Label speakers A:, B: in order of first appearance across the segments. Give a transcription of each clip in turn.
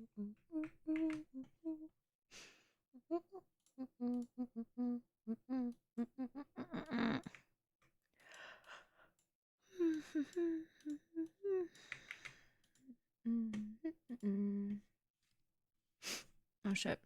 A: Oh shit.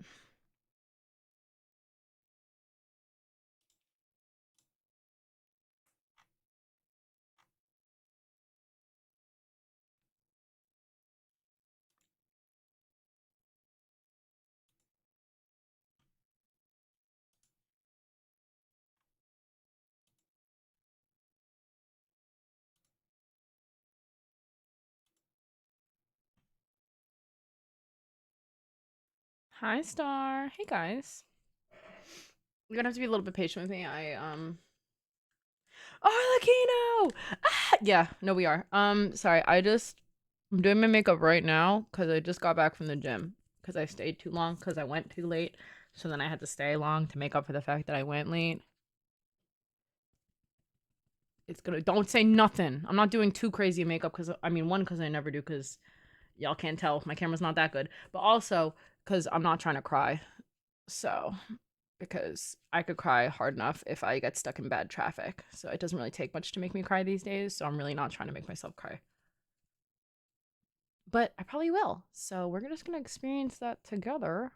A: Hi, Star. Hey, guys. You're gonna have to be a little bit patient with me. Arlecchino! Ah! Yeah, no, we are. Sorry, I'm doing my makeup right now because I just got back from the gym because I stayed too long because I went too late. So then I had to stay long to make up for the fact that I went late. Don't say nothing. I'm not doing too crazy makeup because, one, because I never do because y'all can't tell. My camera's not that good. But also because I'm not trying to cry. So, because I could cry hard enough if I get stuck in bad traffic. So it doesn't really take much to make me cry these days. So I'm really not trying to make myself cry. But I probably will. So we're just going to experience that together.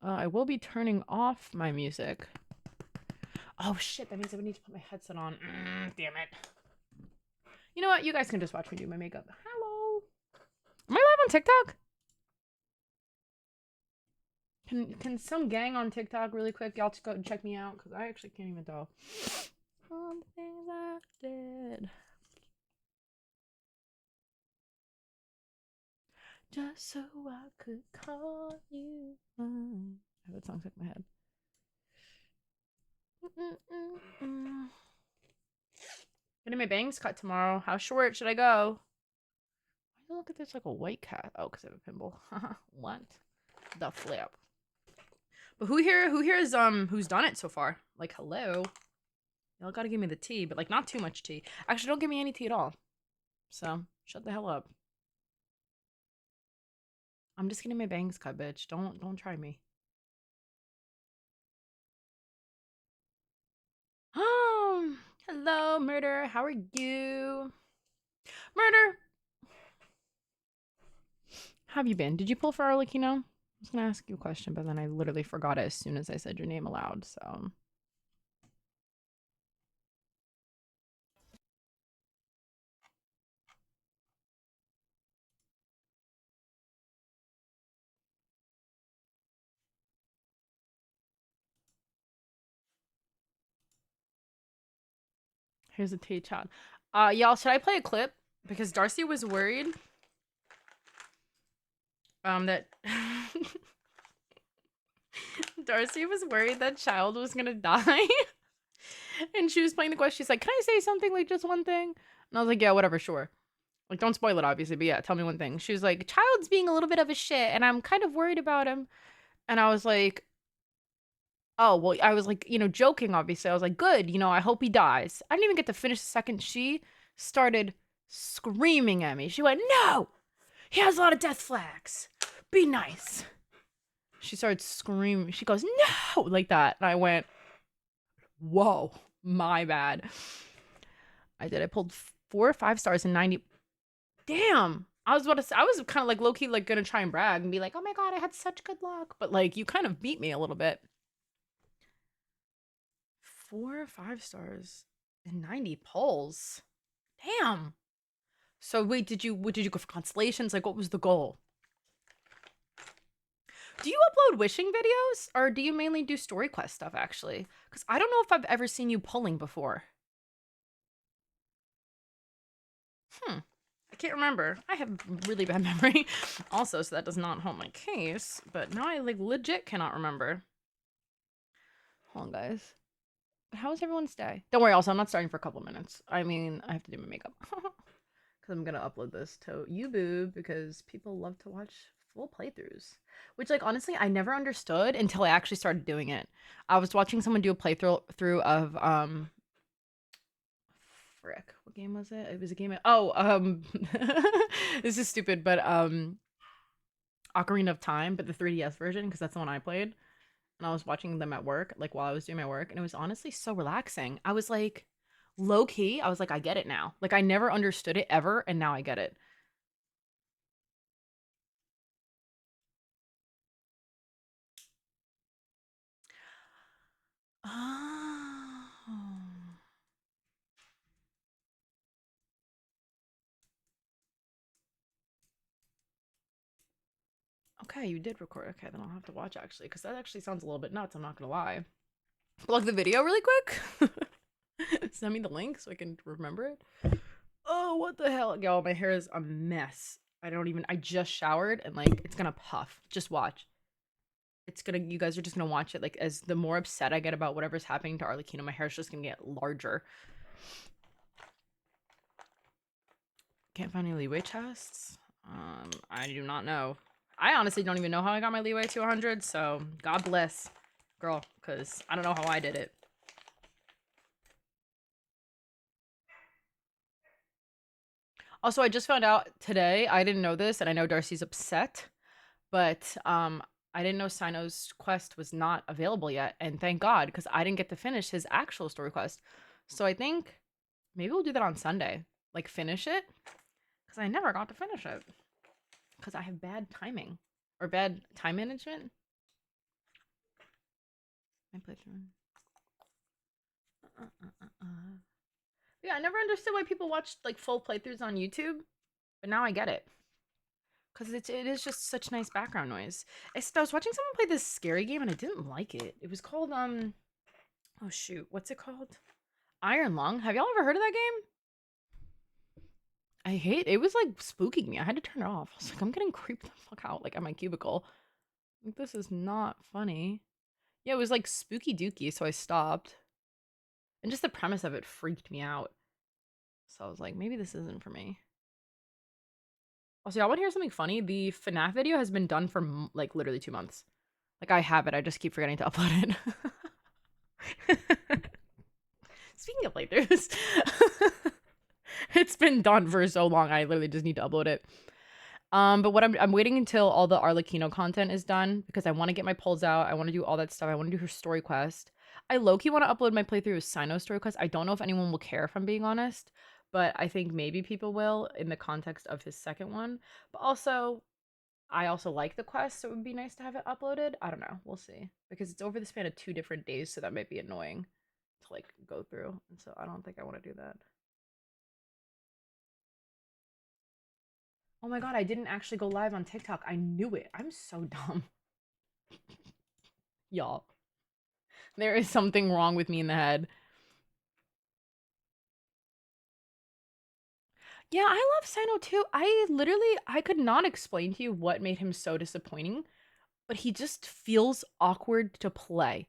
A: I will be turning off my music. Oh shit, that means I would need to put my headset on. Damn it. You know what? You guys can just watch me do my makeup. Hello. Am I live on TikTok? Can some gang on TikTok really quick? Y'all go and check me out because I actually can't even tell. All the things I did. Just so I could call you mine. I have that song stuck in my head. Getting my bangs cut tomorrow. How short should I go? Why do I look at this like a white cat? Oh, because I have a pimple. What? The flip. But who's done it so far? Like, hello. Y'all gotta give me the tea, but like not too much tea. Actually, don't give me any tea at all. So shut the hell up. I'm just getting my bangs cut, bitch. Don't try me. Hello, Murder. How are you? Murder. How have you been? Did you pull for Arlecchino? I was gonna ask you a question, but then I literally forgot it as soon as I said your name aloud. So here's a tea chat. Y'all, should I play a clip? Because Darcy was worried. That Darcy was worried that Child was gonna die. And she was playing the question. She's like, "Can I say something, like just one thing?" And I was like, "Yeah, whatever, sure." Like, don't spoil it, obviously, but yeah, tell me one thing. She was like, "Child's being a little bit of a shit, and I'm kind of worried about him." And I was like, "Oh, well," I was like, joking, obviously. I was like, "Good, I hope he dies." I didn't even get to finish the second she started screaming at me. She went, "No! He has a lot of death flags. Be nice." She started screaming. She goes, "No!" Like that. And I went, "Whoa, my bad." I did. I pulled 4 or 5 stars and 90. Damn. I was kind of like low key, like gonna try and brag and be like, "Oh my god, I had such good luck." But like, you kind of beat me a little bit. 4 or 5 stars and 90 pulls. Damn. So wait, did you go for constellations? Like, what was the goal? Do you upload wishing videos or do you mainly do story quest stuff actually? Because I don't know if I've ever seen you pulling before. I can't remember. I have really bad memory also, so that does not help my case. But now I like legit cannot remember. Hold on, guys. How was everyone's day? Don't worry, also, I'm not starting for a couple minutes. I have to do my makeup. Because I'm going to upload this to YouTube because people love to watch full playthroughs. Which, like, honestly, I never understood until I actually started doing it. I was watching someone do a playthrough of, frick. What game was it? It was a game this is stupid, but Ocarina of Time, but the 3DS version, because that's the one I played. And I was watching them at work, like while I was doing my work, and it was honestly so relaxing. I was like, low key, I was like, I get it now. Like I never understood it ever, and now I get it. Oh. Okay, you did record. Okay, then I'll have to watch actually, because that actually sounds a little bit nuts. I'm not gonna lie. Plug the video really quick. Send me the link so I can remember it. Oh, what the hell, y'all? My hair is a mess. I just showered and like it's gonna puff. Just watch. You guys are just gonna watch it. Like as the more upset I get about whatever's happening to Arlecchino, my hair's just gonna get larger. Can't find any leeway tests. I do not know. I honestly don't even know how I got my leeway to 100, so God bless, girl, because I don't know how I did it. Also, I just found out today, I didn't know this, and I know Darcy's upset, but I didn't know Sino's quest was not available yet, and thank God, because I didn't get to finish his actual story quest. So I think maybe we'll do that on Sunday. Like, finish it, because I never got to finish it. Because I have bad timing. Or bad time management. My playthrough. Yeah, I never understood why people watch like full playthroughs on YouTube, but now I get it. Because it is just such nice background noise. I was watching someone play this scary game and I didn't like it. It was called, oh shoot, what's it called? Iron Lung. Have y'all ever heard of that game? It was like spooking me. I had to turn it off. I was like, I'm getting creeped the fuck out, like at my cubicle. Like, this is not funny. Yeah, it was like spooky dooky, so I stopped. And just the premise of it freaked me out. So I was like, maybe this isn't for me. Also, y'all want to hear something funny? The FNAF video has been done for like literally 2 months. Like I have it, I just keep forgetting to upload it. Speaking of playthroughs, it's been done for so long. I literally just need to upload it. But what I'm waiting until all the Arlecchino content is done because I want to get my polls out. I want to do all that stuff. I want to do her story quest. I low-key want to upload my playthrough of Sino's story quest. I don't know if anyone will care if I'm being honest, but I think maybe people will in the context of his second one. But also, I also like the quest, so it would be nice to have it uploaded. I don't know. We'll see. Because it's over the span of 2 different days, so that might be annoying to like go through. And so I don't think I want to do that. Oh my god, I didn't actually go live on TikTok. I knew it. I'm so dumb. Y'all. There is something wrong with me in the head. Yeah, I love Sino too. I could not explain to you what made him so disappointing, but he just feels awkward to play.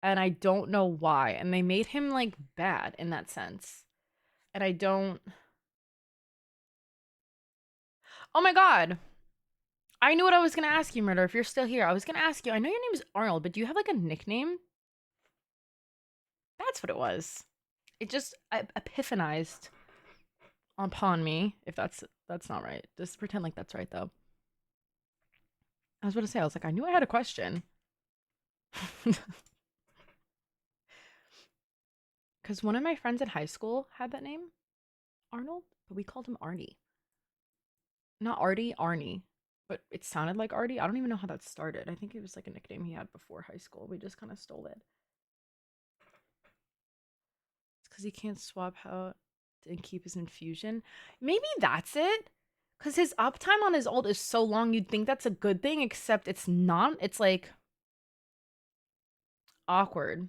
A: And I don't know why. And they made him like bad in that sense. And I don't. Oh my god. I knew what I was gonna ask you, Murder. If you're still here, I was gonna ask you. I know your name is Arnold, but do you have like a nickname? That's what it was. It just epiphanized upon me. If that's not right, just pretend like that's right though. I was about to say, I was like, I knew I had a question. Because one of my friends in high school had that name, Arnold, but we called him Arnie. Not Artie, Arnie. But it sounded like Artie. I don't even know how that started. I think it was like a nickname he had before high school. We just kind of stole it. It's because he can't swap out and keep his infusion. Maybe that's it. Because his uptime on his ult is so long, you'd think that's a good thing, except it's not. It's like awkward.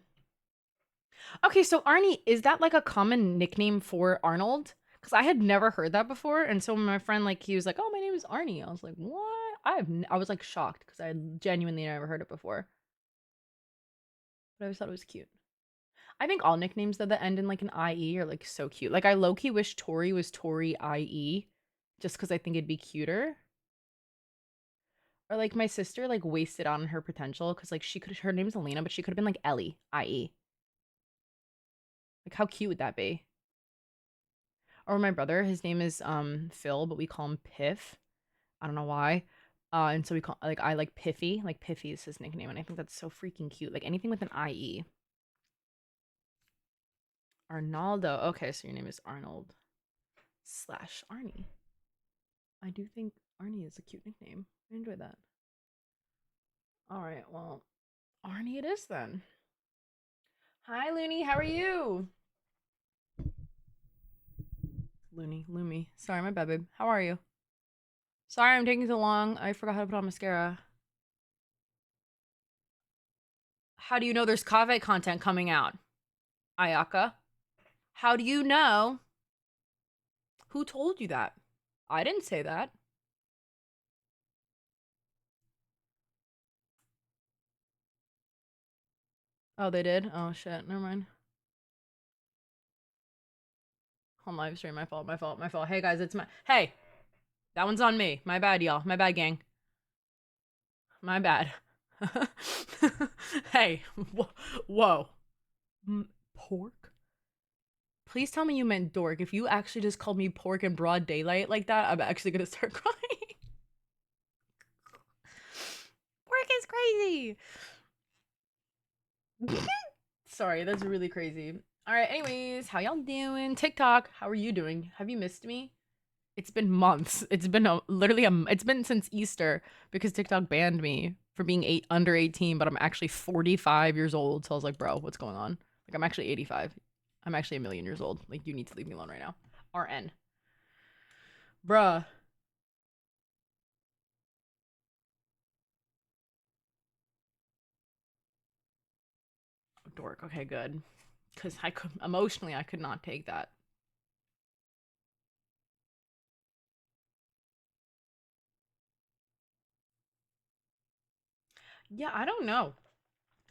A: Okay, so Arnie, is that like a common nickname for Arnold? Because I had never heard that before, and so when my friend he was like, "Oh, my name is Arnie," I was like, "What?" I was like shocked because I had genuinely never heard it before, but I always thought it was cute. I think all nicknames that end in like an IE are like so cute. Like I low key wish Tori was Tori IE, just because I think it'd be cuter. Or like my sister like wasted on her potential because like her name's Elena, but she could have been like Ellie IE. Like how cute would that be? Or my brother, his name is Phil, but we call him Piff. I don't know why. And so we call like I like Piffy. Like Piffy is his nickname, and I think that's so freaking cute. Like anything with an IE. Arnaldo. Okay, so your name is Arnold / Arnie. I do think Arnie is a cute nickname. I enjoy that. All right, well, Arnie it is then. Hi, Looney. How are you? Looney, Loomy. Sorry, my bad, babe. How are you? Sorry, I'm taking so long. I forgot how to put on mascara. How do you know there's Kave content coming out? Ayaka? How do you know? Who told you that? I didn't say that. Oh, they did? Oh, shit. Never mind. On live stream. My fault, my fault, my fault. Hey, guys, it's my... Hey! That one's on me. My bad, y'all. My bad, gang. My bad. Hey. Whoa. Pork? Please tell me you meant dork. If you actually just called me pork in broad daylight like that, I'm actually gonna start crying. Pork is crazy. Sorry, that's really crazy. All right, anyways, how y'all doing? TikTok, how are you doing? Have you missed me? It's been months. It's been literally it's been since Easter because TikTok banned me for being under 18, but I'm actually 45 years old. So I was like, bro, what's going on? Like, I'm actually 85. I'm actually a million years old. Like, you need to leave me alone right now. RN. Bruh. Dork. Okay, good. Because I could, emotionally, I could not take that. Yeah, I don't know.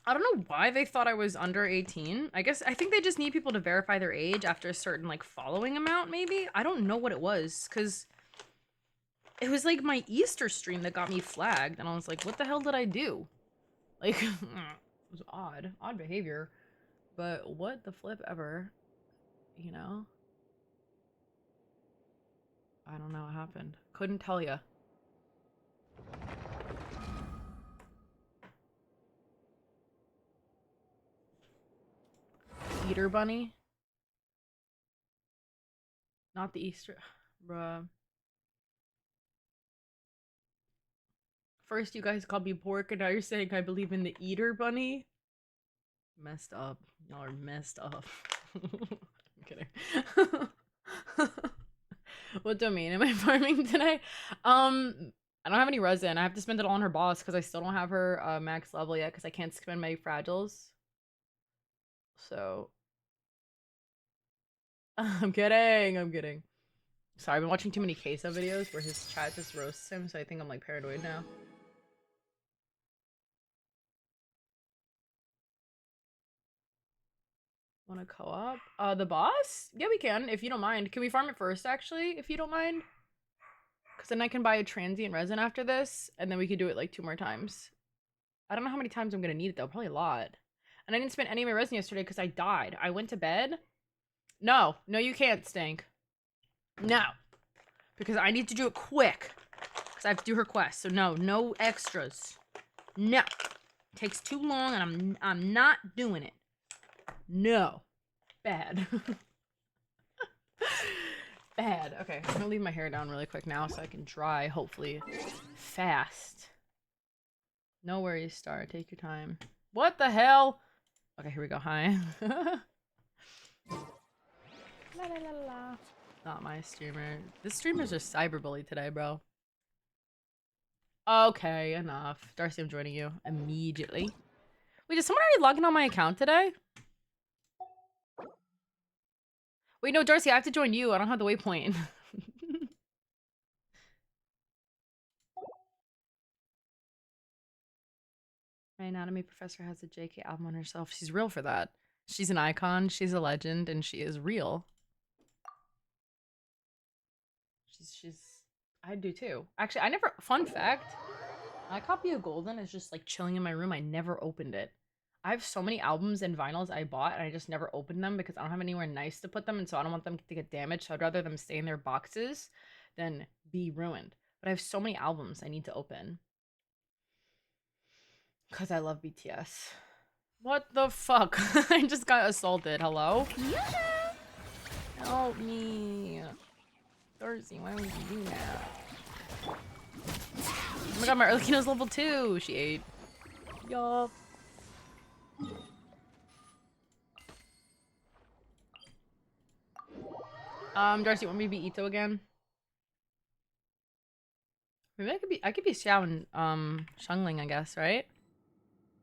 A: I don't know why they thought I was under 18. I think they just need people to verify their age after a certain, like, following amount, maybe? I don't know what it was, because it was, like, my Easter stream that got me flagged, and I was like, what the hell did I do? Like, it was odd. Odd behavior. But what the flip ever, you know? I don't know what happened. Couldn't tell ya. Eater bunny? Not the Easter... Bruh. First you guys called me pork, and now you're saying I believe in the Eater bunny? Messed up. Y'all are messed up. I'm kidding. What domain am I farming today? I don't have any resin. I have to spend it all on her boss because I still don't have her max level yet because I can't spend my fragiles. So I'm kidding. I'm kidding. Sorry, I've been watching too many queso videos where his chat just roasts him, so I think I'm like paranoid now. Want to co-op? The boss? Yeah, we can, if you don't mind. Can we farm it first, actually, if you don't mind? Because then I can buy a transient resin after this, and then we could do it like 2 more times. I don't know how many times I'm going to need it, though. Probably a lot. And I didn't spend any of my resin yesterday because I died. I went to bed. No. No, you can't, Stink. No. Because I need to do it quick. Because I have to do her quest. So no. No extras. No. It takes too long, and I'm not doing it. No. Bad. Bad. Okay, I'm gonna leave my hair down really quick now so I can dry, hopefully, fast. No worries, Star. Take your time. What the hell? Okay, here we go. Hi. La la la la. Not my streamer. This streamer's just cyberbully today, bro. Okay, enough. Darcy, I'm joining you immediately. Wait, did someone already log in on my account today? Wait, no, Darcy, I have to join you. I don't have the waypoint. My anatomy professor has a JK album on herself. She's real for that. She's an icon, she's a legend, and she is real. I do too. Actually, I never, fun fact, my copy of Golden is just like chilling in my room. I never opened it. I have so many albums and vinyls I bought, and I just never opened them because I don't have anywhere nice to put them, and so I don't want them to get damaged. So I'd rather them stay in their boxes than be ruined. But I have so many albums I need to open because I love BTS. What the fuck? I just got assaulted. Hello? Help me. Darcy, why would you do that? Oh my god, my Arlecchino's level 2. She ate. Yup. Darcy, want me to be Ito again? Maybe I could be Xiao and Xiangling, I guess, right?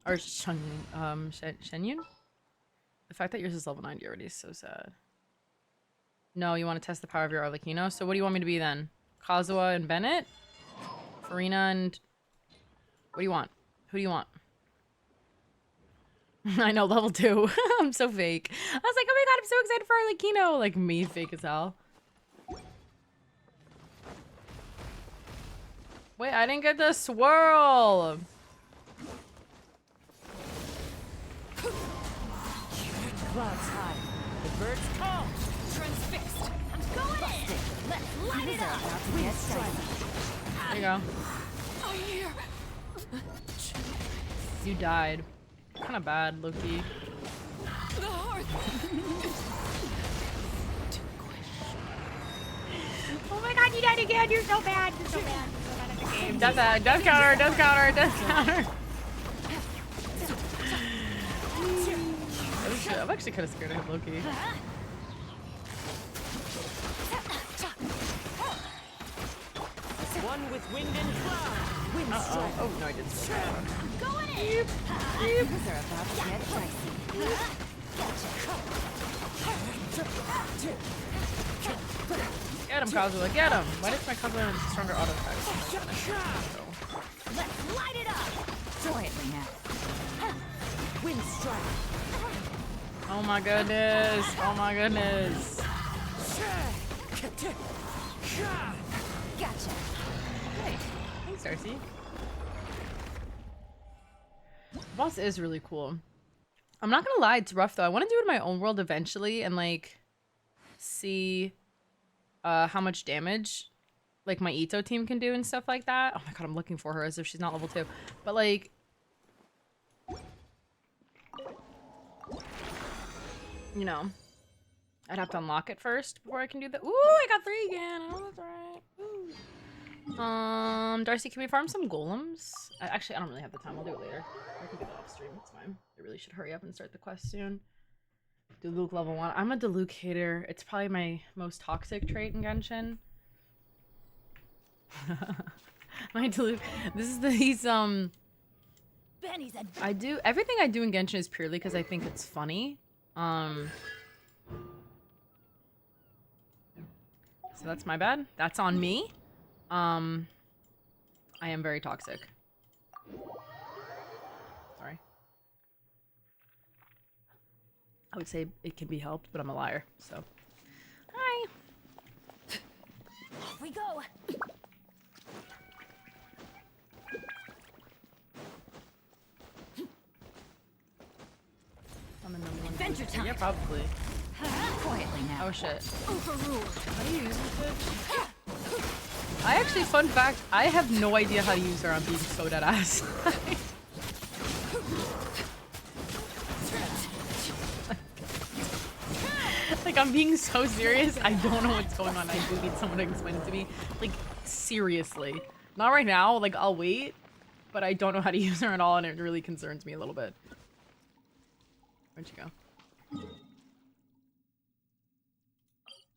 A: Or Shenyun? The fact that yours is level 90 already is so sad. No, you want to test the power of your Arlecchino? So what do you want me to be then? Kazuha and Bennett? Farina and... What do you want? Who do you want? I know, level 2. I'm so fake. I was like, oh my god, I'm so excited for Arlecchino. Like, me, fake as hell. Wait, I didn't get the swirl!
B: Clouds high. The birds call. Transfixed. I'm going in. Let's light it up.
A: There you go.
B: I'm here.
A: You died. Kind of bad, Loki.
B: The hearth.
A: Oh my god, you died again! You're so bad! You're so bad! You're so bad at the game. Death counter! Death counter! Death counter! I'm actually kind of scared of Loki.
B: One with wind and cloud. Wind strike.
A: Oh no, I didn't.
B: Going in. Things are about to get dicey.
A: Get him, Kazuha, get him! Why does my Kazuha have stronger auto attacks?
B: Let's light it up. Jointly now. Wind strike.
A: Oh my goodness! Oh my goodness!
B: Gotcha.
A: Hey, thanks, Darcy. The boss is really cool. I'm not gonna lie, it's rough though. I want to do it in my own world eventually and like see how much damage like my Ito team can do and stuff like that. Oh my god, I'm looking for her as if she's not level 2. But like, you know, I'd have to unlock it first before I can do that. Ooh, I got 3 again. Oh, that's right. Ooh. Darcy, can we farm some golems? Actually, I don't really have the time. I'll do it later. I can do that off stream. It's fine. I really should hurry up and start the quest soon. Diluc level 1. I'm a Diluc hater. It's probably my most toxic trait in Genshin. My Diluc. This is these I do everything I do in Genshin is purely because I think it's funny. So that's my bad. That's on me. I am very toxic. Sorry. I would say it can be helped, but I'm a liar, so. Hi.
B: Off we go.
A: I'm in number 1.
B: Adventure time.
A: Yeah, probably.
B: Quietly now.
A: Oh shit.
B: Overruled.
A: How do you use this bitch? I actually, fun fact, I have no idea how to use her. I'm being so dead ass. Like, I'm being so serious. I don't know what's going on. I do need someone to explain it to me. Like, seriously. Not right now. Like, I'll wait. But I don't know how to use her at all, and it really concerns me a little bit. Where'd you go?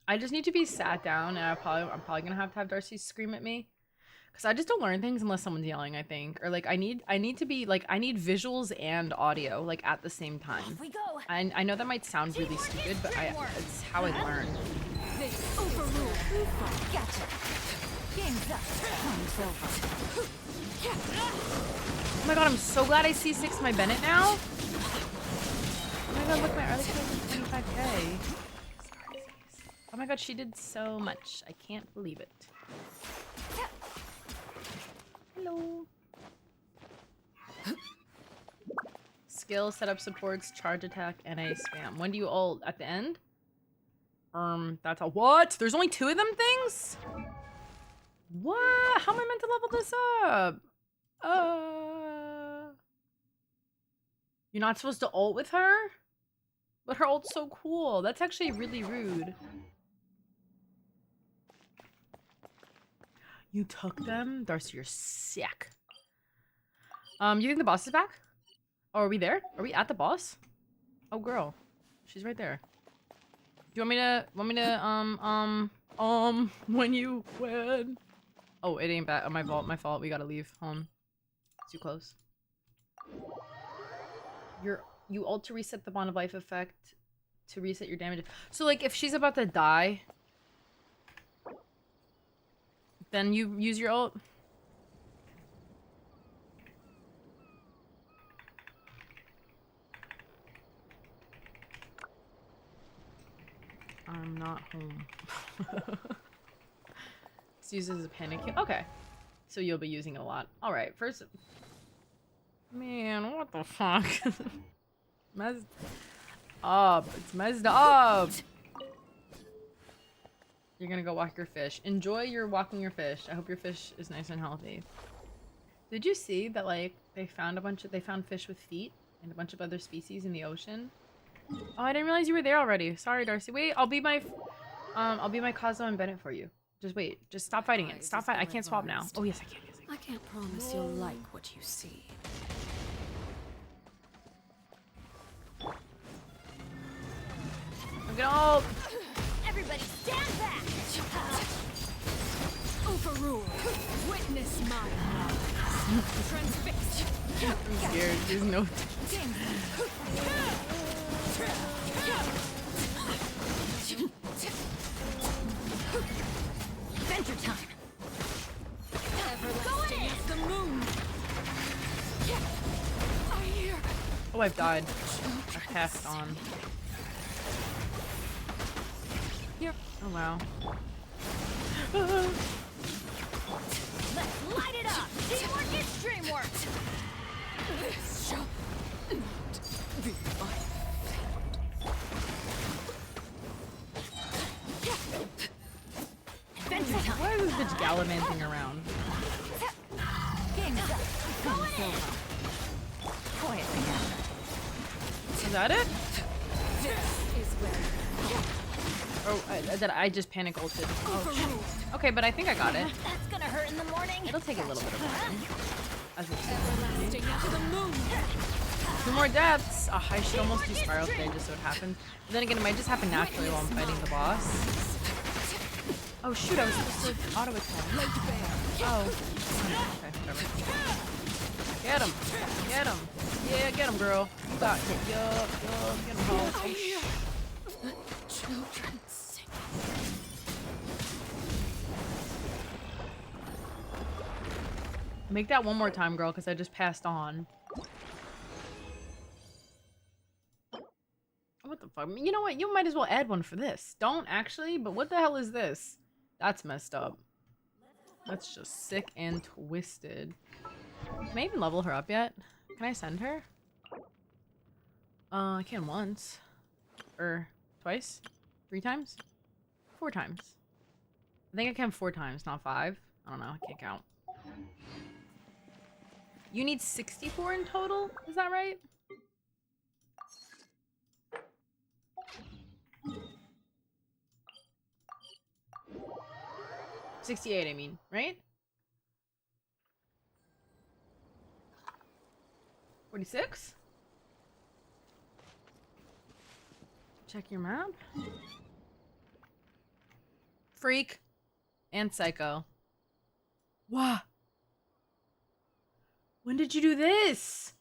A: I just need to be sat down, and I'm probably gonna have Darcy scream at me, because I just don't learn things unless someone's yelling. I think, or like I need to be like I need visuals and audio like at the same time.
B: Off we go.
A: I know that might sound really stupid, but it's how I learn.
B: Overruled. Gotcha. Game's up. Time's over.
A: Oh my god, I'm so glad I C6 my Bennett now. Oh my god, look, my Arlecchino is 25k. Oh my god, she did so much. I can't believe it. Hello. skill setup supports charge attack and a spam. When do you ult? At the end? That's a what? There's only 2 of them things? What? How am I meant to level this up? You're not supposed to ult with her? But her ult's so cool. That's actually really rude. You took them? Darcy, you're sick. You think the boss is back? Oh, are we there? Are we at the boss? Oh, girl. She's right there. Do you want me to, when? Oh, it ain't bad. My fault. We gotta leave home. Too close. You ult to reset the bond of life effect to reset your damage. So, like, if she's about to die, then you use your ult. I'm not home. It's used as a panic kill. Okay. So you'll be using it a lot. Alright, first... Man, what the fuck? Messed up. It's messed up. You're gonna go walk your fish. Enjoy your walking your fish. I hope your fish is nice and healthy. Did you see that, like, they found fish with feet and a bunch of other species in the ocean? Oh, I didn't realize you were there already. Sorry, Darcy. Wait, I'll be my Kazo and Bennett for you. Just wait. Just stop fighting it. Stop fighting. I can't swap now. Oh, yes, I can. Yes, I can.
B: I can't promise you'll like what you see.
A: I'm gonna ult.
B: Everybody stand back! Overrule! Witness my transfixed!
A: I'm scared. There's no...
B: Adventure time! Everlasting as the moon! I hear...
A: Oh, I've died. I've passed on.
B: Here.
A: Oh, wow.
B: Let's light it up! Teamwork is dreamwork! This shall not be my adventure time!
A: Why is this bitch gallivanting around?
B: Game's up! Go in! Quietly now.
A: Is that it?
B: This is where...
A: Oh, I just panic ulted. Oh, shit. Okay, but I think I got it.
B: That's gonna hurt in the morning.
A: It'll take a little bit of time. As we
B: Everlasting to the moon.
A: 2 more deaths. Oh, I should almost do spiral today just so it happened. But then again, it might just happen naturally while I'm fighting the boss. Oh shoot, I was supposed to auto attack. Oh. Okay, whatever. Get him. Get him. Yeah, get him, girl. You got it. Yup, get him home. Oh, shit.
B: Children sing.
A: Make that one more time, girl, because I just passed on. What the fuck? You know what? You might as well add one for this. Don't actually, but what the hell is this? That's messed up. That's just sick and twisted. Can I even level her up yet? Can I send her? I can once. Or twice? 3 times? 4 times. I think I can 4 times, not 5. I don't know. I can't count. You need 64 in total? Is that right? $68, I mean, right? 46? Check your map. Freak and Psycho. Wow. When did you do this?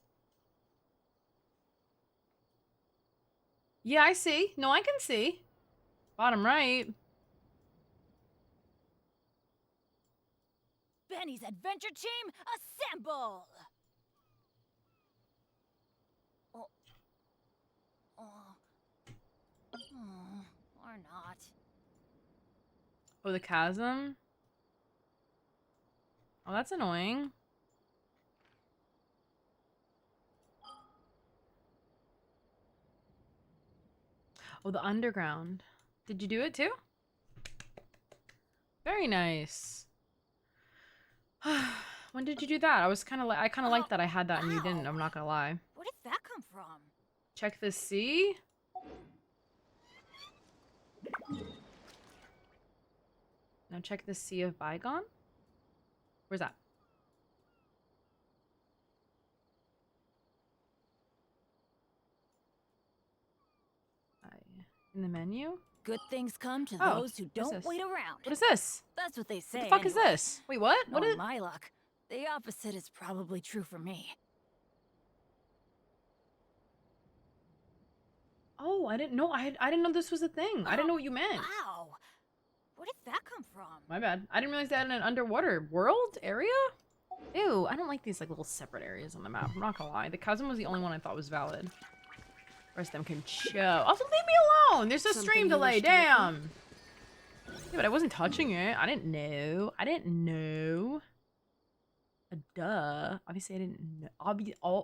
A: Yeah, I see. No, I can see. Bottom right.
B: Benny's adventure team, assemble! Oh. Or not.
A: Oh, the chasm? Oh, that's annoying. Oh, the underground. Did you do it too? Very nice. When did you do that? I kind of like that I had that and you didn't. I'm not gonna lie.
B: Where did that come from?
A: Check the sea. Now check the Sea of Bygone. Where's that? In the menu?
B: Good things come to
A: Oh,
B: those who
A: what's
B: don't
A: this?
B: wait around.
A: What is this?
B: That's what they say.
A: What the fuck is
B: anyway.
A: this? Wait, what? What
B: Knowing
A: is?
B: my luck, the opposite is probably true for me.
A: Oh, I didn't know. I didn't know this was a thing. I didn't know what you meant.
B: Wow. Where did that come from?
A: My bad. I didn't realize they had an underwater world area. Ew, I don't like these like little separate areas on the map. I'm not gonna lie. The chasm was the only one I thought was valid. The rest of them can chill. Also, leave me alone. There's a
B: Something
A: stream
B: you
A: delay.
B: wish to
A: Damn. Yeah, but I wasn't touching it. I didn't know. I didn't know. Duh. Obviously, I didn't know.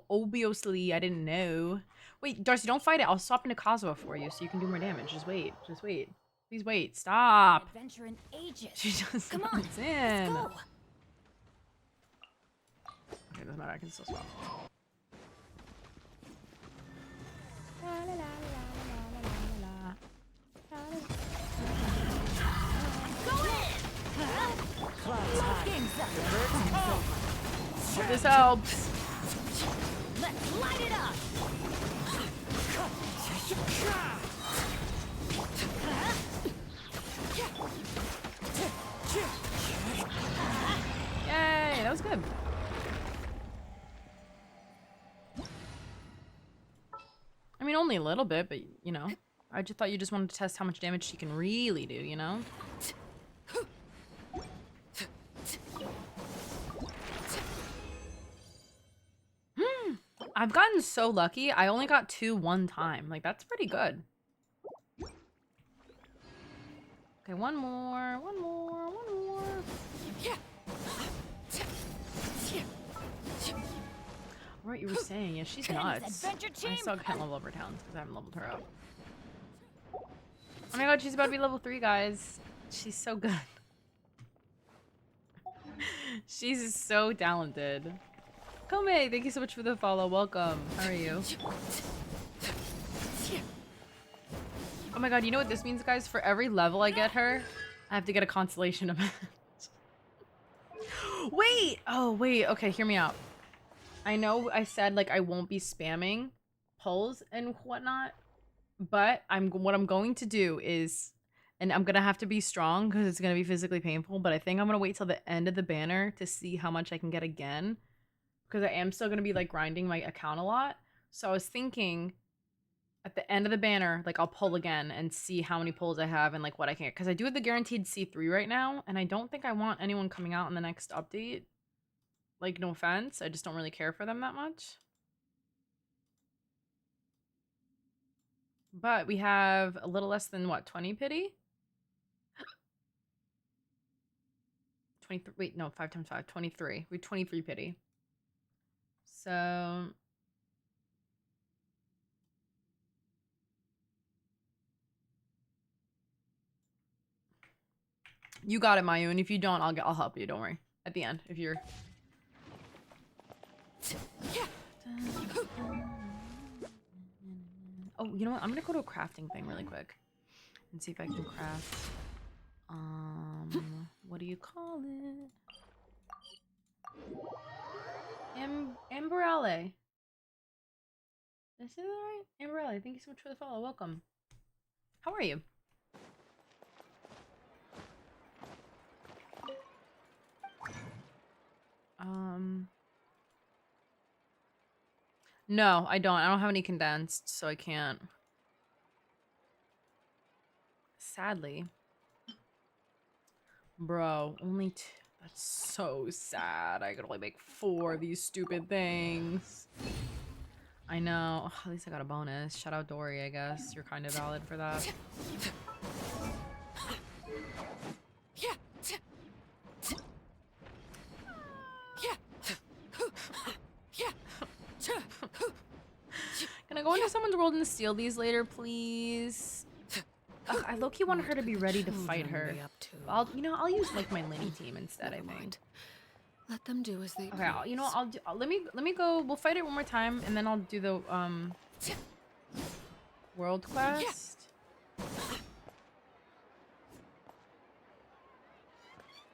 A: Obviously, I didn't know. Wait, Darcy, don't fight it. I'll swap into Kazuha for you so you can do more damage. Just wait. Just wait. Please wait. Stop.
B: Adventure in ages.
A: She just
B: Come on,
A: runs in.
B: let's go.
A: Okay, doesn't matter. I can still swap.
B: Go in. Clouds high. Game's up. The birds and
A: Hope this helps.
B: Let's light it up.
A: Yay, that was good. I mean, only a little bit, but you know. I just thought you just wanted to test how much damage she can really do, you know? I've gotten so lucky. I only got 2 one time. Like, that's pretty good. Okay, one more. What you were saying? Yeah, she's nuts.
B: Adventure
A: I
B: team.
A: still can't level up her talents because I haven't leveled her up. Oh my god, she's about to be level 3, guys. She's so good. She's so talented. Kome, thank you so much for the follow. Welcome. How are you? Oh my god, you know what this means, guys? For every level I get her, I have to get a constellation event. Wait! Oh, wait. Okay, hear me out. I know I said, like, I won't be spamming pulls and whatnot, but what I'm going to do is, and I'm gonna have to be strong because it's gonna be physically painful, but I think I'm gonna wait till the end of the banner to see how much I can get again, because I am still gonna be, like, grinding my account a lot. So I was thinking at the end of the banner, like, I'll pull again and see how many pulls I have and, like, what I can get, because I do have the guaranteed C3 right now, and I don't think I want anyone coming out in the next update. Like, no offense, I just don't really care for them that much. But we have a little less than, what, 20 pity? 23, wait, no, 5 times 5, 23. We have 23 pity. So... You got it, Mayu, and if you don't, I'll help you, don't worry. At the end, if you're... Oh, you know what? I'm gonna go to a crafting thing really quick and see if I can craft. What do you call it? Amberale. Did I say that right? Amberale, thank you so much for the follow. Welcome. How are you? No, I don't. I don't have any condensed, so I can't. Sadly. Bro, only two. That's so sad. I could only make 4 of these stupid things. I know. Ugh, at least I got a bonus. Shout out Dory, I guess. You're kind of valid for that. Can I go into someone's world and steal these later, please? Ugh, I low-key want her to be ready to fight her.
B: Be up to?
A: I'll use like my Lenny team instead, I
B: Never
A: think.
B: mind. Let them do as they
A: Okay,
B: please.
A: let me go. We'll fight it one more time, and then I'll do the world quest.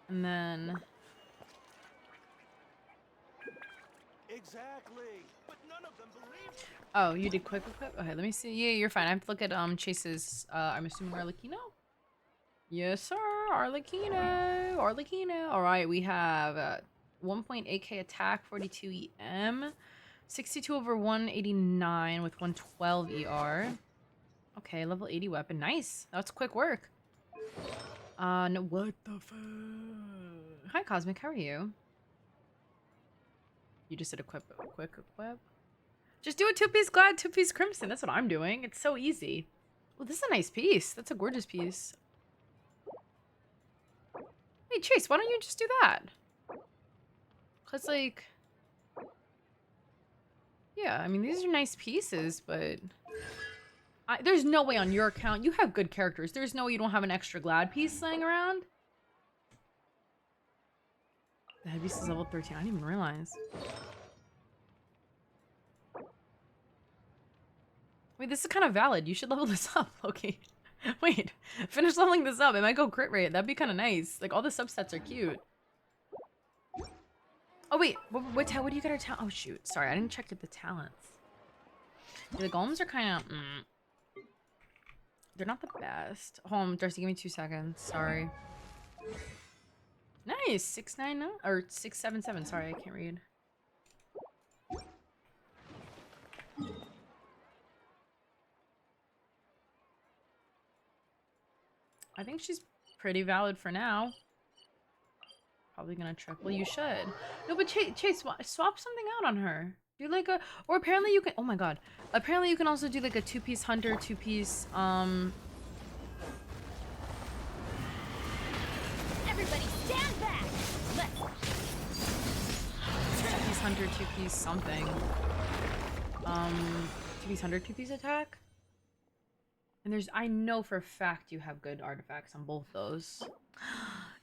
A: And then
C: Exactly, but none of them believed.
A: oh, you did quick equip. Okay, let me see. Yeah, you're fine. I have to look at Chase's. I'm assuming Arlecchino. Yes, sir. Arlecchino. Arlecchino. All right, we have 1.8k attack, 42 EM, 62 over 189 with 112 ER. Okay, level 80 weapon. Nice. That's quick work. No, what the fuck? Hi, Cosmic. How are you? You just did a quick equip. Just do a two-piece glad, two-piece crimson. That's what I'm doing. It's so easy. Well, this is a nice piece. That's a gorgeous piece. Hey, Chase, why don't you just do that? Cause like, yeah, I mean, these are nice pieces, but there's no way on your account, you have good characters. There's no way you don't have an extra glad piece laying around. The head piece is level 13. I didn't even realize. Wait, this is kind of valid. You should level this up. Okay. Wait, finish leveling this up. It might go crit rate. That'd be kind of nice. Like, all the subsets are cute. Oh, wait. What do you get our talent? Oh, shoot. Sorry, I didn't check the talents. Yeah, the golems are kind of... They're not the best. Hold on, Darcy, give me 2 seconds. Sorry. Nice. 699 or 677. Sorry, I can't read. I think she's pretty valid for now. Probably gonna triple. You should. No, but Chase, swap something out on her. Do like a, or apparently you can. Oh my god. Apparently you can also do like a two-piece hunter, two-piece
B: Everybody stand back! Let's
A: two-piece hunter, two-piece something. Two-piece hunter, two-piece attack. And I know for a fact you have good artifacts on both those.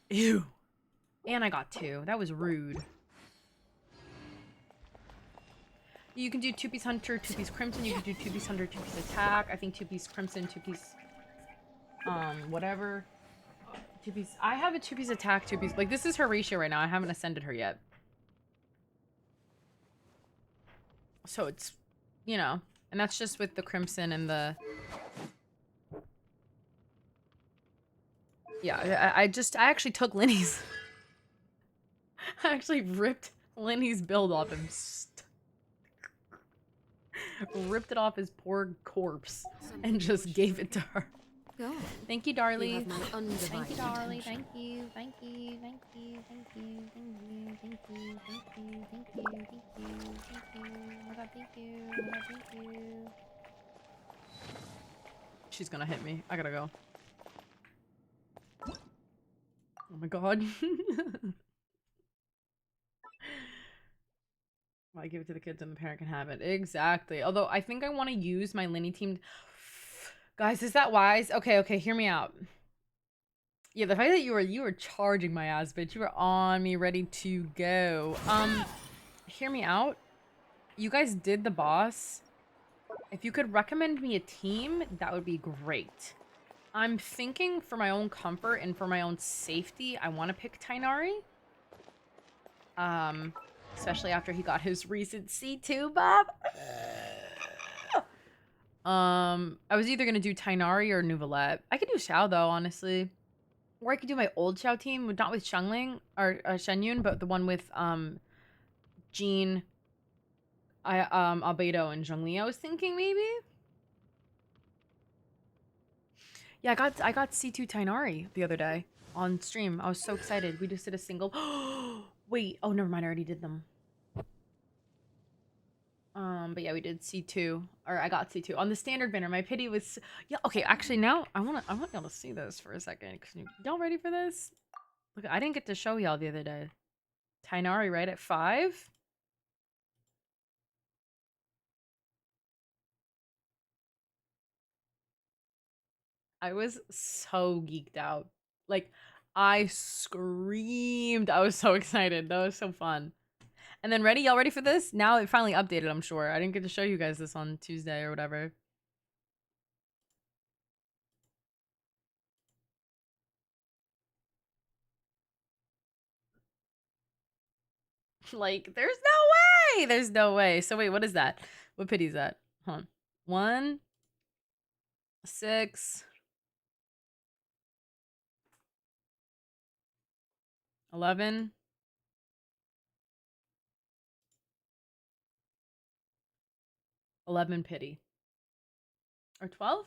A: Ew. And I got 2. That was rude. You can do two-piece hunter, two-piece crimson. You can do two-piece hunter, two-piece attack. I think two-piece crimson, two-piece whatever. Two-piece. I have a two-piece attack, two-piece. Like, this is her ratio right now. I haven't ascended her yet. So it's, you know, and that's just with the crimson and the... Yeah, I actually took Lenny's. I actually ripped Lenny's build off him. Ripped it off his poor corpse and just gave it to her.
B: go.
A: Thank you, Darly.
B: Thank
A: you, Darly. Thank you. Thank you. Thank you. Thank you. Thank you. Thank you. Thank you. Thank you. Thank you. Thank you. Oh my god, thank you. Oh my god, thank you. She's gonna hit me. I gotta go. Oh my god. I give it to the kids and the parent can have it. Exactly. Although I think I want to use my Lenny team. Guys, is that wise? Okay, hear me out. Yeah, the fact that you were charging my ass, bitch. You were on me, ready to go. Hear me out. You guys did the boss. If you could recommend me a team, that would be great. I'm thinking for my own comfort and for my own safety, I want to pick Tainari. Especially after he got his recent C2 buff. I was either gonna do Tainari or Nuvolette. I could do Xiao though, honestly. Or I could do my old Xiao team, not with Xiangling or Shenyun, but the one with Jean, Albedo, and Zhongli. I was thinking maybe. Yeah, I got C2 Tainari the other day on stream. I was so excited. We just did a single. Wait, oh never mind. I already did them. But yeah, we did C2, or I got C2 on the standard banner. My pity was, yeah. Okay, actually now I want y'all to see this for a second. Y'all ready for this? Look, I didn't get to show y'all the other day. Tainari right at 5. I was so geeked out. Like, I screamed. I was so excited. That was so fun. And then ready? Y'all ready for this? Now it finally updated, I'm sure. I didn't get to show you guys this on Tuesday or whatever. Like, there's no way. There's no way. So wait, what is that? What pity is that? Hold on. 1, 6, 11, 11 pity. Or 12?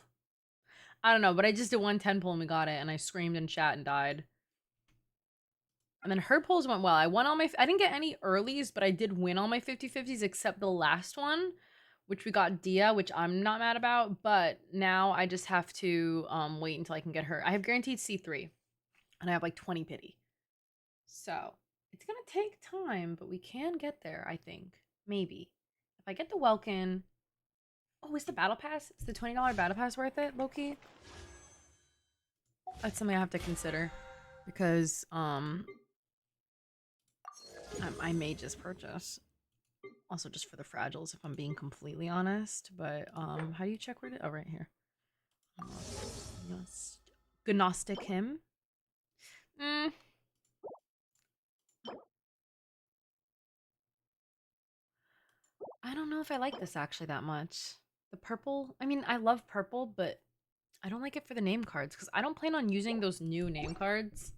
A: I don't know, but I just did 110 pull and we got it, and I screamed in chat and died. And then her pulls went well. I won all my, I didn't get any earlies, but I did win all my 50-50s except the last one, which we got Dia, which I'm not mad about. But now I just have to wait until I can get her. I have guaranteed C3, and I have like 20 pity. So it's gonna take time, but we can get there, I think. Maybe. If I get the Welkin. Oh, is the battle pass? Is the $20 battle pass worth it, Loki? That's something I have to consider. Because I may just purchase. Also just for the fragiles, if I'm being completely honest. But how do you check where to, oh, right here. Gnostic him. I don't know if I like this actually that much. The purple, I mean, I love purple, but I don't like it for the name cards because I don't plan on using those new name cards.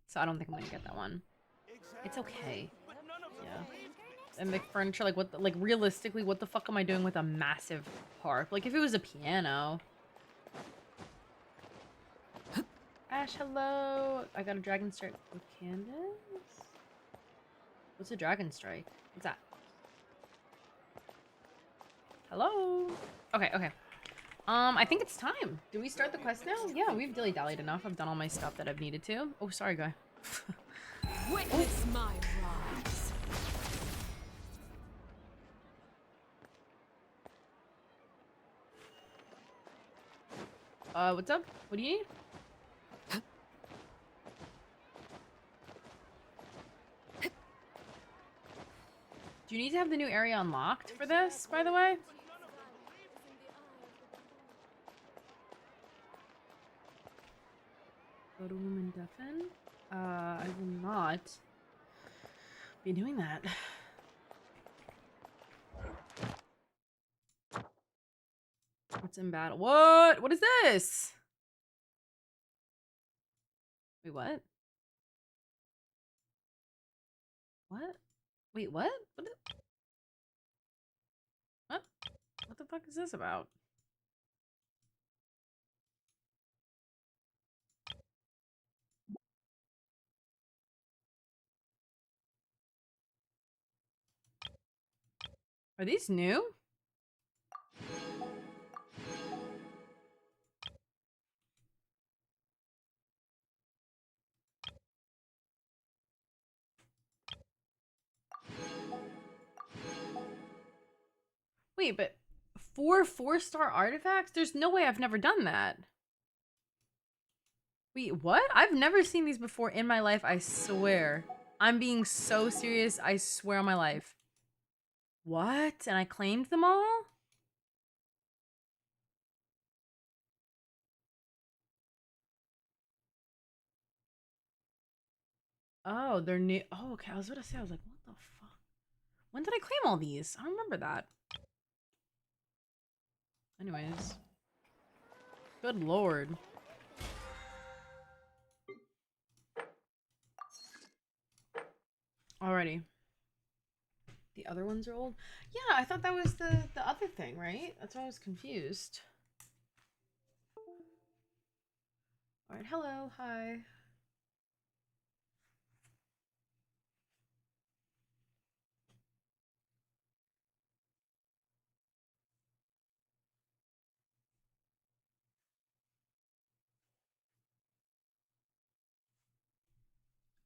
A: So I don't think I'm gonna get that one. It's okay. Yeah. And the furniture, like what, like realistically, what the fuck am I doing with a massive harp? Like if it was a piano. Ash, hello. I got a dragon strike with Candace. What's a dragon strike? What's that? Hello. Okay, okay. I think it's time. Do we start the quest now? Yeah, we've dilly-dallied enough. I've done all my stuff that I've needed to. Oh, sorry, guy.
B: Witness my rise.
A: What's up? What do you need? Do you need to have the new area unlocked for this, by the way? Go to Woman Deafen? I will not be doing that. What's in battle? What? What is this? Wait, what? What? Wait, what? What? What the fuck is this about? Are these new? Wait, but 4 4-star artifacts? There's no way I've never done that. Wait, what? I've never seen these before in my life, I swear. I'm being so serious, I swear on my life. What? And I claimed them all? Oh, they're new. Oh, okay. I was about to say, I was like, what the fuck? When did I claim all these? I don't remember that. Anyways. Good lord. Alrighty. The other ones are old? Yeah, I thought that was the other thing, right? That's why I was confused. Alright, hello, hi.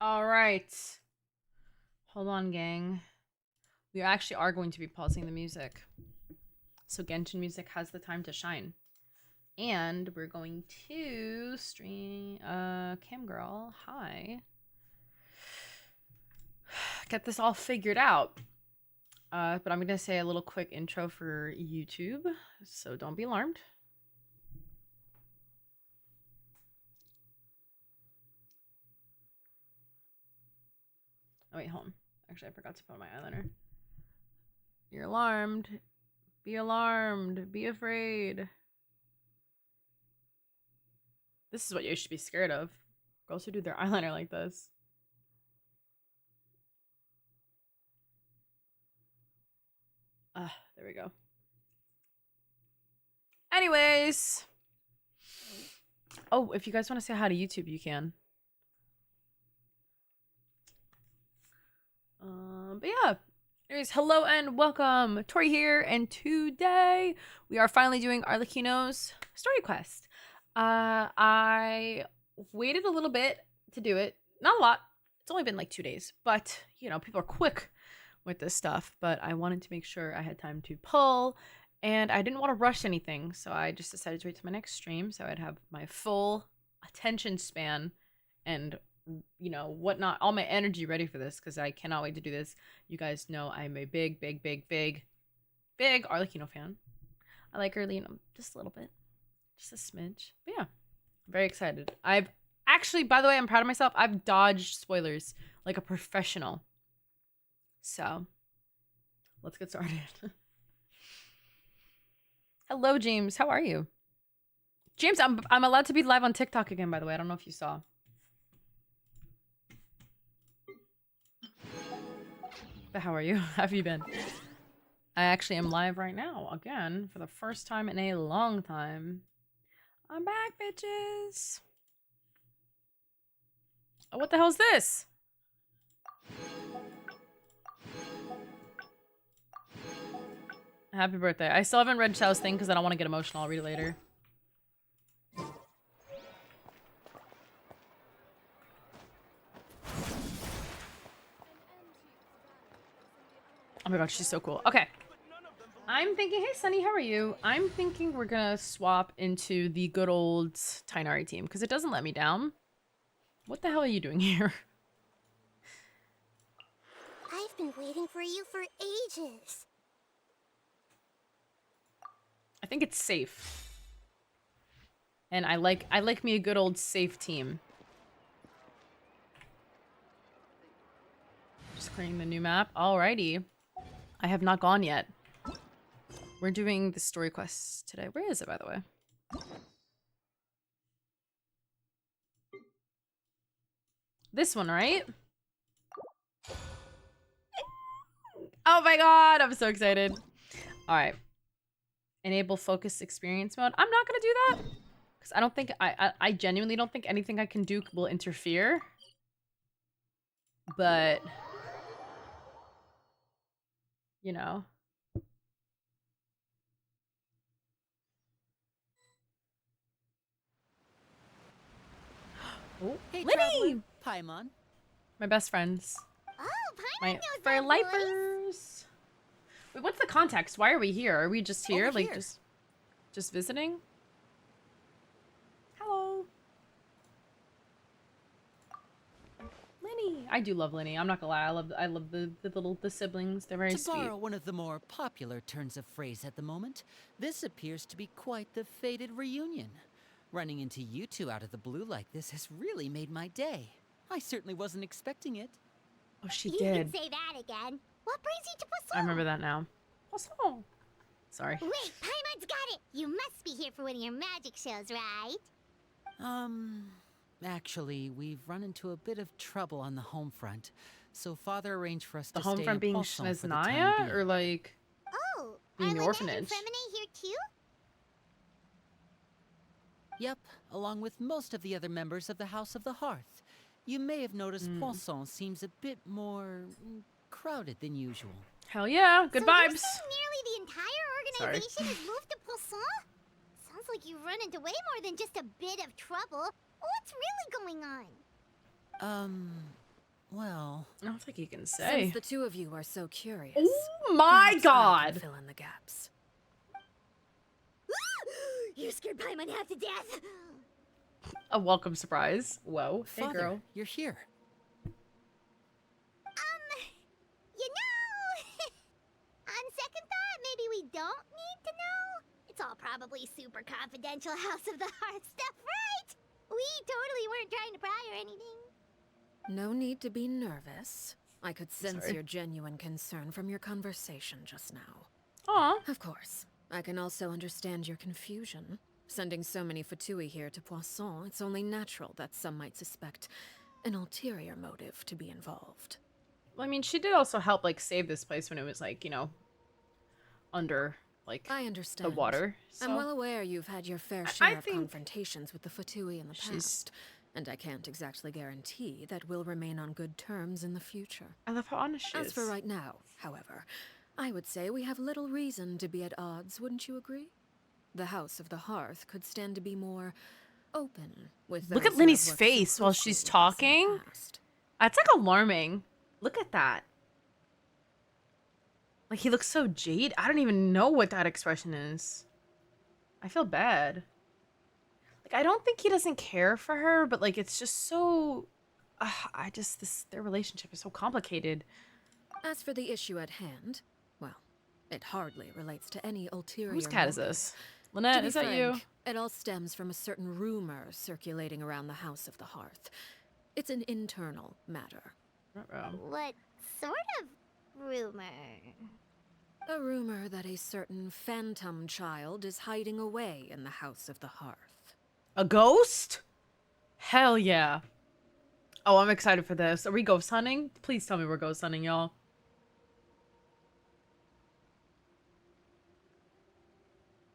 A: Alright. Hold on, gang. We actually are going to be pausing the music. So Genshin music has the time to shine. And we're going to stream Cam Girl. Hi. Get this all figured out. But I'm gonna say a little quick intro for YouTube, so don't be alarmed. Oh wait, hold on. Actually, I forgot to put on my eyeliner. You're alarmed. Be alarmed. Be afraid. This is what you should be scared of. Girls who do their eyeliner like this. There we go. Anyways. Oh, if you guys want to say hi to YouTube, you can. But yeah. Anyways, hello and welcome. Tori here, and today we are finally doing Arlecchino's story quest. I waited a little bit to do it. Not a lot. It's only been like 2 days, but you know, people are quick with this stuff. But I wanted to make sure I had time to pull, and I didn't want to rush anything, so I just decided to wait till my next stream so I'd have my full attention span and, you know, whatnot, all my energy ready for this, because I cannot wait to do this. You guys know I'm a big Arlecchino fan. I like her, you know, just a little bit. Just a smidge. But yeah, very excited. I've actually, by the way, I'm proud of myself. I've dodged spoilers like a professional. So, let's get started. Hello, James. How are you? James, I'm allowed to be live on TikTok again, by the way. I don't know if you saw. But how are you? How have you been? I actually am live right now again for the first time in a long time. I'm back, bitches. Oh, what the hell is this? Happy birthday. I still haven't read Xiao's thing because I don't want to get emotional. I'll read it later. Oh my god, she's so cool. Okay. I'm thinking, hey Sunny, how are you? I'm thinking we're gonna swap into the good old Tainari team because it doesn't let me down. What the hell are you doing here?
D: I've been waiting for you for ages.
A: I think it's safe. And I like me a good old safe team. Just creating the new map. Alrighty. I have not gone yet. We're doing the story quest today. Where is it, by the way? This one, right? Oh my god, I'm so excited. All right. Enable focused experience mode. I'm not gonna do that because I don't think I genuinely don't think anything I can do will interfere. But you know. Oh,
B: Hey,
A: Liddy!
B: traveler. Paimon.
A: My best friends.
D: Oh,
A: My
D: Paimon knows
A: for
D: that voice.
A: lifers. Wait, what's the context? Why are we here? Are we just here?
B: Over
A: Like
B: here.
A: just visiting? Hello. Linny. I do love Linny. I'm not gonna lie. I love the siblings. They're very
B: To
A: sweet.
B: borrow one of the more popular turns of phrase at the moment, this appears to be quite the fated reunion. Running into you two out of the blue like this has really made my day. I certainly wasn't expecting it.
A: Oh, she
D: You
A: did.
D: can say that again. What brings you to Poisson?
A: I remember that now. Oh, sorry.
D: Wait, Paimon's got it. You must be here for one of your magic shows, right?
B: Actually, we've run into a bit of trouble on the home front, so Father arranged for us
A: The
B: to
A: home
B: stay
A: front
B: in
A: being
B: Poisson for the time
A: Snezhnaya,
B: being.
A: or like
D: Oh,
A: being
D: are
A: the
D: Lynette
A: orphanage?
D: and Fremine here too?
B: Yep, along with most of the other members of the House of the Hearth. You may have noticed Poisson seems a bit more crowded than usual.
A: Hell yeah, good
D: So you're
A: vibes.
D: saying nearly the entire
A: Sorry.
D: organization has moved to Poisson? Sounds like you've run into way more than just a bit of trouble. What's really going on?
B: Well,
A: I don't think you can say.
E: Since the two of you are so curious,
A: Oh my
E: perhaps I can
A: god.
E: fill in the gaps.
D: You scared Paimon half to death.
A: A welcome surprise. Whoa. Hey,
B: Father,
A: girl.
B: you're here.
D: You know, on second thought, maybe we don't need to know. It's all probably super confidential House of the Heart stuff, right? We totally weren't trying to pry or anything.
E: No need to be nervous. I could sense
A: Sorry.
E: your genuine concern from your conversation just now.
A: Aw.
E: Of course, I can also understand your confusion. Sending so many Fatui here to Poisson, it's only natural that some might suspect an ulterior motive to be involved.
A: Well, I mean, she did also help, like, save this place when it was, like, you know, under, like,
E: I understand.
A: the water. So.
E: I'm well aware you've had your fair
A: I
E: share of
A: think
E: confrontations with the Fatui in the past, and I can't exactly guarantee that we'll remain on good terms in the future.
A: I love how honest she
E: As
A: is.
E: for right now, however, I would say we have little reason to be at odds, wouldn't you agree? The House of the Hearth could stand to be more open with
A: Look
E: those
A: at
E: who
A: Linny's
E: have worked so
A: face while
E: closely
A: she's
E: with us in the
A: talking.
E: past.
A: That's, like, alarming. Look at that. Like, he looks so jaded. I don't even know what that expression is. I feel bad. Like, I don't think he doesn't care for her, but, like, it's just so... their relationship is so complicated.
E: As for the issue at hand, well, it hardly relates to any ulterior
A: Whose cat is
E: motive.
A: this?
E: To
A: Lynette,
E: be
A: is that you?
E: frank, it all stems from a certain rumor circulating around the House of the Hearth. It's an internal matter.
A: Ruh-roh.
D: What sort of rumor?
E: A rumor that a certain phantom child is hiding away in the House of the Hearth.
A: A ghost? Hell yeah. Oh, I'm excited for this. Are we ghost hunting? Please tell me we're ghost hunting, y'all.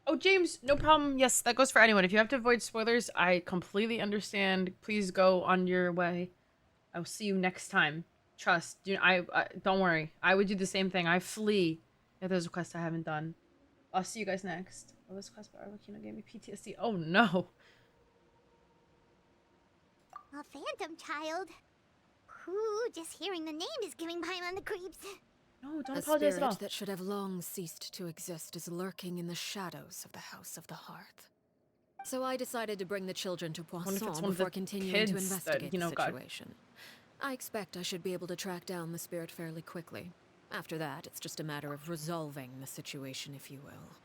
A: Oh, James, no problem. Yes, that goes for anyone. If you have to avoid spoilers, I completely understand. Please go on your way. I'll see you next time. Trust. I don't worry. I would do the same thing. I flee if there's a quest I haven't done. I'll see you guys next. Oh, this quest by Arlecchino gave me PTSD. Oh no.
D: A phantom child? Ooh, just hearing the name is giving Paimon the creeps.
A: No, don't
E: A
A: apologize at all.
E: spirit that should have long ceased to exist is lurking in the shadows of the House of the Hearth. So I decided to bring the children to
A: Wonder if it's
E: Poisson
A: one of the
E: before continuing to
A: kids that,
E: investigate
A: you know,
E: the
A: got-
E: situation. I expect I should be able to track down the spirit fairly quickly. After that, it's just a matter of resolving the situation, if you will.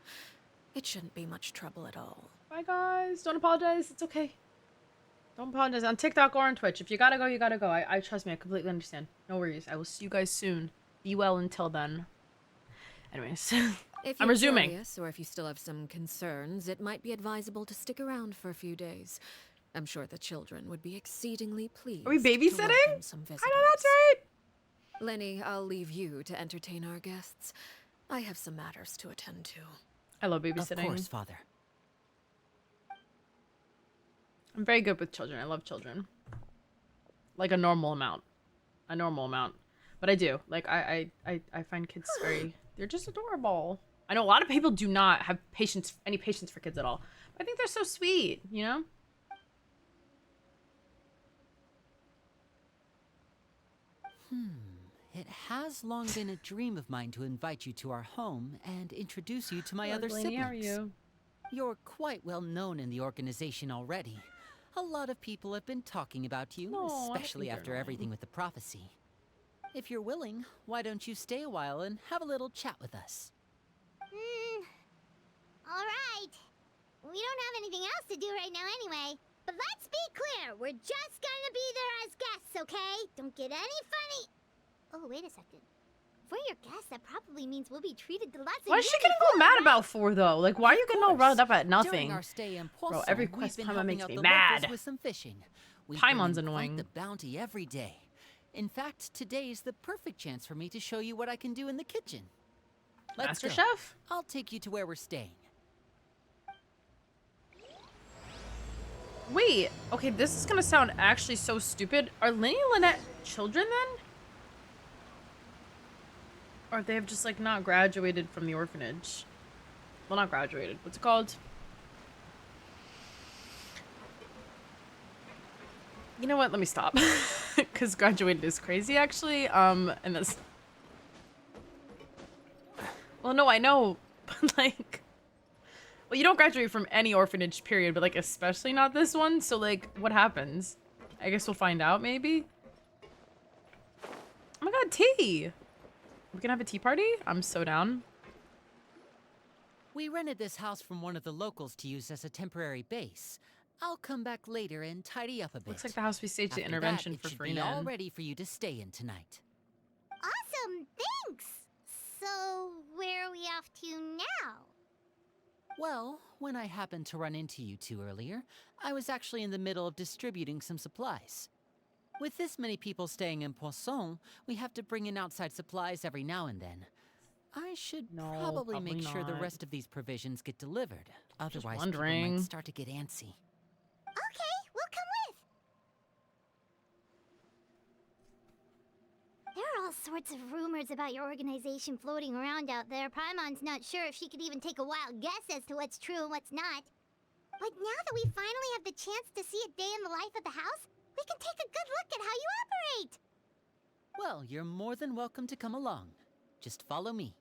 E: It shouldn't be much trouble at all.
A: Bye, guys. Don't apologize. It's okay. Don't apologize. On TikTok or on Twitch. If you gotta go, you gotta go. I trust me. I completely understand. No worries. I will see you guys soon. Be well until then. Anyways.
E: If
A: I'm
E: you're
A: resuming.
E: curious, or if you still have some concerns, it might be advisable to stick around for a few days. I'm sure the children would be exceedingly pleased.
A: Are we
E: to
A: babysitting?
E: welcome some
A: I know
E: visitors.
A: that's right.
E: Lenny, I'll leave you to entertain our guests. I have some matters to attend to.
A: I love
B: Of
A: babysitting.
B: course, Father.
A: I'm very good with children. I love children. Like a normal amount. A normal amount. But I do. Like, I find kids very... They're just adorable. I know a lot of people do not have any patience for kids at all. But I think they're so sweet, you know?
B: It has long been a dream of mine to invite you to our home and introduce you to my other
A: Lainey,
B: siblings.
A: how are you?
B: You're quite well known in the organization already. A lot of people have been talking about you,
A: No, I
B: especially
A: think
B: after
A: they're
B: everything with the prophecy. If you're willing, why don't you stay a while and have a little chat with us?
D: Alright. We don't have anything else to do right now anyway. But let's be clear, we're just gonna be there as guests, okay? Don't get any funny... Oh, wait a second. If we're your guests, that probably means we'll be treated to lots of
A: What is she
D: yummy
A: getting all
D: food,
A: mad
D: right?
A: about for, though? Like, why are you getting all
B: course.
A: riled up at
B: During
A: nothing?
B: our stay in Poisson,
A: every
B: we've
A: quest
B: been
A: Paimon
B: helping
A: makes
B: out
A: me
B: the
A: mad.
B: locals with some fishing. We
A: Paimon's
B: bring in
A: annoying.
B: quite the bounty every day. In fact, today's the perfect chance for me to show you what I can do in the kitchen. Let's
A: Master
B: go.
A: Chef?
B: I'll take you to where we're staying.
A: Wait, okay, this is gonna sound actually so stupid. Are Lenny and Lynette children then? Or they have just like not graduated from the orphanage? Well, not graduated. What's it called? You know what? Let me stop. Because graduated is crazy, actually. And that's... Well, no, I know. But, like... Well, you don't graduate from any orphanage, period, but like especially not this one. So like, what happens? I guess we'll find out, maybe. Oh my god, tea! We can have a tea party? I'm so down.
B: We rented this house from one of the locals to use as a temporary base. I'll come back later and tidy up a bit.
A: Looks like the house we staged the
B: After
A: intervention
B: that,
A: for
B: it should
A: free
B: be all
A: in.
B: ready for you to stay in tonight.
D: Awesome, thanks! So, where are we off to now?
B: Well, when I happened to run into you two earlier, I was actually in the middle of distributing some supplies. With this many people staying in Poisson, we have to bring in outside supplies every now and then. I should
A: No,
B: probably make
A: probably
B: sure the
A: not.
B: rest of these provisions get delivered. Otherwise, people
A: wondering.
B: might start to get antsy.
D: Okay, we'll come with. There are all sorts of rumors about your organization floating around out there. Paimon's not sure if she could even take a wild guess as to what's true and what's not. But now that we finally have the chance to see a day in the life of the house, we can take a good look at how you operate.
B: Well, you're more than welcome to come along. Just follow me.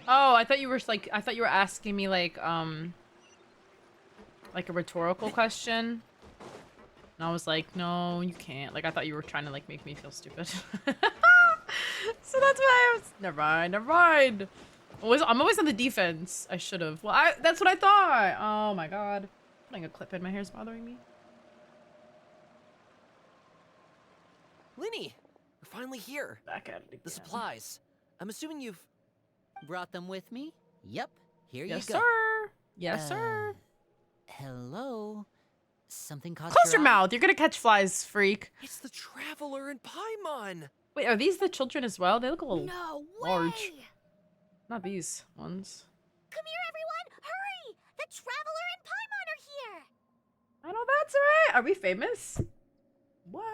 A: Oh, I thought you were like, I thought you were asking me like a rhetorical question. And I was like, no, you can't. Like, I thought you were trying to like make me feel stupid. So that's why I was, never mind, never mind. I'm always on the defense. I should have. Well, that's what I thought. Oh my god. Putting a clip in my hair is bothering me.
F: Linny, we're finally here.
A: Back at it again.
F: The supplies. I'm assuming you've...
B: Brought them with me? Yep, here
A: Yes,
B: you go.
A: sir. Yes, sir.
B: Hello? Something caught
A: Close your
B: eye?
A: mouth. You're gonna catch flies, freak.
F: It's the Traveler and Paimon.
A: Wait, are these the children as well? They look a little
D: No way!
A: large. Not these ones.
D: Come here, everyone! Hurry! The Traveler and Paimon are here!
A: I know that's right. Are we famous? What?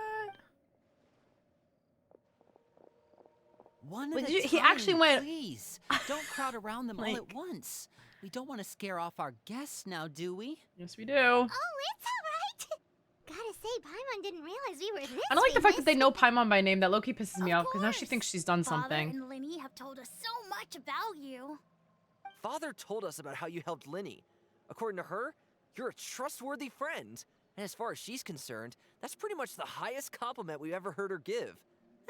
B: One
A: Wait,
B: at a
A: did you- he
B: time,
A: actually went-
B: Please, don't crowd around them all
A: Like-
B: at once. We don't want to scare off our guests now, do we?
A: Yes, we do.
D: Oh, it's alright! Gotta say, Paimon didn't realize we were this
A: I don't like the fact that they
D: famous.
A: know Paimon by name. That low-key pisses me
D: Of
A: off because now she
D: course.
A: thinks she's done something.
D: Father and Linny have told us so much about you.
F: Father told us about how you helped Linny. According to her, you're a trustworthy friend. And as far as she's concerned, that's pretty much the highest compliment we've ever heard her give.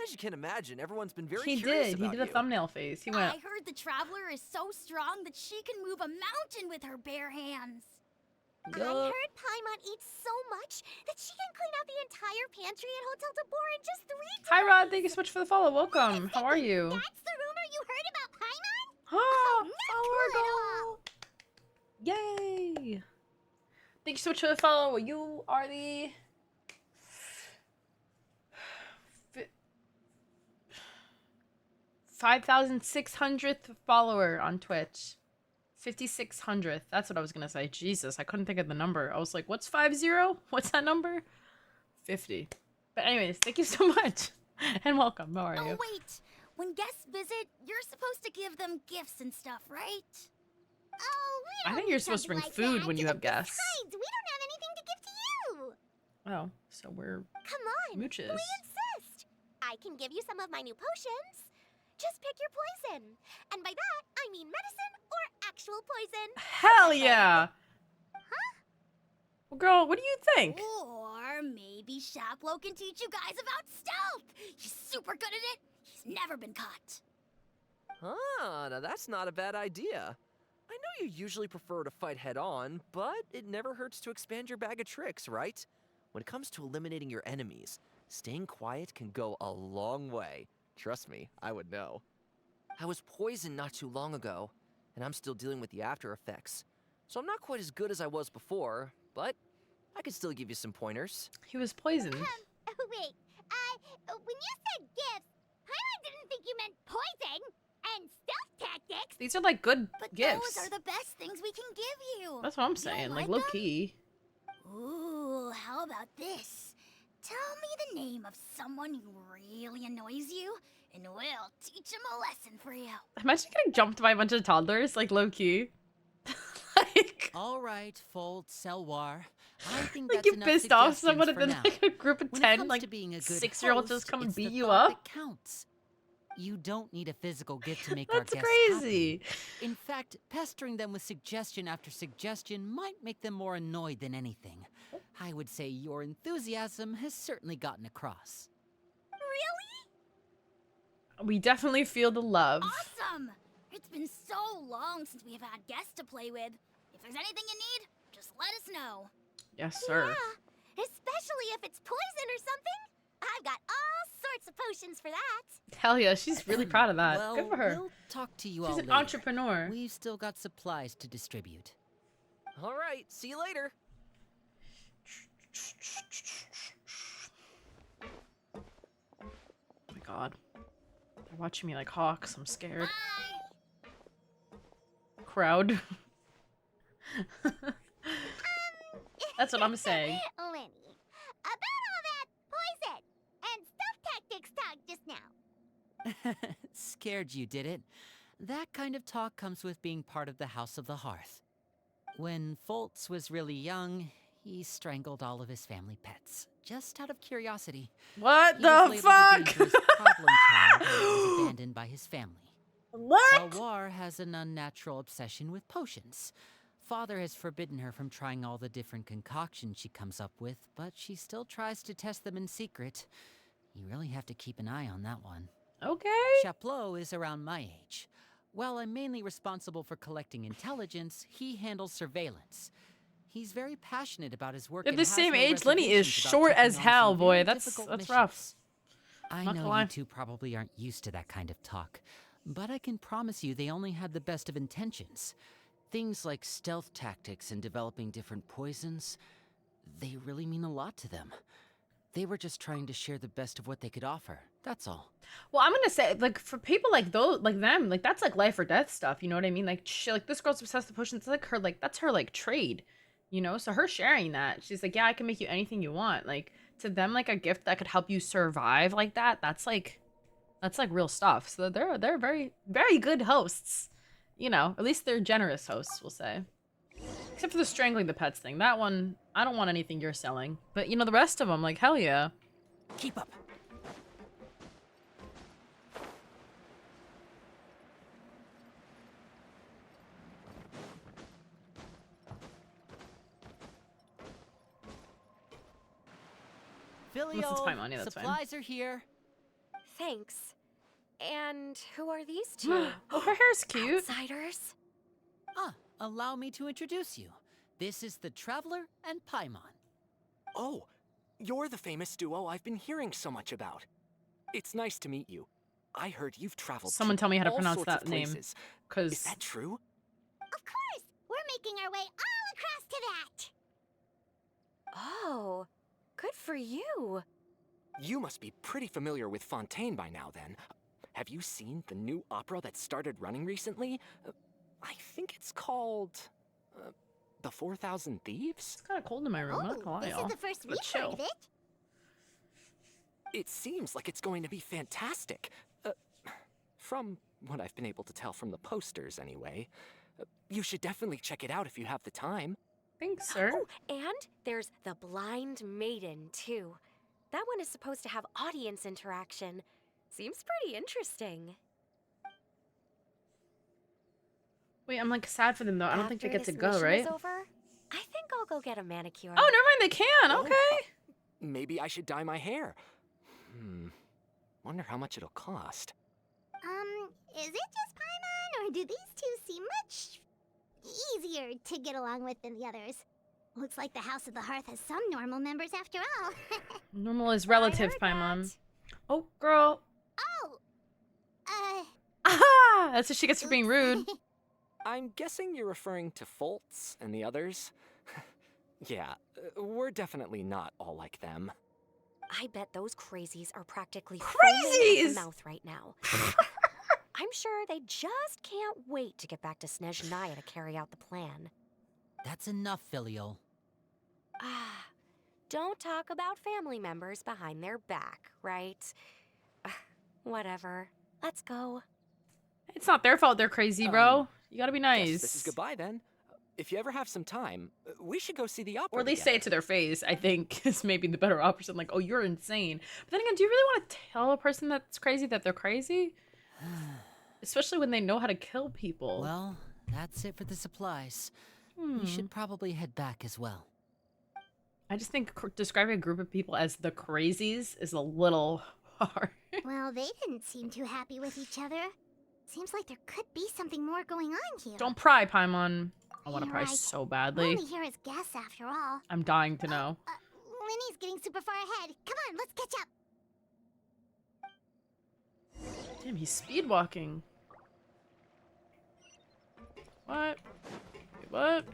F: As you can imagine, everyone's been very
A: He
F: curious
A: did. He
F: about
A: did a
F: you.
A: thumbnail face. He went.
G: I heard the Traveler is so strong that she can move a mountain with her bare hands.
D: I
A: Yup.
D: heard Paimon eats so much that she can clean out the entire pantry at Hotel de Boer in just 3 days.
A: Hi, Rod. Thank you so much for the follow. Welcome. How are you?
D: That's the rumor you heard about Paimon?
A: Oh,
D: not
A: follower
D: cool at all.
A: goal. Yay. Thank you so much for the follow. You are the 5,600th follower on Twitch. 5,600th. That's what I was gonna say. Jesus, I couldn't think of the number. I was like, what's 50? What's that number? 50. But anyways, thank you so much. And welcome. How are you?
G: Oh, wait. When guests visit, you're supposed to give them gifts and stuff, right?
D: Oh, we
A: I
D: don't
A: think
D: need
A: you're supposed to bring
D: something like
A: food
D: that.
A: when you have guests.
D: Besides, we don't have anything to give to you.
A: Oh, so we're
D: Come on,
A: mooches.
D: we insist. I can give you some of my new potions. Just pick your poison. And by that, I mean medicine or actual poison.
A: Hell yeah! Well, girl, what do you think?
G: Or maybe Shaplo can teach you guys about stealth. He's super good at it. He's never been caught.
F: Ah, now that's not a bad idea. I know you usually prefer to fight head-on, but it never hurts to expand your bag of tricks, right? When it comes to eliminating your enemies, staying quiet can go a long way. Trust me, I would know. I was poisoned not too long ago, and I'm still dealing with the after effects. So I'm not quite as good as I was before, but I can still give you some pointers.
A: He was poisoned.
D: Wait, when you said gifts, Paimon didn't think you meant poison and stealth tactics.
A: These are like good
G: But
A: gifts.
G: those are the best things we can give you.
A: That's what I'm
G: You
A: saying.
G: don't
A: Like,
G: like
A: low key.
G: Ooh, how about this? Tell me the name of someone who really annoys you, and we'll teach him a lesson for you.
A: Imagine getting jumped by a bunch of toddlers, like low key. like,
B: All right, Fold, Selwar. I think
A: like
B: that's
A: you
B: enough
A: pissed off
B: suggestions
A: someone and
B: for
A: then
B: now.
A: like a group of
B: When it
A: 10,
B: comes
A: like
B: to being a good
A: 6-year-olds
B: host,
A: just come and
B: it's the
A: beat you
B: thought
A: up.
B: that counts. You don't need a physical gift to make our
A: That's
B: guests
A: crazy.
B: happy. In fact, pestering them with suggestion after suggestion might make them more annoyed than anything. I would say your enthusiasm has certainly gotten across.
A: We definitely feel the love.
G: Awesome! It's been so long since we have had guests to play with. If there's anything you need, just let us know.
A: Yes, sir.
D: Yeah, especially if it's poison or something. I've got all sorts of potions for that.
A: Hell yeah, she's really proud of that.
B: Well,
A: Good for her.
B: We'll talk to you
A: She's
B: all
A: an
B: later.
A: entrepreneur.
B: We've still got supplies to distribute.
F: All right, see you later.
A: Oh my god. They're watching me like hawks. I'm scared.
G: Bye!
A: Crowd. That's what I'm saying.
D: Lenny, about all that poison and stuff tactics talk just now.
B: Scared you, did it? That kind of talk comes with being part of the House of the Hearth. When Foltz was really young, he strangled all of his family pets, just out of curiosity.
A: What
B: He was
A: the
B: labeled a
A: fuck?
B: dangerous problem child and was abandoned by his family.
A: What?
B: Alwar has an unnatural obsession with potions. Father has forbidden her from trying all the different concoctions she comes up with, but she still tries to test them in secret. You really have to keep an eye on that one.
A: Okay.
B: Chaplot is around my age. While I'm mainly responsible for collecting intelligence, he handles surveillance. He's very passionate about his work.
A: They're
B: and
A: the
B: has
A: same
B: no
A: age. Lenny is
B: reservations about
A: short
B: taking
A: as
B: on
A: hell,
B: some
A: boy.
B: very
A: That's
B: difficult
A: rough.
B: missions. I
A: Not gonna
B: know
A: lie.
B: you two probably aren't used to that kind of talk, but I can promise you they only had the best of intentions. Things like stealth tactics and developing different poisons, they really mean a lot to them. They were just trying to share the best of what they could offer, that's all.
A: Well, I'm gonna say, like, for people like those, like them, like that's like life or death stuff. You know what I mean? Like, she, like this girl's obsessed with potions. It's like her, like that's her like trade. You know, so her sharing that, she's like, yeah, I can make you anything you want. Like to them, like a gift that could help you survive like that. That's like real stuff. So they're very very good hosts. You know, at least they're generous hosts, we'll say. Except for the strangling the pets thing. That one, I don't want anything you're selling. But you know, the rest of them, like hell yeah.
B: Keep up.
A: Unless it's Paimon, yeah, that's fine.
B: supplies are here.
E: Thanks. And who are these two?
A: Oh, her hair's cute.
E: Outsiders?
B: Allow me to introduce you. This is the Traveler and Paimon.
C: Oh, you're the famous duo I've been hearing so much about. It's nice to meet you. I heard you've traveled
A: Someone
C: to
A: tell me how to
C: all
A: pronounce
C: sorts of
A: that name.
C: places. Is
A: Cause
C: that true?
D: Of course, we're making our way all across to that.
E: Oh, good for you.
C: You must be pretty familiar with Fontaine by now, then. Have you seen the new opera that started running recently? I think it's called... The 4,000 Thieves?
A: it's kind of cold in my room. I'm not gonna lie,
D: this
A: y'all.
D: is the first
A: But
D: we've
A: chill.
D: heard of it.
C: It seems like it's going to be fantastic. From what I've been able to tell from the posters, anyway. You should definitely check it out if you have the time.
A: Thanks, sir.
E: Oh, and there's the Blind Maiden, too. That one is supposed to have audience interaction. Seems pretty interesting.
A: Wait, I'm like sad for them though. I don't think they
E: After
A: get to
E: this
A: go,
E: mission
A: right?
E: is over, I think I'll go get a manicure.
A: Oh, never mind. They can.
C: Oh.
A: Okay.
C: Maybe I should dye my hair. Wonder how much it'll cost.
D: Is it just Paimon, or do these two seem much easier to get along with than the others? Looks like the House of the Hearth has some normal members after all.
A: Normal is relative,
E: heard
A: Paimon.
E: that.
A: Oh, girl.
D: Oh,
A: Aha! That's what she gets for being rude.
C: I'm guessing you're referring to Foltz and the others? Yeah, we're definitely not all like them.
E: I bet those crazies are practically
A: Crazies!
E: foaming at the mouth right now. I'm sure they just can't wait to get back to Snezhnaya to carry out the plan.
B: That's enough, Filial.
E: Ah, don't talk about family members behind their back, right? Whatever. Let's go.
A: It's not their fault they're crazy, bro. You gotta be nice.
C: Guess this is goodbye then. If you ever have some time, we should go see the opera.
A: Or at least say it to their face, I think, is maybe the better option. Like, oh, you're insane. But then again, do you really want to tell a person that's crazy that they're crazy? Especially when they know how to kill people.
B: Well, that's it for the supplies. We should probably head back as well.
A: I just think describing a group of people as the crazies is a little hard.
D: Well, they didn't seem too happy with each other. Seems like there could be something more going on here.
A: Don't pry, Paimon. I want to
D: You're
A: pry
D: right.
A: so
D: We're
A: badly.
D: only here as guests after all.
A: I'm dying to know.
D: Linny's getting super far ahead. Come on, let's catch up.
A: Damn, he's speed walking. What? Wait, what?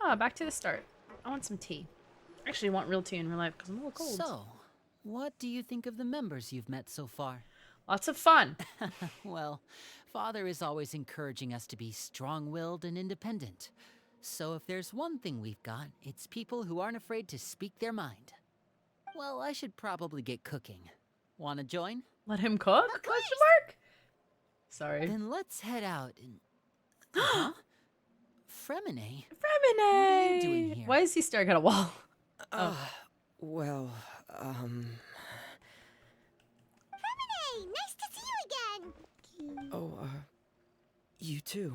A: Ah, back to the start. I want some tea. Actually, I want real tea in real life because I'm a little cold.
B: So, what do you think of the members you've met so far?
A: Lots of fun.
B: Well, Father is always encouraging us to be strong-willed and independent. So if there's one thing we've got, it's people who aren't afraid to speak their mind. Well, I should probably get cooking. Wanna join?
A: Let him cook? Question mark? Sorry.
B: Then let's head out and... Huh? Fremine?
A: Fremine!
B: What are you doing here?
A: Why is he staring at a wall?
C: Well,
D: Hey, nice to see you again.
H: Oh, you too.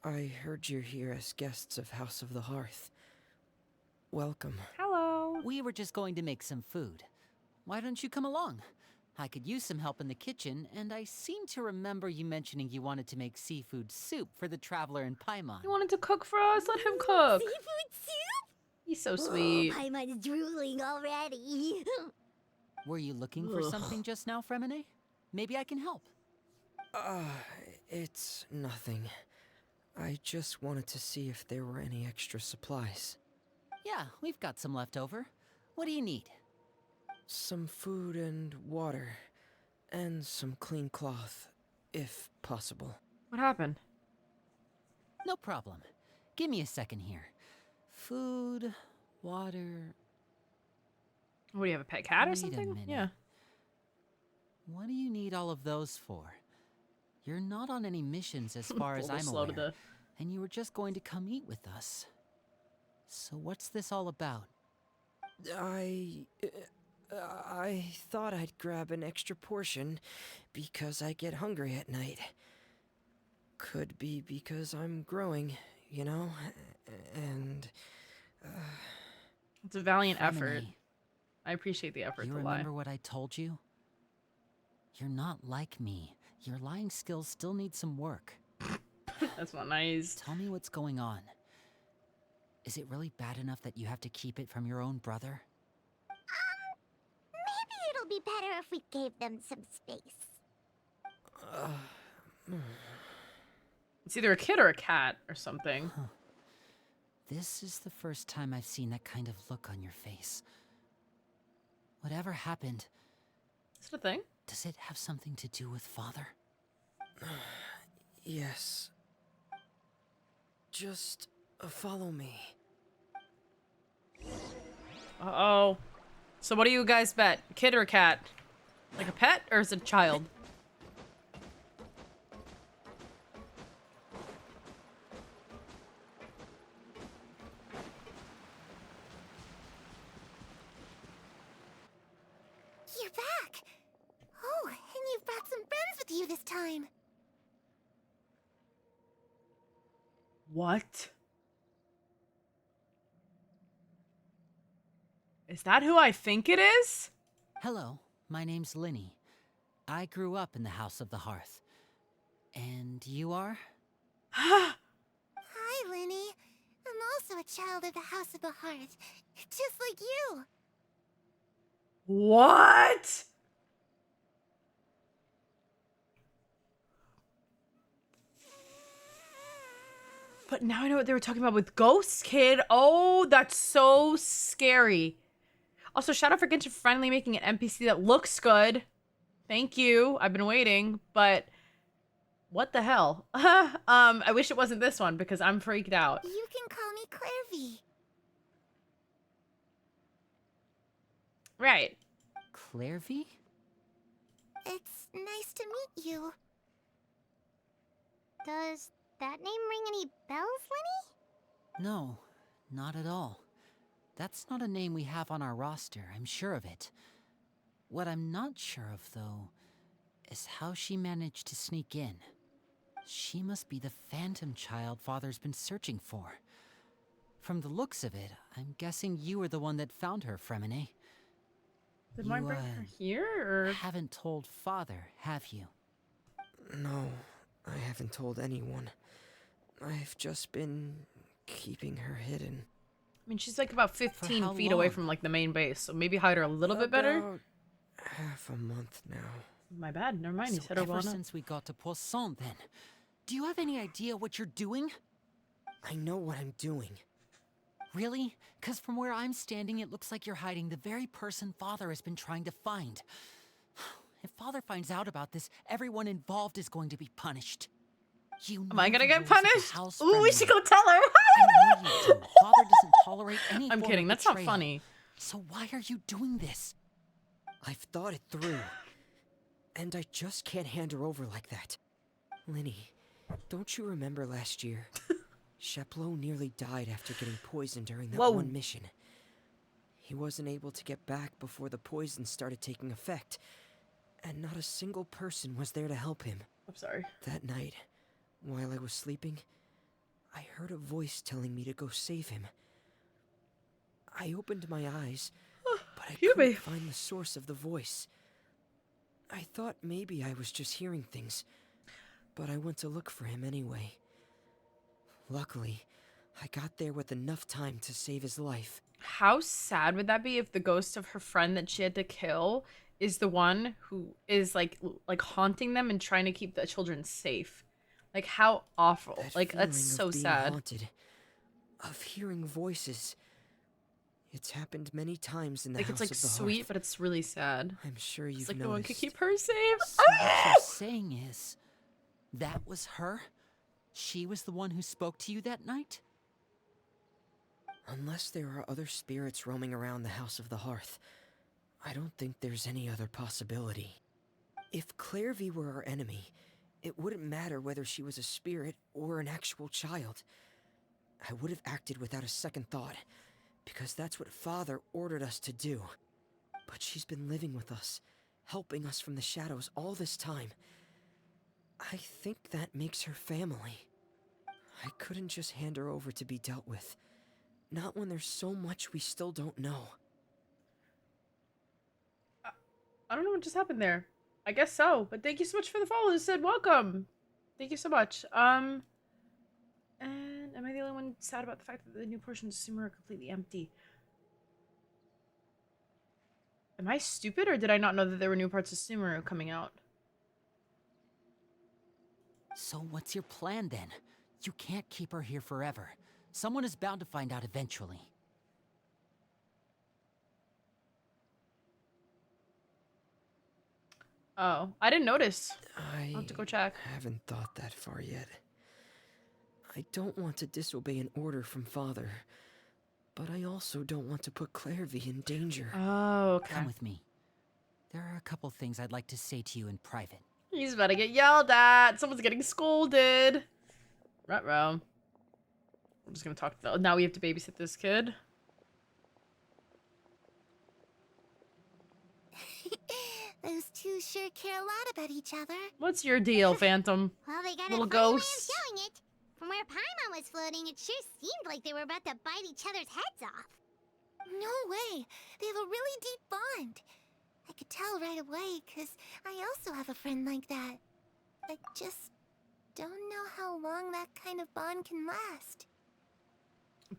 H: I heard you're here as guests of House of the Hearth. Welcome.
A: Hello.
B: We were just going to make some food. Why don't you come along? I could use some help in the kitchen, and I seem to remember you mentioning you wanted to make seafood soup for the traveler in Paimon.
A: He wanted to cook for us. Let him cook.
D: Seafood soup?
A: He's so sweet.
D: Oh, Paimon's drooling already.
B: Were you looking for something just now, Fremine? Maybe I can help.
H: It's nothing. I just wanted to see if there were any extra supplies.
B: Yeah, we've got some left over. What do you need?
H: Some food and water. And some clean cloth, if possible.
A: What happened?
B: No problem. Give me a second here. Food, water...
A: What, do you have a pet cat or
B: Wait a
A: something?
B: minute.
A: Yeah.
B: What do you need all of those for? You're not on any missions as far as
A: A little
B: I'm
A: slow to
B: aware, and you were just going to come eat with us. So what's this all about?
H: I thought I'd grab an extra portion because I get hungry at night. Could be because I'm growing, you know? And...
A: It's a valiant effort.
B: Fremine,
A: I appreciate the effort
B: you
A: to lie.
B: remember what I told you? You're not like me. Your lying skills still need some work.
A: That's not nice.
B: Tell me what's going on. Is it really bad enough that you have to keep it from your own brother?
D: Maybe it'll be better if we gave them some space.
A: It's either a kid or a cat or something.
B: This is the first time I've seen that kind of look on your face. Whatever happened,
A: Is it a thing?
B: does it have something to do with Father?
H: yes. Just follow me.
A: Uh-oh. So what do you guys bet? Kid or a cat? Like a pet or is it a child?
D: You're back. Oh, and you've brought some friends with you this time.
A: What? Is that who I think it is?
B: Hello, my name's Linny. I grew up in the House of the Hearth. And you are?
D: Hi, Linny. I'm also a child of the House of the Hearth, just like you.
A: What? But now I know what they were talking about with Ghost Kid. Oh, that's so scary. Also, shout out for Genshin finally making an NPC that looks good. Thank you. I've been waiting, but what the hell? I wish it wasn't this one because I'm freaked out.
D: You can call me Clairvy.
A: Right.
B: Clairvy?
D: It's nice to meet you. Does that name ring any bells, Lenny?
B: No, not at all. That's not a name we have on our roster, I'm sure of it. What I'm not sure of, though, is how she managed to sneak in. She must be the phantom child Father's been searching for. From the looks of it, I'm guessing you were the one that found her, Fremine.
A: Did mine bring her here, or?
B: Haven't told Father, have you?
H: No, I haven't told anyone. I've just been keeping her hidden.
A: I mean, she's like about 15
B: how
A: feet away
B: long?
A: from like the main base, so maybe hide her a little bit better.
H: About half a month now.
A: My bad. Never mind. You
B: So
A: said her
B: ever
A: well enough.
B: since we got to Poisson, then, do you have any idea what you're doing?
H: I know what I'm doing.
B: Really? Because from where I'm standing, it looks like you're hiding the very person Father has been trying to find. If Father finds out about this, everyone involved is going to be punished. You
A: Am I
B: know
A: gonna
B: the
A: get
B: rules of the
A: punished?
B: house,
A: Ooh, we
B: Fremine.
A: should go tell her.
B: I know you do. Father doesn't tolerate any
A: I'm
B: form
A: kidding.
B: of
A: That's not
B: betrayal.
A: funny.
B: So why are you doing this?
H: I've thought it through. And I just can't hand her over like that. Linny, don't you remember last year? Sheplo nearly died after getting poisoned during that
A: Whoa.
H: one mission. He wasn't able to get back before the poison started taking effect, and not a single person was there to help him.
A: I'm sorry.
H: That night, while I was sleeping, I heard a voice telling me to go save him. I opened my eyes, but I
A: Phew,
H: couldn't
A: babe.
H: find the source of the voice. I thought maybe I was just hearing things, but I went to look for him anyway. Luckily, I got there with enough time to save his life.
A: How sad would that be if the ghost of her friend that she had to kill is the one who is like haunting them and trying to keep the children safe? Like, how awful.
H: That
A: Like, that's
H: feeling
A: so
H: of being
A: sad.
H: haunted, of hearing voices. It's happened many times in the
A: Like,
H: House
A: it's like
H: of the
A: sweet,
H: Hearth.
A: but it's really sad.
H: I'm sure you've
A: It's like
H: noticed.
A: no one could keep her safe.
B: So what you're saying is, that was her? She was the one who spoke to you that night?
H: Unless there are other spirits roaming around the House of the Hearth, I don't think there's any other possibility. If Clairvy were our enemy, it wouldn't matter whether she was a spirit or an actual child. I would have acted without a second thought, because that's what Father ordered us to do. But she's been living with us, helping us from the shadows all this time. I think that makes her family. I couldn't just hand her over to be dealt with. Not when there's so much we still don't know.
A: I don't know what just happened there. I guess so. But thank you so much for the follow. It said welcome. Thank you so much. And am I the only one sad about the fact that the new portions of Sumer are completely empty? Am I stupid, or did I not know that there were new parts of Sumer coming out?
B: So what's your plan then? You can't keep her here forever. Someone is bound to find out eventually.
A: Oh, I didn't notice.
H: I
A: I'll have to go check.
H: haven't thought that far yet. I don't want to disobey an order from Father, but I also don't want to put Clairvy in danger.
A: Oh, okay.
B: Come with me. There are a couple things I'd like to say to you in private.
A: He's about to get yelled at. Someone's getting scolded. Ruh-roh. I'm just gonna talk to now we have to babysit this kid.
G: Those two sure care a lot about each other.
A: What's your deal, Phantom?
D: Well, they got
A: Little
D: a funny way of
A: ghosts.
D: showing it. From where Paimon was floating, it sure seemed like they were about to bite each other's heads off.
G: No way. They have a really deep bond. I could tell right away, 'cause I also have a friend like that. I just don't know how long that kind of bond can last.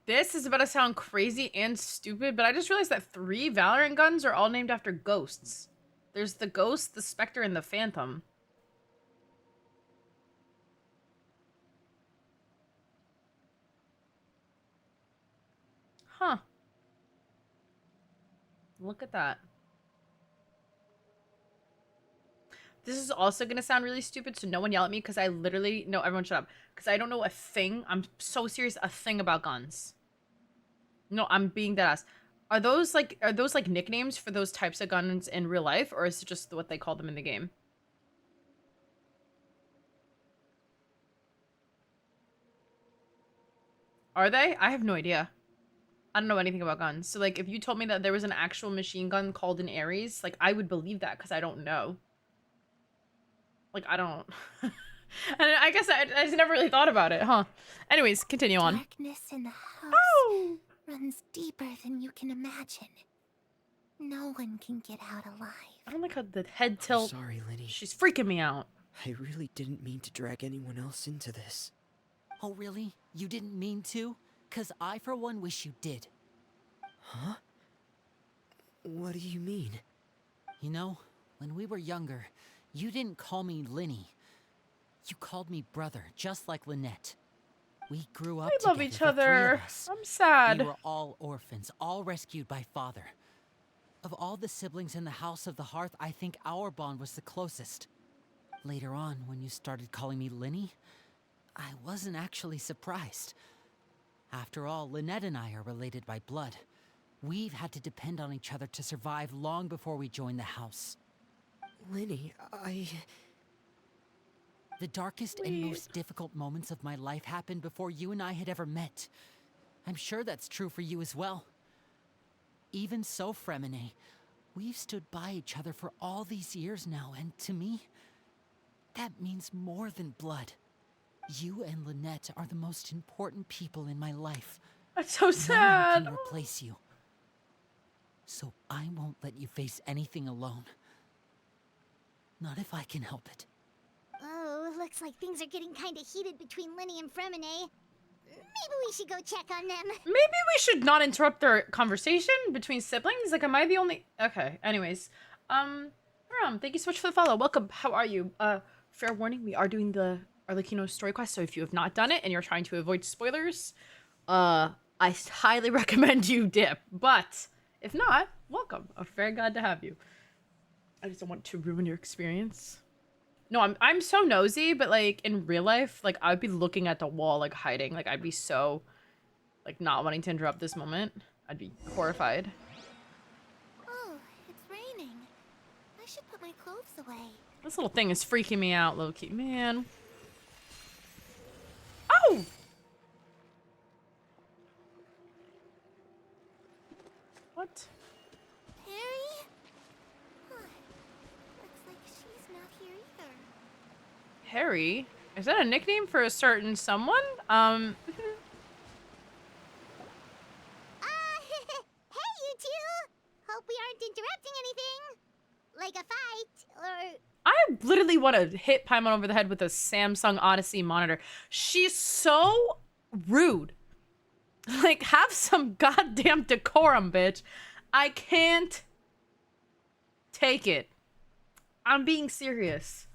A: This is about to sound crazy and stupid, but I just realized that 3 Valorant guns are all named after ghosts. There's the Ghost, the Spectre, and the Phantom. Huh. Look at that. This is also going to sound really stupid, so no one yell at me, because I literally... No, everyone shut up. Because I don't know a thing. I'm so serious, a thing about guns. No, I'm being dead ass. Are those like nicknames for those types of guns in real life, or is it just what they call them in the game? Are they? I have no idea. I don't know anything about guns. So like if you told me that there was an actual machine gun called an Ares, like I would believe that because I don't know. Like I don't. And I guess I just never really thought about it, huh? Anyways, continue on.
G: Darkness in the house
A: Oh!
G: runs deeper than you can imagine. No one can get out alive.
A: I don't like how the head
H: I'm
A: tilt.
H: sorry, Lenny.
A: She's freaking me out.
H: I really didn't mean to drag anyone else into this.
B: Oh, really? You didn't mean to? 'Cause I, for one, wish you did.
H: Huh? What do you mean?
B: You know, when we were younger, you didn't call me Linny. You called me brother, just like Lynette. We grew up
A: We love
B: together,
A: each
B: the three
A: other.
B: of us.
A: I'm sad.
B: We were all orphans, all rescued by father. Of all the siblings in the House of the Hearth, I think our bond was the closest. Later on, when you started calling me Linny, I wasn't actually surprised. After all, Lynette and I are related by blood. We've had to depend on each other to survive long before we joined the house.
H: Lenny,
B: The darkest and most difficult moments of my life happened before you and I had ever met. I'm sure that's true for you as well. Even so, Fremine, we've stood by each other for all these years now, and to me, that means more than blood. You and Lynette are the most important people in my life.
A: That's so
B: No
A: sad.
B: one can replace you. So I won't let you face anything alone. Not if I can help it.
D: Oh, looks like things are getting kind of heated between Linny and Fremine. Maybe we should go check on them.
A: Maybe we should not interrupt their conversation between siblings. Like, am I the only? Okay. Anyways, thank you so much for the follow. Welcome. How are you? Fair warning, we are doing the Arlecchino story quest. So if you have not done it and you're trying to avoid spoilers, I highly recommend you dip. But if not, welcome. I'm very glad to have you. I just don't want to ruin your experience. No, I'm so nosy, but like in real life, like I'd be looking at the wall, like hiding. Like I'd be so, like not wanting to interrupt this moment. I'd be horrified.
G: Oh, it's raining. I should put my clothes away.
A: This little thing is freaking me out, low-key. Man. Oh! What?
G: Harry? Huh. Looks like she's not here either.
A: Harry? Is that a nickname for a certain someone?
D: Hey, you two! Hope we aren't interrupting anything. Like a fight, or...
A: I literally want to hit Paimon over the head with a Samsung Odyssey monitor. She's so rude. Like, have some goddamn decorum, bitch. I can't take it. I'm being serious.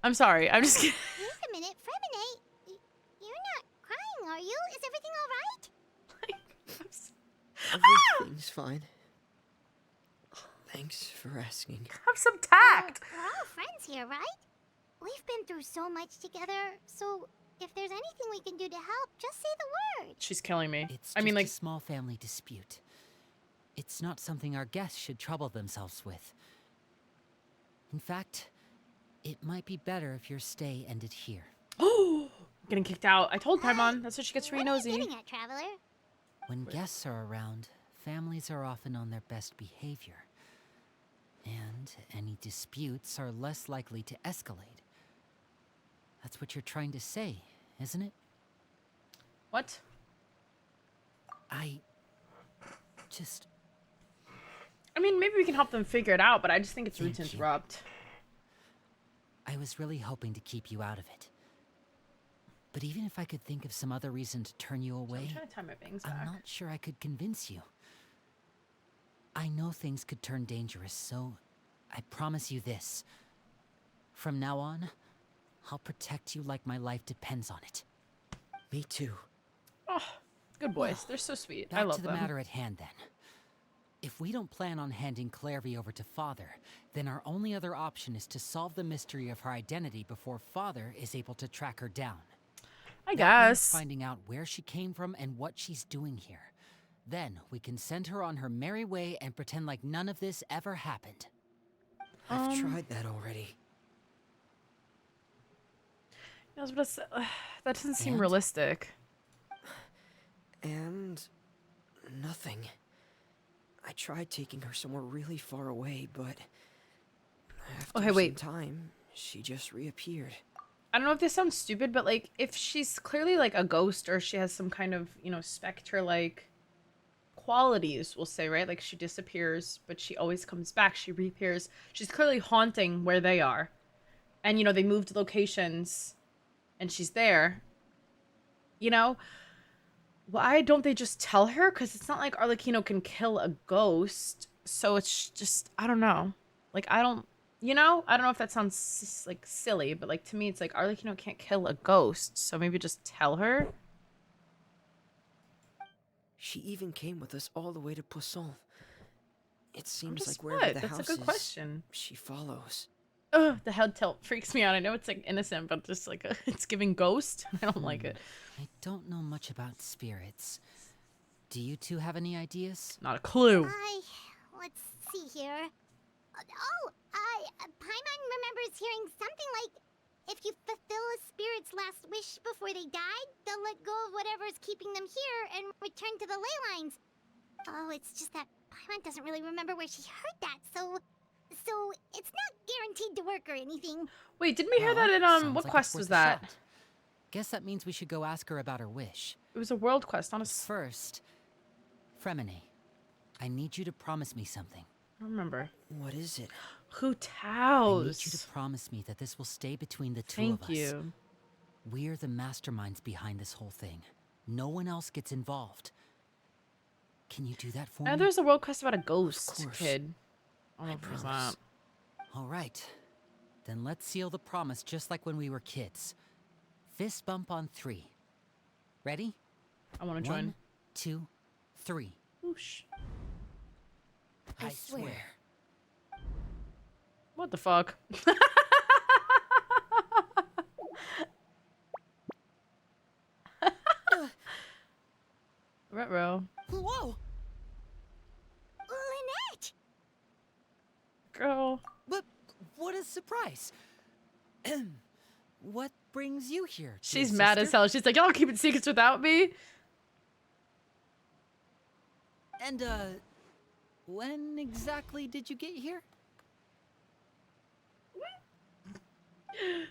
A: I'm sorry. I'm just kidding.
D: Wait a minute, Fremine. You're not crying, are you? Is everything alright?
H: Everything's fine. Thanks for asking.
A: Have some tact.
D: We're all friends here, right? We've been through so much together, so if there's anything we can do to help, just say the word.
A: She's killing me.
B: It's
A: I mean,
B: just
A: like,
B: a small family dispute. It's not something our guests should trouble themselves with. In fact, it might be better if your stay ended here.
A: oh, getting kicked out. I told Paimon. That's what she gets for being
D: What are you
A: nosy.
D: getting at, Traveler?
B: When guests are around, families are often on their best behavior. And any disputes are less likely to escalate. That's what you're trying to say, isn't it?
A: What?
B: I just...
A: I mean, maybe we can help them figure it out, but I just think it's rude to
B: Thank you.
A: interrupt.
B: I was really hoping to keep you out of it. But even if I could think of some other reason to turn you
A: I'm
B: away,
A: trying to tie my bangs
B: I'm
A: back.
B: not sure I could convince you. I know things could turn dangerous, so I promise you this. From now on, I'll protect you like my life depends on it.
H: Me too.
A: Oh, good boys.
B: Well,
A: They're so sweet.
B: Back
A: I love
B: to the
A: them.
B: matter at hand, then. If we don't plan on handing Clairvy over to Father, then our only other option is to solve the mystery of her identity before Father is able to track her down.
A: I
B: That means
A: guess.
B: finding out where she came from and what she's doing here. Then we can send her on her merry way and pretend like none of this ever happened.
H: I've tried that already.
A: I was about to say, that doesn't seem
B: And?
A: realistic.
H: And nothing. I tried taking her somewhere really far away, but after
A: Okay,
H: some
A: wait.
H: time, she just reappeared.
A: I don't know if this sounds stupid, but like if she's clearly like a ghost or she has some kind of, you know, specter like qualities, we'll say, right? Like she disappears, but she always comes back. She reappears. She's clearly haunting where they are. And you know, they moved locations and she's there. You know, why don't they just tell her? Because it's not like Arlecchino can kill a ghost. So it's just, I don't know. Like, I don't, you know? I don't know if that sounds like silly, but like to me, it's like Arlecchino can't kill a ghost. So maybe just tell her.
H: She even came with us all the way to Poisson. It seems
A: Just
H: like wherever
A: what?
H: the
A: That's a
H: house
A: good
H: is,
A: question.
H: she follows.
A: Ugh, the head tilt freaks me out. I know it's like innocent, but just like it's giving ghost. I don't like it.
B: I don't know much about spirits. Do you two have any ideas?
A: Not a clue.
D: Let's see here. Paimon remembers hearing something like, if you fulfill a spirit's last wish before they died, they'll let go of whatever's keeping them here and return to the ley lines. Oh, it's just that Paimon doesn't really remember where she heard that, so it's not guaranteed to work or anything.
A: Wait, didn't we hear
B: Well,
A: that in
B: sounds
A: what
B: like it's
A: quest
B: worth
A: was
B: a
A: that?
B: shot. Guess that means we should go ask her about her wish.
A: It was a world quest, not a.
B: But first, Fremine, I need you to promise me something.
A: I don't remember.
H: What is it?
B: I need you to
A: Hoothouse.
B: promise me that this will stay between the two
A: Thank
B: of us.
A: you.
B: We're the masterminds behind this whole thing. No one else gets involved. Can you do that for
A: And
B: me?
A: there's a world quest about a ghost
H: course.
A: kid. I don't know if it was
H: promise.
A: that.
B: All right. Then let's seal the promise just like when we were kids. Fist bump on 3. Ready?
A: I want to join.
B: 1, 2, 3.
A: Whoosh.
B: I swear.
A: What the fuck? Retro.
B: Whoa!
D: Lynette!
A: Girl.
B: But what a surprise! What brings you here?
A: She's
B: dear
A: mad as
B: sister?
A: hell. She's like, y'all keep it secrets without me?
B: And, when exactly did you get here?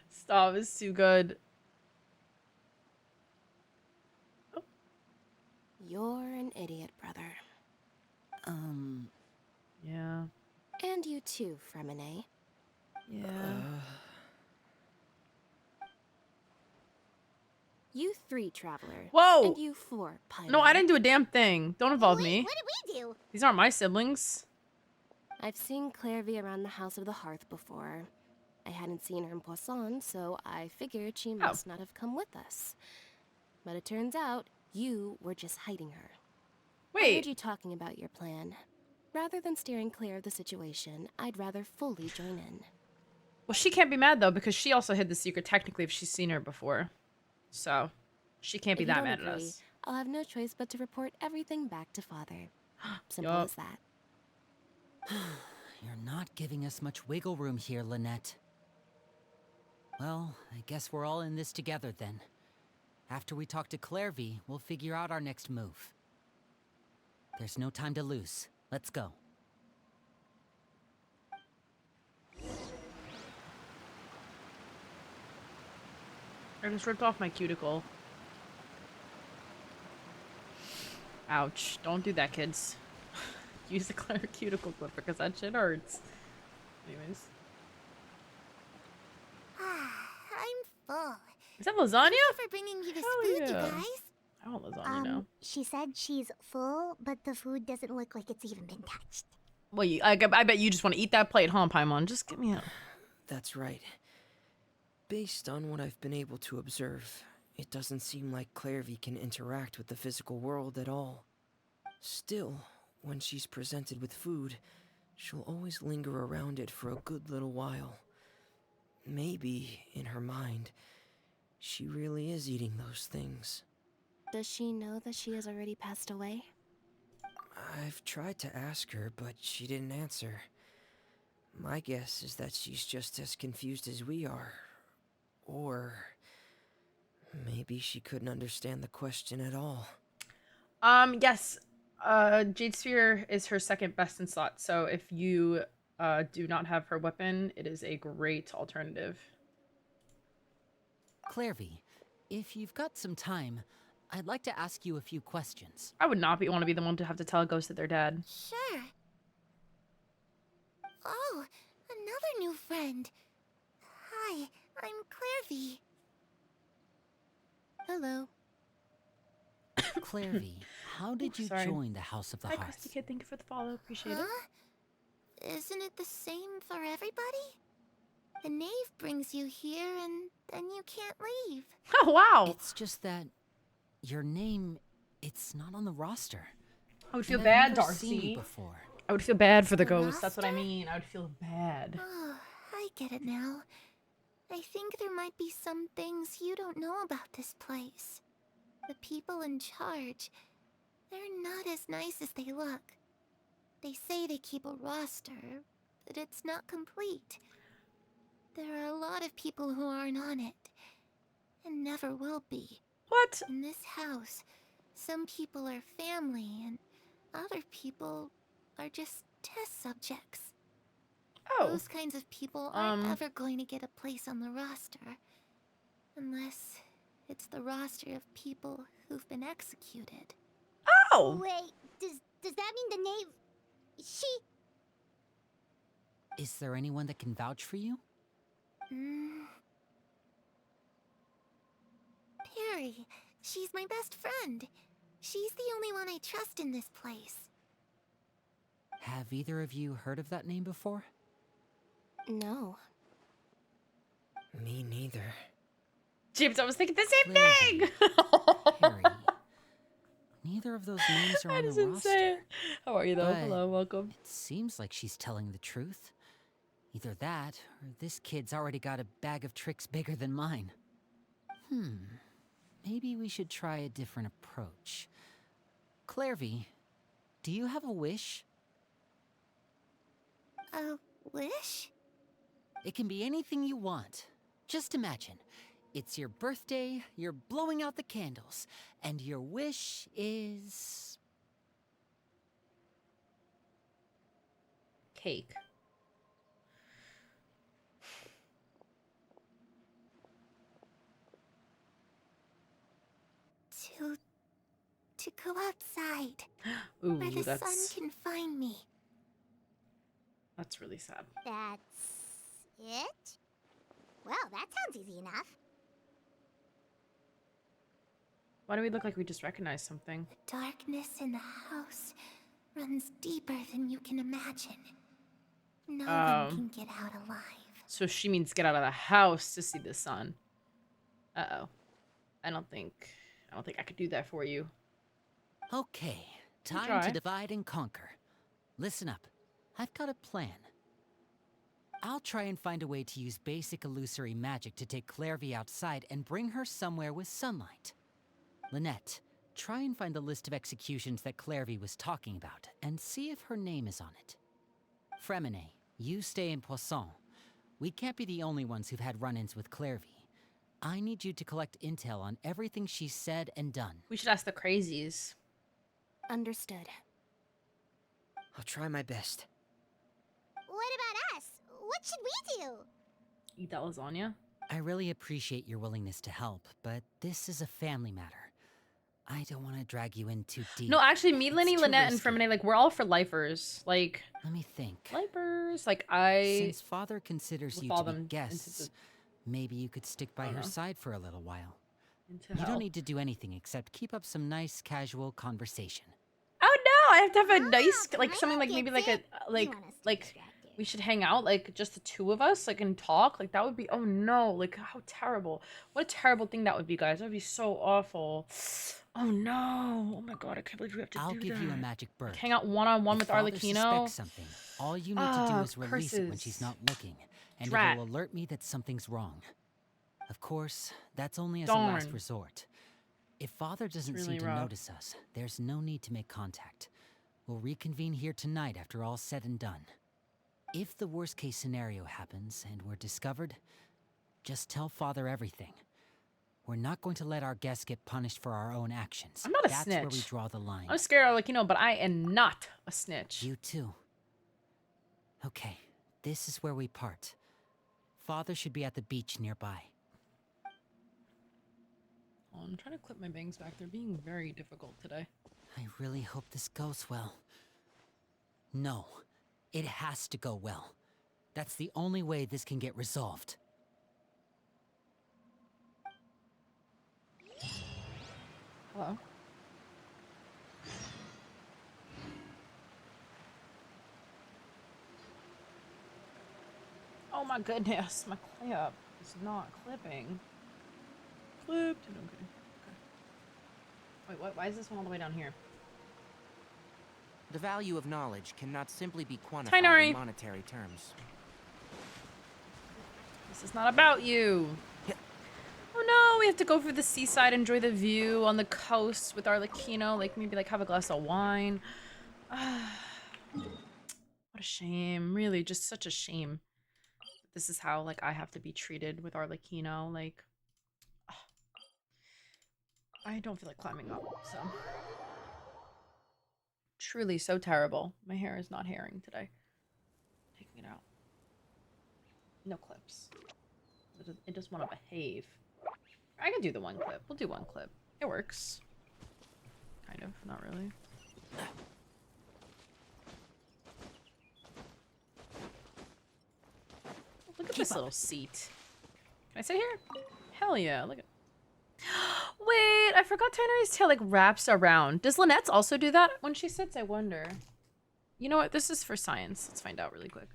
A: Stop, it's too good.
I: You're an idiot, brother.
A: Yeah.
I: And you too, Fremine.
A: Yeah.
I: You 3, Traveler.
A: Whoa!
I: And you 4, Pilot.
A: No, I didn't do a damn thing. Don't involve
D: Wait,
A: me.
D: what did we do?
A: These aren't my siblings.
I: I've seen Clairvy around the House of the Hearth before. I hadn't seen her in Poisson, so I figured she must not have come with us. But it turns out you were just hiding her. I heard
A: Wait.
I: you talking about your plan. Rather than steering clear of the situation, I'd rather fully join in.
A: Well, she can't be mad though because she also hid the secret technically if she's seen her before. So, she can't be
I: If you
A: that
I: don't
A: mad at
I: agree,
A: us.
I: I'll have no choice but to report everything back to Father. Simple
A: Yup.
I: as that.
B: You're not giving us much wiggle room here, Lynette. Well, I guess we're all in this together then. After we talk to Clairvy, we'll figure out our next move. There's no time to lose. Let's go.
A: I just ripped off my cuticle. Ouch. Don't do that, kids. Use the clear cuticle clipper because that shit hurts. Anyways.
G: I'm full.
A: Is that lasagna?
G: Thank you for bringing me this
A: Hell
G: food,
A: yeah.
G: you guys.
A: I want lasagna now.
D: She said she's full, but the food doesn't look like it's even been touched.
A: Well, I bet you just want to eat that plate, huh, Paimon? Just give me a...
H: That's right. Based on what I've been able to observe, it doesn't seem like Clairvy can interact with the physical world at all. Still, when she's presented with food, she'll always linger around it for a good little while. Maybe, in her mind, she really is eating those things.
I: Does she know that she has already passed away?
H: I've tried to ask her, but she didn't answer. My guess is that she's just as confused as we are. Or Maybe she couldn't understand the question at all.
A: Yes. Jade Sphere is her second best in slot, so if you do not have her weapon, it is a great alternative.
B: Clairvy, if you've got some time, I'd like to ask you a few questions.
A: I would not want to be the one to have to tell a ghost that they're dead.
G: Sure. Oh, another new friend. Hi, I'm Clairvy.
I: Hello.
B: Clairvy, how did you
A: sorry.
B: join the House of the
A: Hi,
B: Hearth?
A: Crusty Kid. Thank you for the follow. Appreciate it.
G: Isn't it the same for everybody? The knave brings you here and then you can't leave.
A: Oh, wow.
B: It's just that your name, it's not on the roster.
A: I would feel
B: And
A: bad,
B: I've never seen you
A: Darcy.
B: before.
A: I would feel bad for the
G: The
A: ghost. That's what I
G: roster?
A: mean. I would feel bad.
G: Oh, I get it now. I think there might be some things you don't know about this place. The people in charge, they're not as nice as they look. They say they keep a roster, but it's not complete. There are a lot of people who aren't on it, and never will be.
A: What?
G: In this house, some people are family, and other people are just test subjects.
A: Oh.
G: Those kinds of people aren't ever going to get a place on the roster. Unless it's the roster of people who've been executed.
A: Oh.
D: Wait, does that mean the knave... She...
B: Is there anyone that can vouch for you?
G: Perry, she's my best friend. She's the only one I trust in this place.
B: Have either of you heard of that name before?
I: No.
H: Me neither.
A: James, I was thinking the same
B: Clairvy,
A: thing.
B: Perry. Neither of those names are on
A: That is
B: the roster.
A: insane. How are you, though?
B: But
A: Hello, welcome.
B: It seems like she's telling the truth. Either that, or this kid's already got a bag of tricks bigger than mine. Maybe we should try a different approach. Clairvy, do you have a wish?
G: A wish?
B: It can be anything you want. Just imagine. It's your birthday, you're blowing out the candles, and your wish is...
A: Cake.
G: To go outside.
A: Ooh,
G: Where the sun
A: that's
G: can find me.
A: really sad.
D: That's... it? Well, that sounds easy enough.
A: Why do we look like we just recognized something?
G: The darkness in the house runs deeper than you can imagine. No one can get out alive.
A: So she means get out of the house to see the sun. Uh-oh. I don't think I could do that for you.
B: Okay, time
A: try.
B: to divide and conquer. Listen up. I've got a plan. I'll try and find a way to use basic illusory magic to take Clairvy outside and bring her somewhere with sunlight. Lynette, try and find the list of executions that Clairvy was talking about and see if her name is on it. Fremine, you stay in Poisson. We can't be the only ones who've had run-ins with Clairvy. I need you to collect intel on everything she's said and done.
A: We should ask the crazies.
I: Understood.
H: I'll try my best.
D: What about us? What should we do?
A: Eat that lasagna?
B: I really appreciate your willingness to help, but this is a family matter. I don't want to drag you in too deep.
A: No, actually, me,
B: It's
A: Lenny,
B: too
A: Lynette, and
B: risky.
A: Fremine, like, we're all for lifers. Like,
B: Let me think.
A: lifers. Like, I...
B: Since Father considers
A: we'll
B: you
A: follow
B: to be
A: them into
B: guests, maybe you could stick by
A: I don't
B: her
A: know.
B: side for a little while.
A: into
B: You
A: hell.
B: don't need to do anything except keep up some nice, casual conversation.
A: Oh, no! I have to have a
D: Ah,
A: nice, like,
D: I
A: something like,
D: don't
A: maybe,
D: get
A: like, a,
D: it. You
A: like,
D: want us to
A: like...
D: distract you.
A: we should hang out, like, just the two of us, like, and talk. Like, that would be, oh no, like, how terrible. What a terrible thing that would be, guys. That would be so awful. Oh no. Oh my god, I can't believe we have to
B: I'll
A: do
B: give
A: that.
B: you a magic bird.
A: Like, hang out one-on-one
B: If
A: with
B: Father
A: Arlecchino.
B: suspects something, all you need to do
A: Ah,
B: is release it when
A: curses.
B: she's not looking, and
A: Drat.
B: it'll alert me that something's wrong. Of course, that's only as a last
A: Darn.
B: resort. If Father doesn't
A: really
B: seem to
A: rough.
B: notice us, there's no need to make contact. We'll reconvene here tonight after all's said and done. If the worst case scenario happens and we're discovered, just tell Father everything. We're not going to let our guests get punished for our own actions.
A: I'm not a
B: That's
A: snitch.
B: where we draw the line.
A: I'm scared of Arlecchino, but I am not a snitch.
B: You too. Okay, this is where we part. Father should be at the beach nearby.
A: Oh, I'm trying to clip my bangs back. They're being very difficult today.
B: I really hope this goes well. No, it has to go well. That's the only way this can get resolved.
A: Hello? Oh my goodness, my clip is not clipping. Clipped. Okay. Wait, what? Why is this one all the way down here?
J: The value of knowledge cannot simply be
A: Hi,
J: quantified
A: Nori.
J: in monetary terms.
A: This is not about you. Oh no, we have to go for the seaside, enjoy the view on the coast with Arlecchino, like maybe like have a glass of wine. What a shame, really, just such a shame. This is how like I have to be treated with Arlecchino, like I don't feel like climbing up, so truly so terrible. My hair is not hairing today. Taking it out. No clips. It just want to behave. I can do the one clip. We'll do one clip. It works. Kind of. Not really. Look at this little seat. Can I sit here? Hell yeah. Look at... Wait, I forgot Tinery's tail like wraps around. Does Lynette's also do that when she sits? I wonder. You know what? This is for science. Let's find out really quick.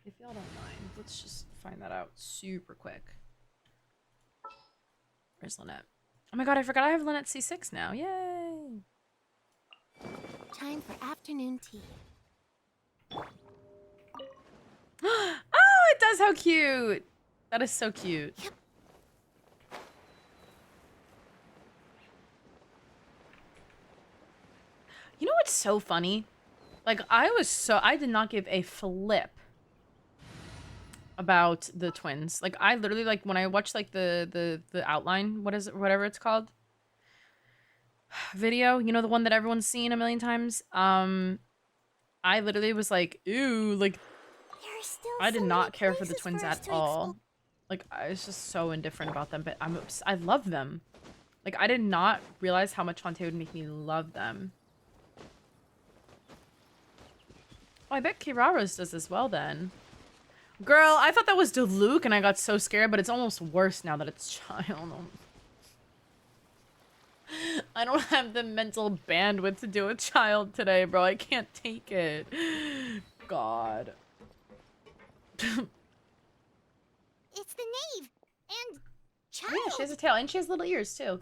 A: If y'all don't mind, let's just find that out super quick. Where's Lynette? Oh my god, I forgot I have Lynette C6 now. Yay!
G: Time for afternoon tea.
A: Oh, it does! How cute! That is so cute.
G: Yep.
A: You know what's so funny? Like, I did not give a flip about the twins. Like, I literally, like, when I watched, like, the outline, whatever it's called, video, you know, the one that everyone's seen a million times, I literally was like, ew, like, I did not care for the twins at all. Like, I was just so indifferent about them, but I love them. Like, I did not realize how much Fontaine would make me love them. Oh, I bet Kirara's does as well then. Girl, I thought that was Diluc and I got so scared, but it's almost worse now that it's child. I don't have the mental bandwidth to do a child today, bro. I can't take it. God.
D: It's the knave and child.
A: Oh, yeah, she has a tail and she has little ears too.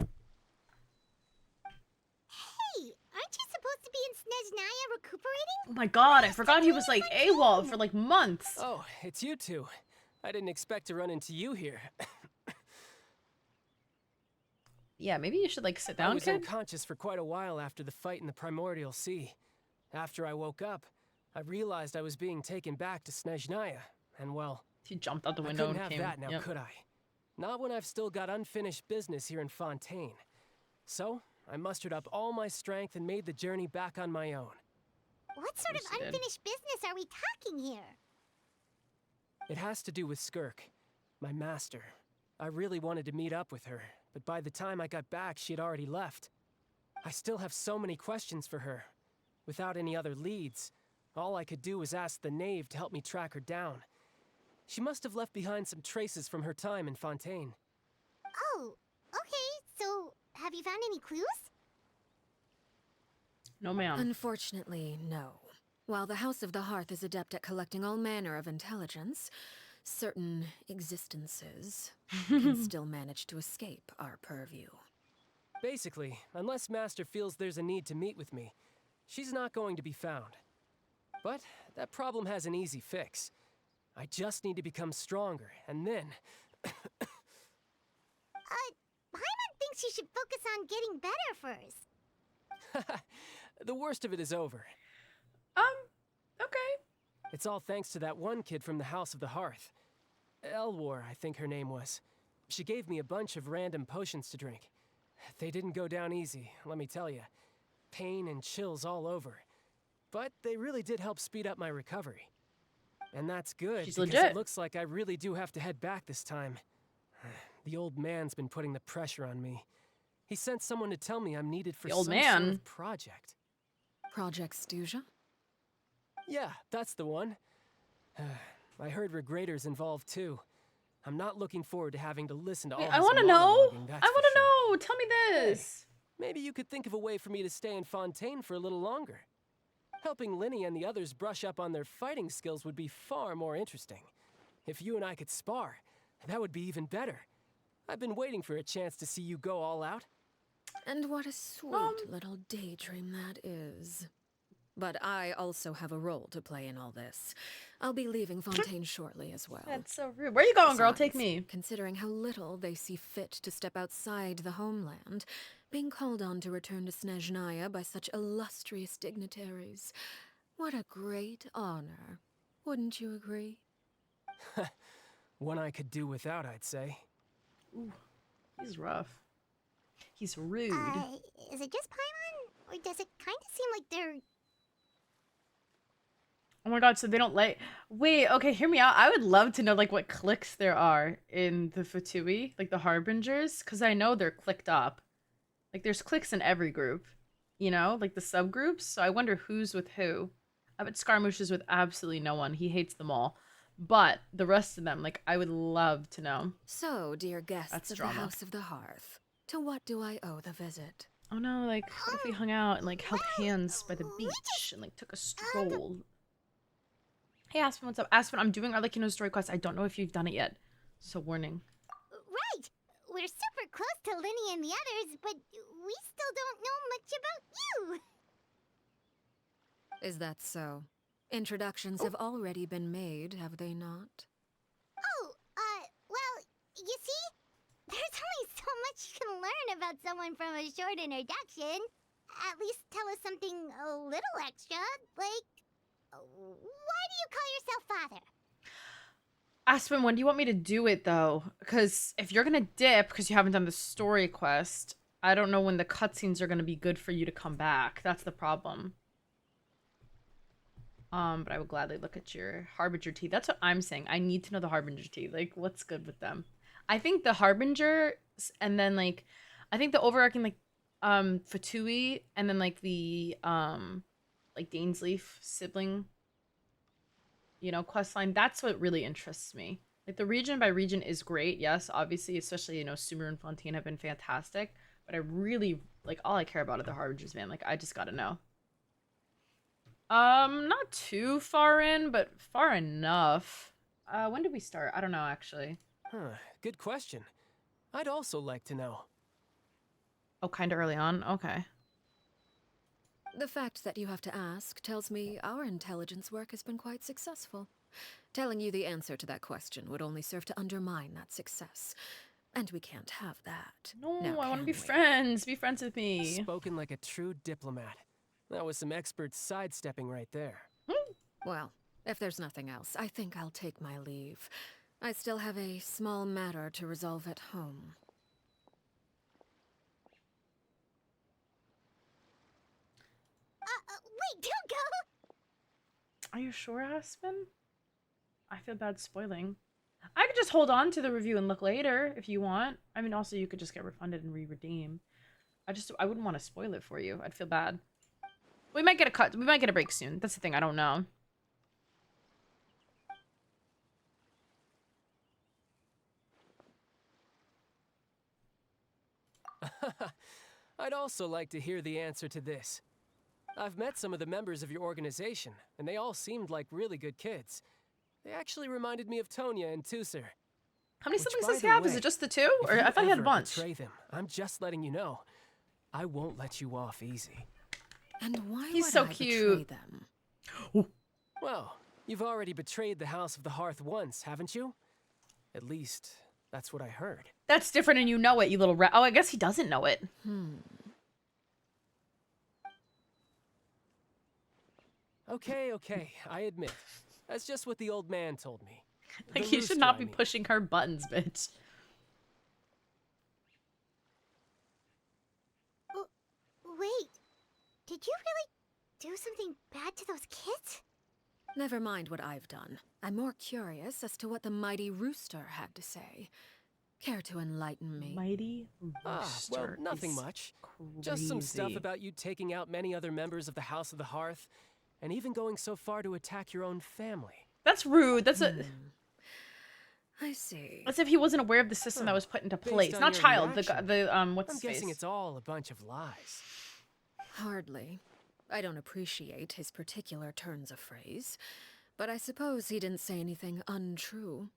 D: Hey, aren't you supposed to be in Snezhnaya recuperating?
A: Oh my god, I forgot he was like AWOL for like months.
K: Oh, it's you two. I didn't expect to run into you here.
A: Yeah, maybe you should like sit
K: I
A: down,
K: was
A: kid.
K: unconscious for quite a while after the fight in the Primordial Sea. After I woke up, I realized I was being taken back to Snezhnaya, and well,
A: He jumped out the
K: I
A: window
K: couldn't
A: and
K: have
A: came.
K: that now, could I? Not when I've still got unfinished business here in Fontaine. So, I mustered up all my strength and made the journey back on my own.
D: What sort of
A: Yes, you did.
D: unfinished business are we talking here?
K: It has to do with Skirk, my master. I really wanted to meet up with her, but by the time I got back, she had already left. I still have so many questions for her. Without any other leads, all I could do was ask the knave to help me track her down. She must have left behind some traces from her time in Fontaine.
D: Oh, okay, so have you found any clues?
A: No, ma'am.
E: Unfortunately, no. While the House of the Hearth is adept at collecting all manner of intelligence, certain existences can still manage to escape our purview.
K: Basically, unless Master feels there's a need to meet with me, she's not going to be found. But that problem has an easy fix. I just need to become stronger, and then...
D: Paimon thinks you should focus on getting better first.
K: The worst of it is over.
A: Okay.
K: It's all thanks to that one kid from the House of the Hearth. Elwar, I think her name was. She gave me a bunch of random potions to drink. They didn't go down easy, let me tell you. Pain and chills all over. But they really did help speed up my recovery. And that's good,
A: She's
K: because
A: legit.
K: it looks like I really do have to head back this time. The old man's been putting the pressure on me. He sent someone to tell me I'm needed for
A: The old
K: some sort
A: man?
K: of project.
E: Project Stuja?
K: Yeah, that's the one. I heard Regrader's involved too. I'm not looking forward to having to listen to all
A: I
K: his
A: want to know.
K: monologuing, that's
A: I
K: for
A: want to
K: sure.
A: know. Tell me this.
K: Maybe you could think of a way for me to stay in Fontaine for a little longer. Helping Linny and the others brush up on their fighting skills would be far more interesting. If you and I could spar, that would be even better. I've been waiting for a chance to see you go all out.
E: And what a sweet little daydream that is. But I also have a role to play in all this. I'll be leaving Fontaine shortly as well.
A: That's so rude. Where you going, girl? Take
E: Besides,
A: me.
E: Considering how little they see fit to step outside the homeland, being called on to return to Snezhnaya by such illustrious dignitaries. What a great honor. Wouldn't you agree?
K: One I could do without, I'd say.
A: Ooh, he's rough. He's rude.
D: Is it just Paimon? Or does it kind of seem like they're...
A: Oh my god, so they don't like... Wait, okay, hear me out. I would love to know, like, what cliques there are in the Wheeee, like the Harbingers, because I know they're clicked up. Like, there's cliques in every group, you know? Like, the subgroups, so I wonder who's with who. I bet Scaramouche is with absolutely no one. He hates them all. But the rest of them, like, I would love to know.
E: So, dear guests
A: That's
E: of
A: drama.
E: the House of the Hearth, to what do I owe the visit?
A: Oh no, like, what if we hung out and, like, held hands by the beach and, like, took a stroll? Hey, Aspen, what's up? Aspen, I'm doing Arlecchino's story quest. I don't know if you've done it yet. So, warning.
D: Right! We're super close to Linny and the others, but we still don't know much about you!
E: Is that so? Introductions have already been made, have they not?
D: Oh, well, you see? There's only so much you can learn about someone from a short introduction. At least tell us something a little extra, like... Why do you call yourself father?
A: Aspen, when do you want me to do it, though? Because if you're going to dip because you haven't done the story quest, I don't know when the cutscenes are going to be good for you to come back. That's the problem. But I would gladly look at your Harbinger tea. That's what I'm saying. I need to know the Harbinger tea. Like, what's good with them? I think the Harbinger, and then, like, I think the overarching, like, Fatui, and then, like, the, like, Dainsleif sibling, you know, questline. That's what really interests me. Like, the region by region is great, yes, obviously, especially, you know, Sumeru and Fontaine have been fantastic, but I really, like, all I care about are the Harbingers, man. Like, I just gotta know. Not too far in, but far enough. When did we start? I don't know, actually.
K: Huh, good question. I'd also like to know.
A: Oh, kinda early on? Okay.
E: The fact that you have to ask tells me our intelligence work has been quite successful. Telling you the answer to that question would only serve to undermine that success. And we can't have that.
A: No,
E: now,
A: I want to
E: can
A: be
E: we?
A: friends. Be friends with me.
K: Spoken like a true diplomat. That was some expert sidestepping right there.
E: Well, if there's nothing else, I think I'll take my leave. I still have a small matter to resolve at home.
D: Wait, don't go!
A: Are you sure, Aspen? I feel bad spoiling. I could just hold on to the review and look later if you want. I mean, also you could just get refunded and re-redeem. I wouldn't want to spoil it for you. I'd feel bad. We might get a cut. We might get a break soon. That's the thing. I don't know.
K: I'd also like to hear the answer to this. I've met some of the members of your organization, and they all seemed like really good kids. They actually reminded me of Tonya and Tusser.
A: How many
K: Which,
A: siblings
K: by
A: does he
K: the
A: have? Is
K: way,
A: it just the two?
K: if
A: Or
K: you
A: I thought he had a
K: ever
A: bunch.
K: betray them, I'm just letting you know. I won't let you off easy.
E: And why
A: He's
E: would
A: so
E: I betray
A: cute.
E: them?
K: Well, you've already betrayed the House of the Hearth once, haven't you? At least, that's what I heard.
A: That's different and you know it, you little rat. Oh, I guess he doesn't know it.
K: Okay, I admit. That's just what the old man told me.
A: Like,
K: The
A: you should
K: rooster,
A: not
K: I
A: be
K: mean.
A: pushing her buttons, bitch.
D: Wait, did you really do something bad to those kids?
E: Never mind what I've done. I'm more curious as to what the mighty rooster had to say. Care to enlighten me?
A: Mighty
F: Well,
A: Rooster
F: nothing
A: is
F: much. Just some stuff
A: crazy.
F: about you taking out many other members of the House of the Hearth, and even going so far to attack your own family.
A: That's rude. That's a.
E: I see.
A: As if he wasn't aware of the system that was put into
F: Based
A: place.
F: on
A: Not
F: your
A: child.
F: reaction,
A: What's
F: I'm
A: his
F: guessing
A: face?
F: it's all a bunch of lies.
E: Hardly. I don't appreciate his particular turns of phrase, but I suppose he didn't say anything untrue.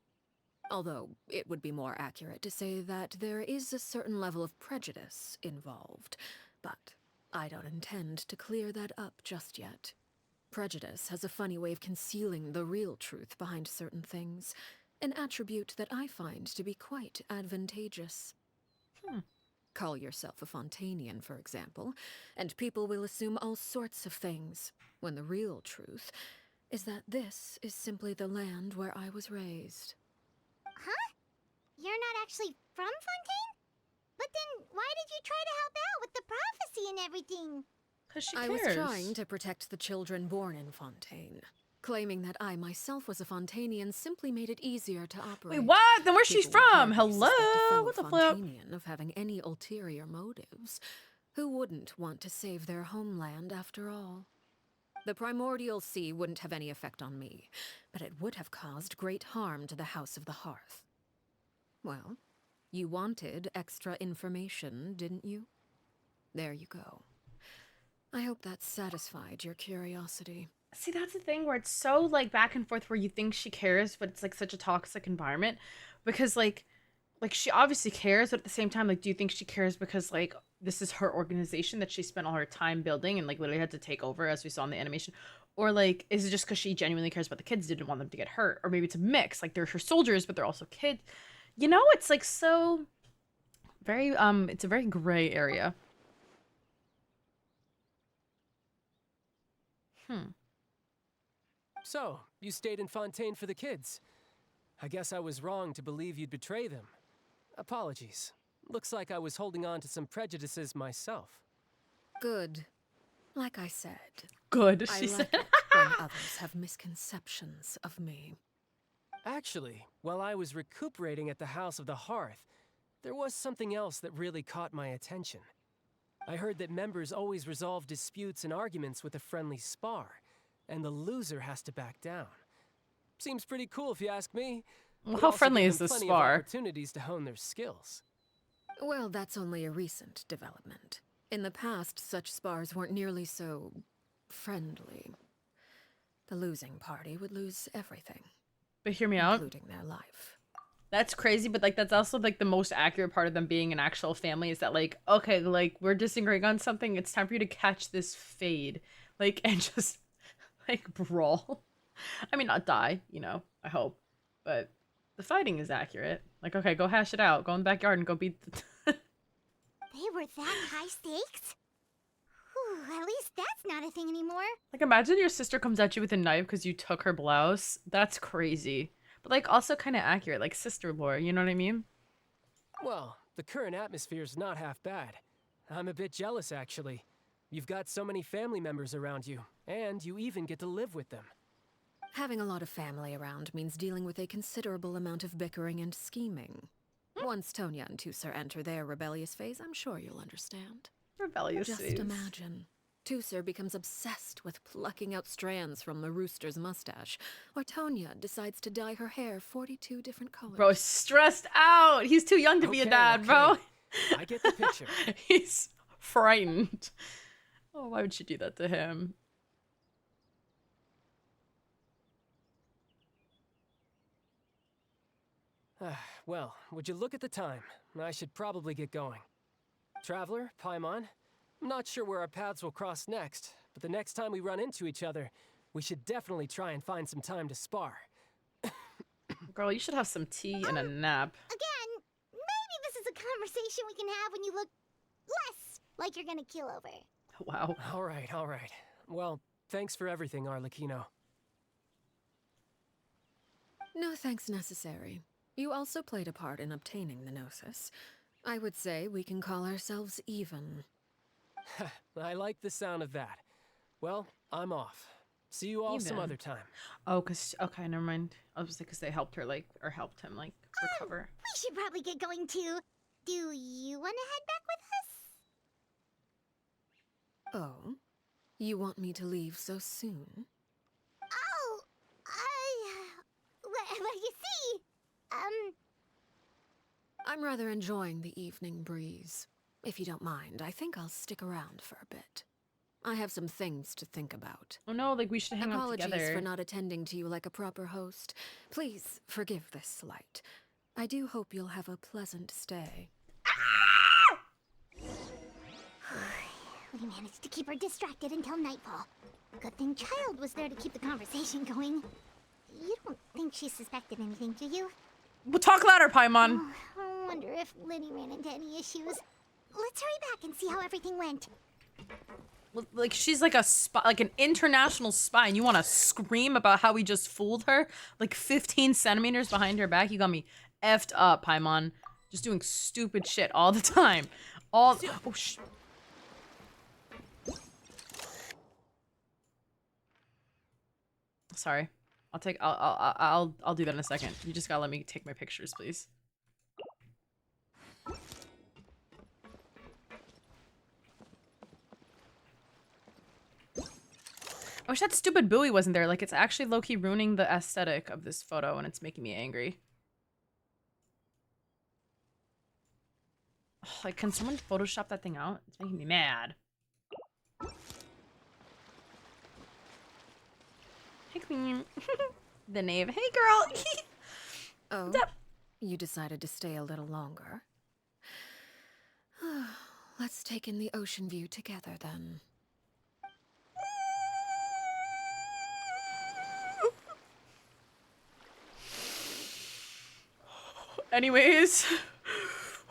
E: Although, it would be more accurate to say that there is a certain level of prejudice involved, but I don't intend to clear that up just yet. Prejudice has a funny way of concealing the real truth behind certain things, an attribute that I find to be quite advantageous. Call yourself a Fontanian, for example, and people will assume all sorts of things, when the real truth is that this is simply the land where I was raised.
D: Huh? You're not actually from Fontaine? But then why did you try to help out with the prophecy and everything?
A: Because she
E: I
A: cares.
E: was trying to protect the children born in Fontaine. Claiming that I myself was a Fontanian simply made it easier to operate.
A: Wait, what? Then where's she
E: People would
A: from?
E: hardly suspect a
A: Hello?
E: fellow
A: What the flip?
E: Fontanian of having any ulterior motives. Who wouldn't want to save their homeland after all? The primordial sea wouldn't have any effect on me, but it would have caused great harm to the House of the Hearth. Well, you wanted extra information, didn't you? There you go. I hope that satisfied your curiosity.
A: See, that's the thing where it's so like back and forth where you think she cares, but it's like such a toxic environment because like she obviously cares, but at the same time, like, do you think she cares because like this is her organization that she spent all her time building and like literally had to take over as we saw in the animation? Or like, is it just because she genuinely cares about the kids, didn't want them to get hurt? Or maybe it's a mix, like they're her soldiers, but they're also kids. You know, it's like so very, it's a very gray area.
F: So, you stayed in Fontaine for the kids. I guess I was wrong to believe you'd betray them. Apologies. Looks like I was holding on to some prejudices myself.
E: Good. Like I said,
A: Good,
E: I
A: she
E: like
A: said.
E: it when others have misconceptions of me.
F: Actually, while I was recuperating at the House of the Hearth, there was something else that really caught my attention. I heard that members always resolve disputes and arguments with a friendly spar, and the loser has to back down. Seems pretty cool if you ask me.
A: Well,
F: Would
A: how
F: also
A: friendly
F: give
A: is
F: them
A: this
F: plenty
A: spar?
F: of opportunities to hone their skills.
E: Well, that's only a recent development. In the past, such spars weren't nearly so friendly. The losing party would lose everything,
A: But hear me out.
E: including their life.
A: That's crazy, but like that's also like the most accurate part of them being an actual family is that like, okay, like we're disagreeing on something, it's time for you to catch this fade. Like and just like brawl. I mean not die, you know, I hope. But the fighting is accurate. Like, okay, go hash it out. Go in the backyard and go beat the
D: They were that high stakes? Whew, at least that's not a thing anymore.
A: Like imagine your sister comes at you with a knife because you took her blouse. That's crazy. But like also kind of accurate, like sister lore, you know what I mean?
F: Well, the current atmosphere's not half bad. I'm a bit jealous, actually. You've got so many family members around you, and you even get to live with them.
E: Having a lot of family around means dealing with a considerable amount of bickering and scheming. Once Tonya and Tusser enter their rebellious phase, I'm sure you'll understand.
A: Rebellious
E: Just
A: phase.
E: imagine. Tusser becomes obsessed with plucking out strands from the rooster's mustache, or Tonya decides to dye her hair 42 different colors.
A: Bro, stressed out. He's too young to be a
F: Okay,
A: dad, bro.
F: okay. I get the picture.
A: He's frightened. Oh, why would she do that to him?
F: Well, would you look at the time? I should probably get going. Traveler, Paimon, I'm not sure where our paths will cross next, but the next time we run into each other, we should definitely try and find some time to spar.
A: Girl, you should have some tea and a nap.
D: Again, maybe this is a conversation we can have when you look less like you're gonna kill over.
A: Wow.
F: All right. Well, thanks for everything, Arlecchino.
E: No thanks necessary. You also played a part in obtaining the Gnosis. I would say we can call ourselves even.
K: I like the sound of that. Well, I'm off. See you all some
A: Even.
K: other time.
A: Oh, okay, never mind. I was like, because they helped her, like, or helped him, like, recover.
D: We should probably get going too. Do you want to head back with us?
E: Oh? You want me to leave so soon?
D: Oh, well, you see,
E: I'm rather enjoying the evening breeze. If you don't mind, I think I'll stick around for a bit. I have some things to think about.
A: Oh no, like, we should hang out together.
E: Apologies for not attending to you like a proper host. Please forgive this slight. I do hope you'll have a pleasant stay.
D: we managed to keep her distracted until nightfall. Good thing Child was there to keep the conversation going. You don't think she suspected anything, do you?
A: Well, talk louder, Paimon.
D: Oh, I wonder if Liddy ran into any issues. Let's hurry back and see how everything went.
A: Like, she's like a spy, like an international spy, and you want to scream about how we just fooled her? Like 15 centimeters behind her back? You got me effed up, Paimon. Just doing stupid shit all the time. Oh, sorry. I'll do that in a second. You just gotta let me take my pictures, please. I wish that stupid buoy wasn't there. Like, it's actually low-key ruining the aesthetic of this photo, and it's making me angry. Ugh, like, can someone Photoshop that thing out? It's making me mad. Hey, Queen. The knave. Hey, girl.
E: Oh, you decided to stay a little longer. Let's take in the ocean view together, then.
A: Anyways.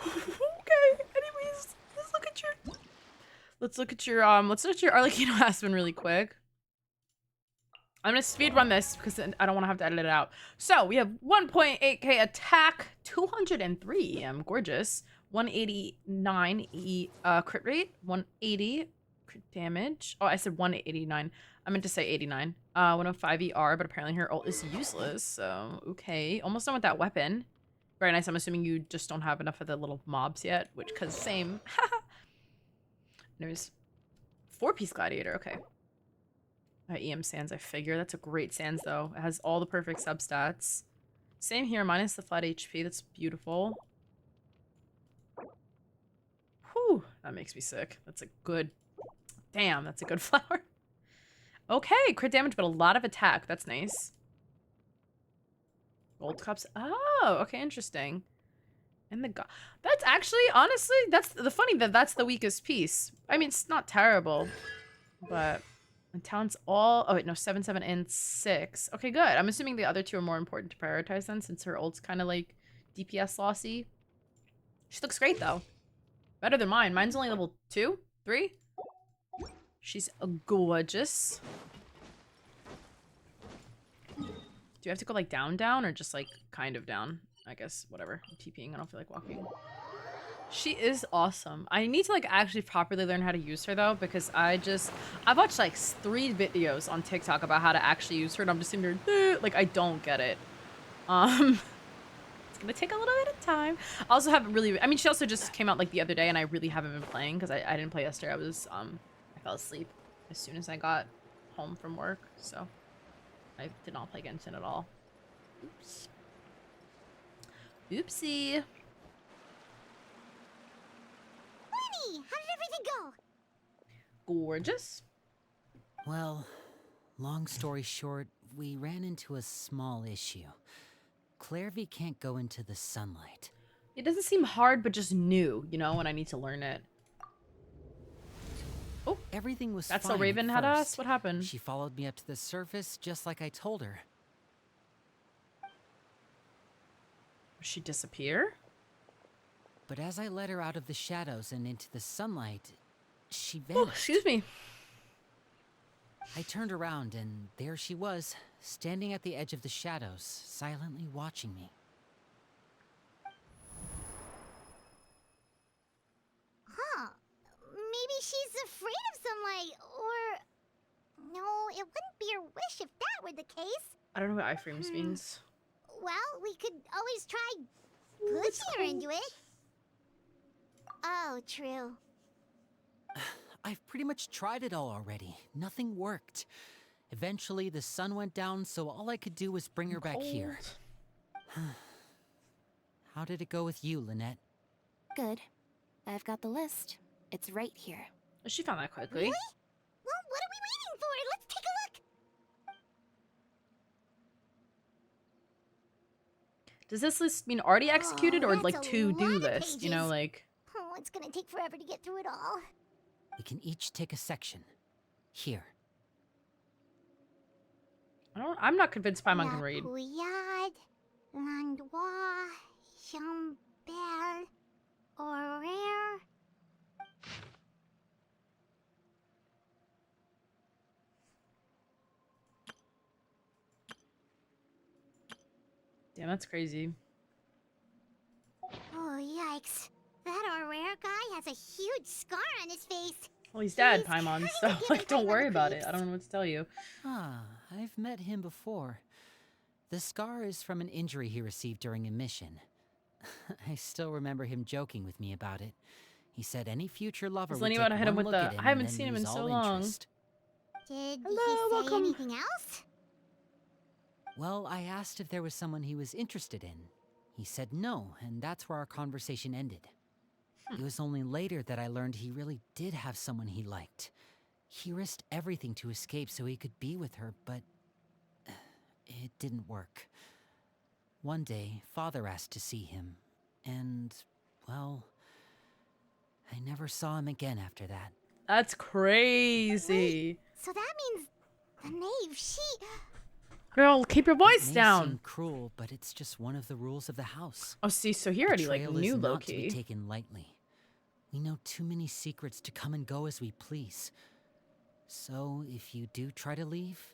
A: Okay. Anyways, let's look at your Arlecchino Aspen really quick. I'm gonna speed run this because I don't want to have to edit it out. So we have 1.8k attack, 203 EM, gorgeous. 189 crit rate, 180 crit damage. Oh, I said 189. I meant to say 89. 105 ER, but apparently her ult is useless. So okay, almost done with that weapon. Very nice. I'm assuming you just don't have enough of the little mobs yet, which, cause same. There's 4-piece gladiator. Okay. EM Sands, I figure. That's a great Sands, though. It has all the perfect substats. Same here, minus the flat HP. That's beautiful. Whew, that makes me sick. That's a good... Damn, that's a good flower. Okay, crit damage, but a lot of attack. That's nice. Gold cups. Oh, okay, interesting. And the god. That's actually, honestly, that's the funny that that's the weakest piece. I mean, it's not terrible, but... And talents all... Oh, wait, no. 7, 7, and 6. Okay, good. I'm assuming the other two are more important to prioritize then, since her ult's kind of, like, DPS lossy. She looks great, though. Better than mine. Mine's only level 2? 3? She's gorgeous. Do you have to go, like, down, or just, like, kind of down? I guess, whatever. I'm TPing. I don't feel like walking. She is awesome. I need to, like, actually properly learn how to use her, though, because I've watched, like, 3 videos on TikTok about how to actually use her, and I'm just sitting there, like, I don't get it. It's gonna take a little bit of time. I also haven't really, I mean, she also just came out, like, the other day, and I really haven't been playing, because I didn't play yesterday. I fell asleep as soon as I got home from work, so I did not play Genshin at all. Oops. Oopsie.
D: How did everything go?
A: Gorgeous.
B: Well, long story short, we ran into a small issue. Clairvy can't go into the sunlight.
A: It doesn't seem hard, but just new, you know, and I need to learn it. Oh,
B: everything was
A: that's
B: fine
A: a Raven
B: at
A: had
B: first.
A: us? What happened?
B: She followed me up to the surface just like I told her.
A: Did she disappear?
B: But as I led her out of the shadows and into the sunlight, she
A: Oh,
B: vanished.
A: excuse me.
B: I turned around and there she was, standing at the edge of the shadows, silently watching me.
D: Huh. Maybe she's it wouldn't be your wish if that were the case.
A: I don't know what iframes means.
D: Well, we could always try pushing her into it. Oh, true.
B: I've pretty much tried it all already. Nothing worked. Eventually, the sun went down, so all I could do was bring her back here. How did it go with you, Lynette?
I: Good. I've got the list. It's right here.
A: She found that quickly.
D: Really? Well, what are we waiting for? Let's take a look.
A: Does this list mean already executed or
D: that's
A: like
D: a
A: to-do
D: lot of
A: list? You know,
D: pages.
A: like...
D: Oh, it's gonna take forever to get through it all.
B: We can each take a section. Here.
A: I'm not convinced Paimon can read.
D: Puyad, Landois, Chambert, Horaire.
A: Damn, that's crazy.
D: Oh, yikes. That Horaire guy has a huge scar on his face.
A: Well, he's dead,
D: He's
A: Paimon,
D: kinda
A: so,
D: giving
A: like, don't
D: Paimon
A: worry
D: the
A: about it.
D: creeps.
A: I don't know what to tell you.
B: Ah, I've met him before. The scar is from an injury he received during a mission. I still remember him joking with me about it. He said any future lover
A: Is
B: would
A: Lenny
B: take
A: about to hit him
B: one
A: with
B: look
A: the-
B: at him
A: I haven't
B: and then
A: seen him in
B: lose
A: so
B: all
A: long.
B: interest.
D: Did
A: Hello,
D: he say
A: welcome.
D: anything else?
B: Well, I asked if there was someone he was interested in. He said no, and that's where our conversation ended. It was only later that I learned he really did have someone he liked. He risked everything to escape so he could be with her, but it didn't work. One day, Father asked to see him, and, well, I never saw him again after that.
A: That's crazy.
D: So that means the knave, she...
A: Girl, keep your voice
B: It may
A: down.
B: seem cruel, but it's just one of the rules of the house.
A: Oh, see, so he already, like,
B: Betrayal
A: knew
B: is not to be
A: low-key.
B: taken lightly. We know too many secrets to come and go as we please. So, if you do try to leave,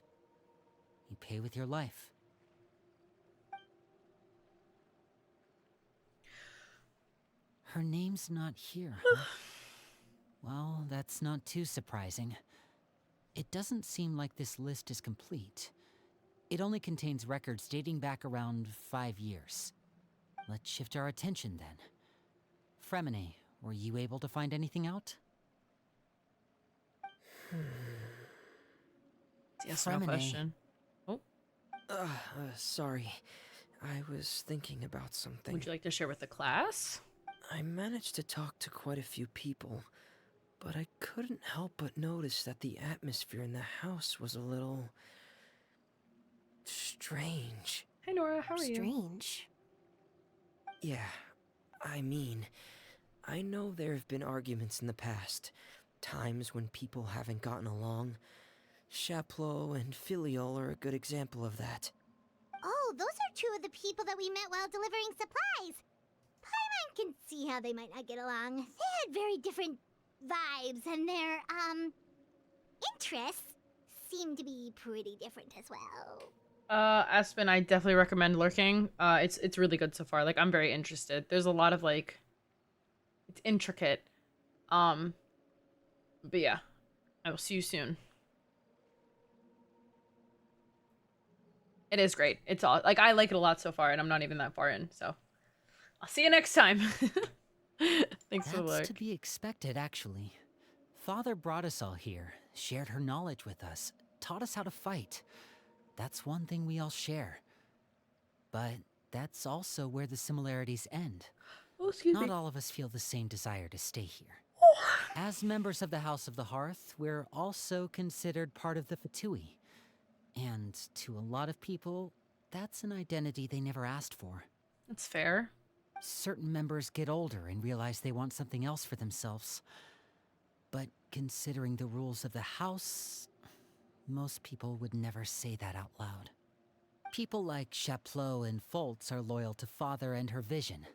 B: you pay with your life. Her name's not here, huh? Well, that's not too surprising. It doesn't seem like this list is complete. It only contains records dating back around 5 years. Let's shift our attention then. Fremine, were you able to find anything out?
A: Yes, no
B: Fremine.
A: question. Oh,
H: Sorry. I was thinking about something.
A: would you like to share with the class?
H: I managed to talk to quite a few people, but I couldn't help but notice that the atmosphere in the house was a little... strange.
A: Hey, Nora, how are you?
I: Strange.
H: Yeah, I mean, I know there have been arguments in the past, times when people haven't gotten along. Chaplot and Filiol are a good example of that.
D: Oh, those are two of the people that we met while delivering supplies. Paimon can see how they might not get along. They had very different vibes, and their, interests seem to be pretty different as well.
A: Aspen, I definitely recommend lurking. It's really good so far. Like, I'm very interested. There's a lot of, like, it's intricate. But yeah, I will see you soon. It is great. It's all, like, I like it a lot so far, and I'm not even that far in, so I'll see you next time. Thanks for the
B: That's
A: look.
B: to be expected, actually. Father brought us all here, shared her knowledge with us, taught us how to fight. That's one thing we all share. But that's also where the similarities end.
A: Oh, excuse
B: Not
A: me.
B: all of us feel the same desire to stay here. As members of the House of the Hearth, we're also considered part of the Fatui. And to a lot of people, that's an identity they never asked for.
A: That's fair.
B: Certain members get older and realize they want something else for themselves. But considering the rules of the house, most people would never say that out loud. People like Chaplot and Foltz are loyal to Father and her vision.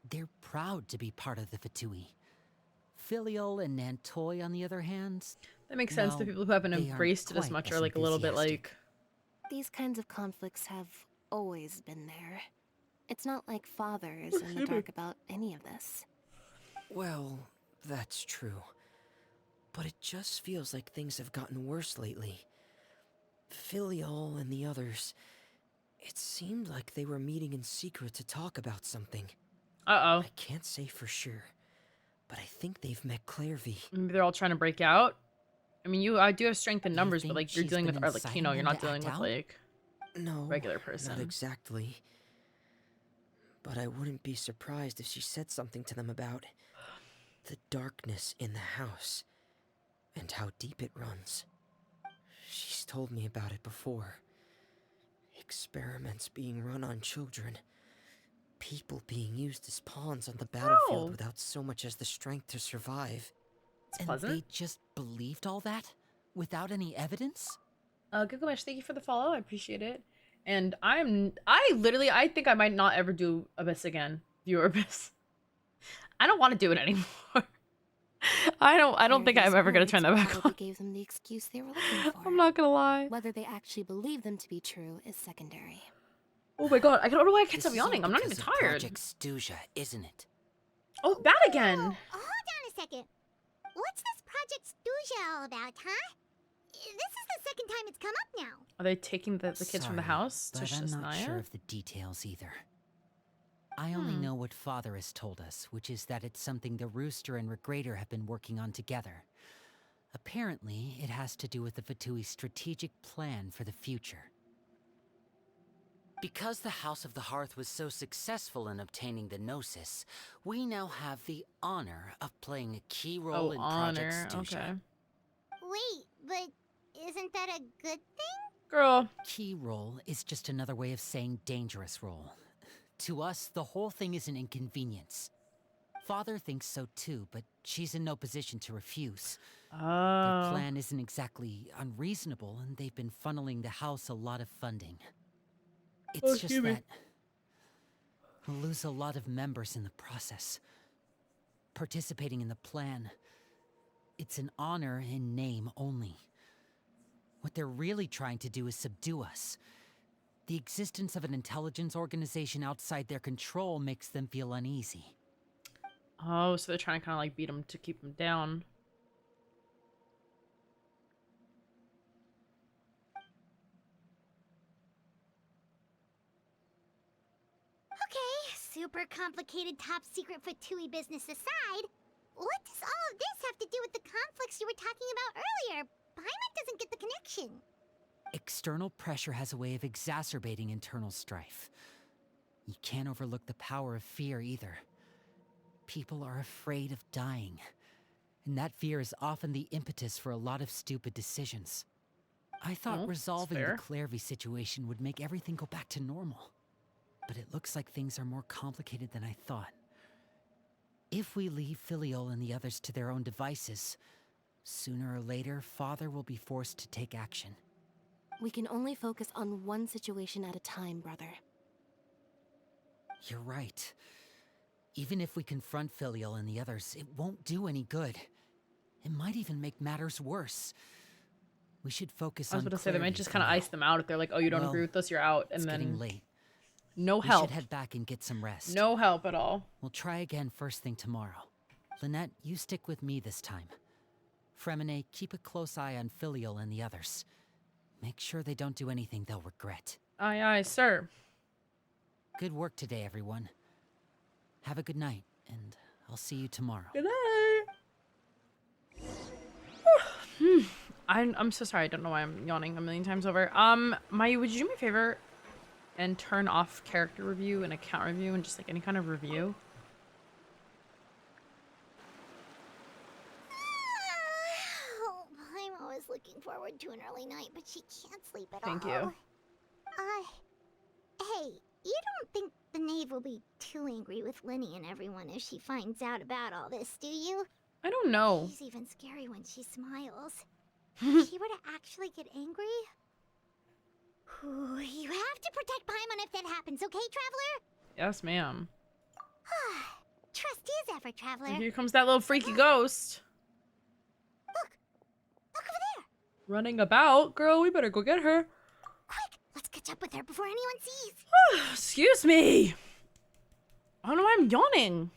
B: They're proud to be part of the Fatui. Filiol and Nantoy, on the other hand,
A: That makes sense. The
B: well,
A: people who haven't
B: they aren't
A: embraced it as
B: quite
A: much
B: as
A: are, like, a little bit,
B: enthusiastic.
A: like...
I: These kinds of conflicts have always been there. It's not like Father is in the dark about any of this.
H: Well, that's true. But it just feels like things have gotten worse lately. Filial and the others, it seemed like they were meeting in secret to talk about something.
A: Uh-oh.
H: I can't say for sure, but I think they've met Clairvy.
A: Maybe they're all trying to break out. I mean, I do have strength in
B: You
A: numbers, but
B: think
A: like you're
B: she's
A: dealing with
B: been inciting
A: Arlecchino, you're
B: them
A: not
B: to
A: dealing
B: act
A: with
B: out?
A: like
H: No,
A: regular person.
H: not exactly. But I wouldn't be surprised if she said something to them about the darkness in the house and how deep it runs. She's told me about it before. Experiments being run on children. People being used as pawns on the battlefield without so much as the strength to survive.
A: It's
B: And
A: pleasant.
B: they just believed all that? Without any evidence?
A: Gilgamesh, thank you for the follow. I appreciate it. And I think I might not ever do Abyss again. Viewer Abyss. I don't want to do it anymore. I don't think I'm ever gonna turn that back
I: probably
A: on.
I: gave them the excuse they were looking for.
A: I'm not gonna lie.
I: Whether they actually believe them to be true is secondary.
A: Oh my god, I don't know why I can't
B: This
A: stop
B: is all
A: yawning. I'm not even
B: because of
A: tired.
B: Project Stuja, isn't it?
A: Oh, that again.
D: Hold on a second. What's this Project Stuja all about, huh? This is the second time it's come up now.
A: Are they taking the kids from the
B: Sorry,
A: house to
B: but I'm not
A: Shasnaya?
B: sure of the details either. I only know what Father has told us, which is that it's something the Rooster and Regrader have been working on together. Apparently, it has to do with the Fatui's strategic plan for the future. Because the House of the Hearth was so successful in obtaining the Gnosis, we now have the honor of playing a key role in Project Stuja.
A: Okay.
D: Wait, but isn't that a good thing?
A: Girl.
B: Key role is just another way of saying dangerous role. To us, the whole thing is an inconvenience. Father thinks so too, but she's in no position to refuse. Their
A: Oh.
B: plan isn't exactly unreasonable, and they've been funneling the house a lot of funding. It's just that we'll lose a lot of members in the process. Participating in the plan, it's an honor in name only. What they're really trying to do is subdue us. The existence of an intelligence organization outside their control makes them feel uneasy.
A: Oh, so they're trying to kind of like beat him to keep him down.
D: Okay, super complicated top secret Fatui business aside, what does all of this have to do with the conflicts you were talking about earlier? Paimon doesn't get the connection.
B: External pressure has a way of exacerbating internal strife. You can't overlook the power of fear either. People are afraid of dying, and that fear is often the impetus for a lot of stupid decisions. I thought
A: that's
B: resolving the
A: fair.
B: Clairvy situation would make everything go back to normal. But it looks like things are more complicated than I thought. If we leave Filial and the others to their own devices, sooner or later, Father will be forced to take action.
I: We can only focus on one situation at a time, brother.
B: You're right. Even if we confront Filial and the others, it won't do any good. It might even make matters worse. We should focus
A: I was
B: on
A: about to say they might
B: Clairvy
A: just
B: for
A: kind of
B: now.
A: ice them out if they're like, oh, you don't agree
B: Well,
A: with us, you're out, and
B: It's
A: then
B: getting late.
A: no
B: We
A: help.
B: should head back and get some rest.
A: No help at all.
B: We'll try again first thing tomorrow. Lynette, you stick with me this time. Fremine, keep a close eye on Filial and the others. Make sure they don't do anything they'll regret.
A: Aye, aye, sir.
B: Good work today, everyone. Have a good night, and I'll see you tomorrow.
A: Good night. I'm so sorry. I don't know why I'm yawning a million times over. Maya, would you do me a favor and turn off character review and account review and just like any kind of review?
D: Oh, I'm always looking forward to an early night, but she can't sleep at all.
A: Thank you.
D: Hey, you don't think the knave will be too angry with Lenny and everyone if she finds out about all this, do you?
A: I don't know.
D: She's even scary when she smiles. If she were to actually get angry... Ooh, you have to protect Paimon if that happens, okay, Traveler?
A: Yes, ma'am.
D: Trust is effort, Traveler.
A: Here comes that little freaky ghost.
D: Look over there.
A: Running about. Girl, we better go get her.
D: Quick, let's catch up with her before anyone sees.
A: Excuse me. I don't know why I'm yawning.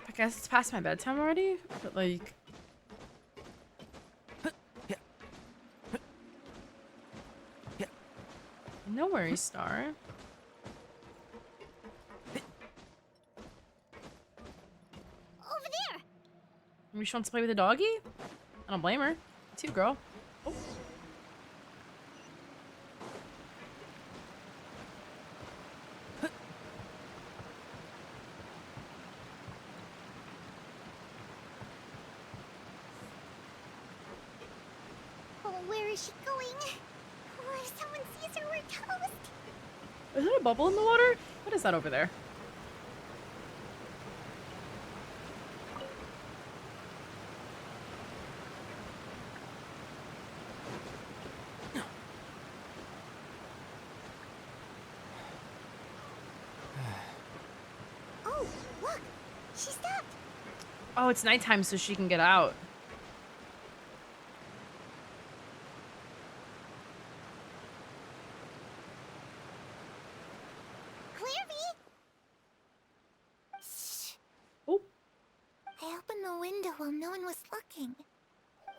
A: I guess it's past my bedtime already, but like... No worries, Star.
D: Over there!
A: Maybe she wants to play with a doggy? I don't blame her. It's you, girl. Oh.
D: Oh, where is she going? Oh, if someone sees her, we're toast.
A: Is that a bubble in the water? What is that over there?
D: Oh, look! She stopped!
A: Oh, it's nighttime, so she can get out.
D: Clairvy! Shh.
A: Oh.
G: I opened the window while no one was looking.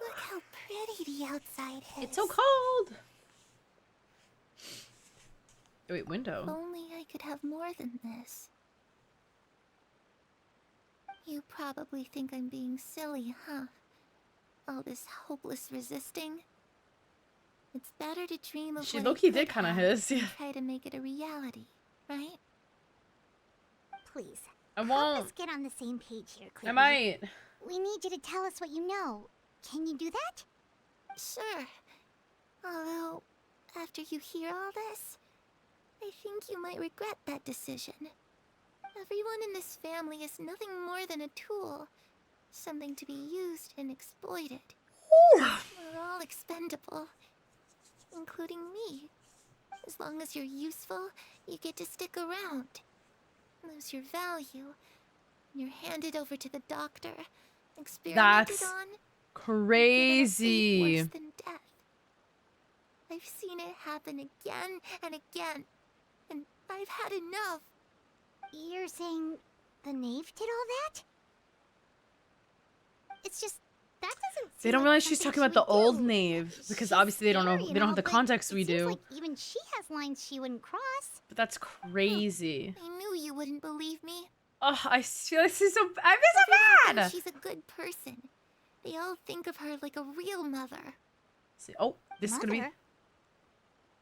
G: Look how pretty the outside is.
A: It's so cold. Oh, wait, window.
G: If only I could have more than this. You probably think I'm being silly, huh? All this hopeless resisting. It's better to dream of
A: She
G: what
A: low-key
G: it
A: did
G: could
A: kind of
G: have
A: hiss,
G: than
A: yeah.
G: try to make it a reality, right?
D: Please.
A: I
D: Help
A: won't.
D: us get on the same page here, Clairvy.
A: I might.
D: We need you to tell us what you know. Can you do that?
G: Sure. Although, after you hear all this, I think you might regret that decision. Everyone in this family is nothing more than a tool. Something to be used and exploited. We're all expendable. Including me. As long as you're useful, you get to stick around. Lose your value. You're handed over to the doctor. Experimented
A: That's
G: on.
A: crazy.
G: Worse than death. I've seen it happen again and again. And I've had enough.
D: You're saying the knave did all that? It's just that doesn't.
A: They don't realize she's talking about the old knave because obviously they don't know. They don't have the context we do.
D: Like even she has lines she wouldn't cross.
A: But that's crazy.
G: I knew you wouldn't believe me.
A: Oh, I feel this is so. I feel so bad.
G: She's a good person. They all think of her like a real mother.
A: See, oh, this is gonna be.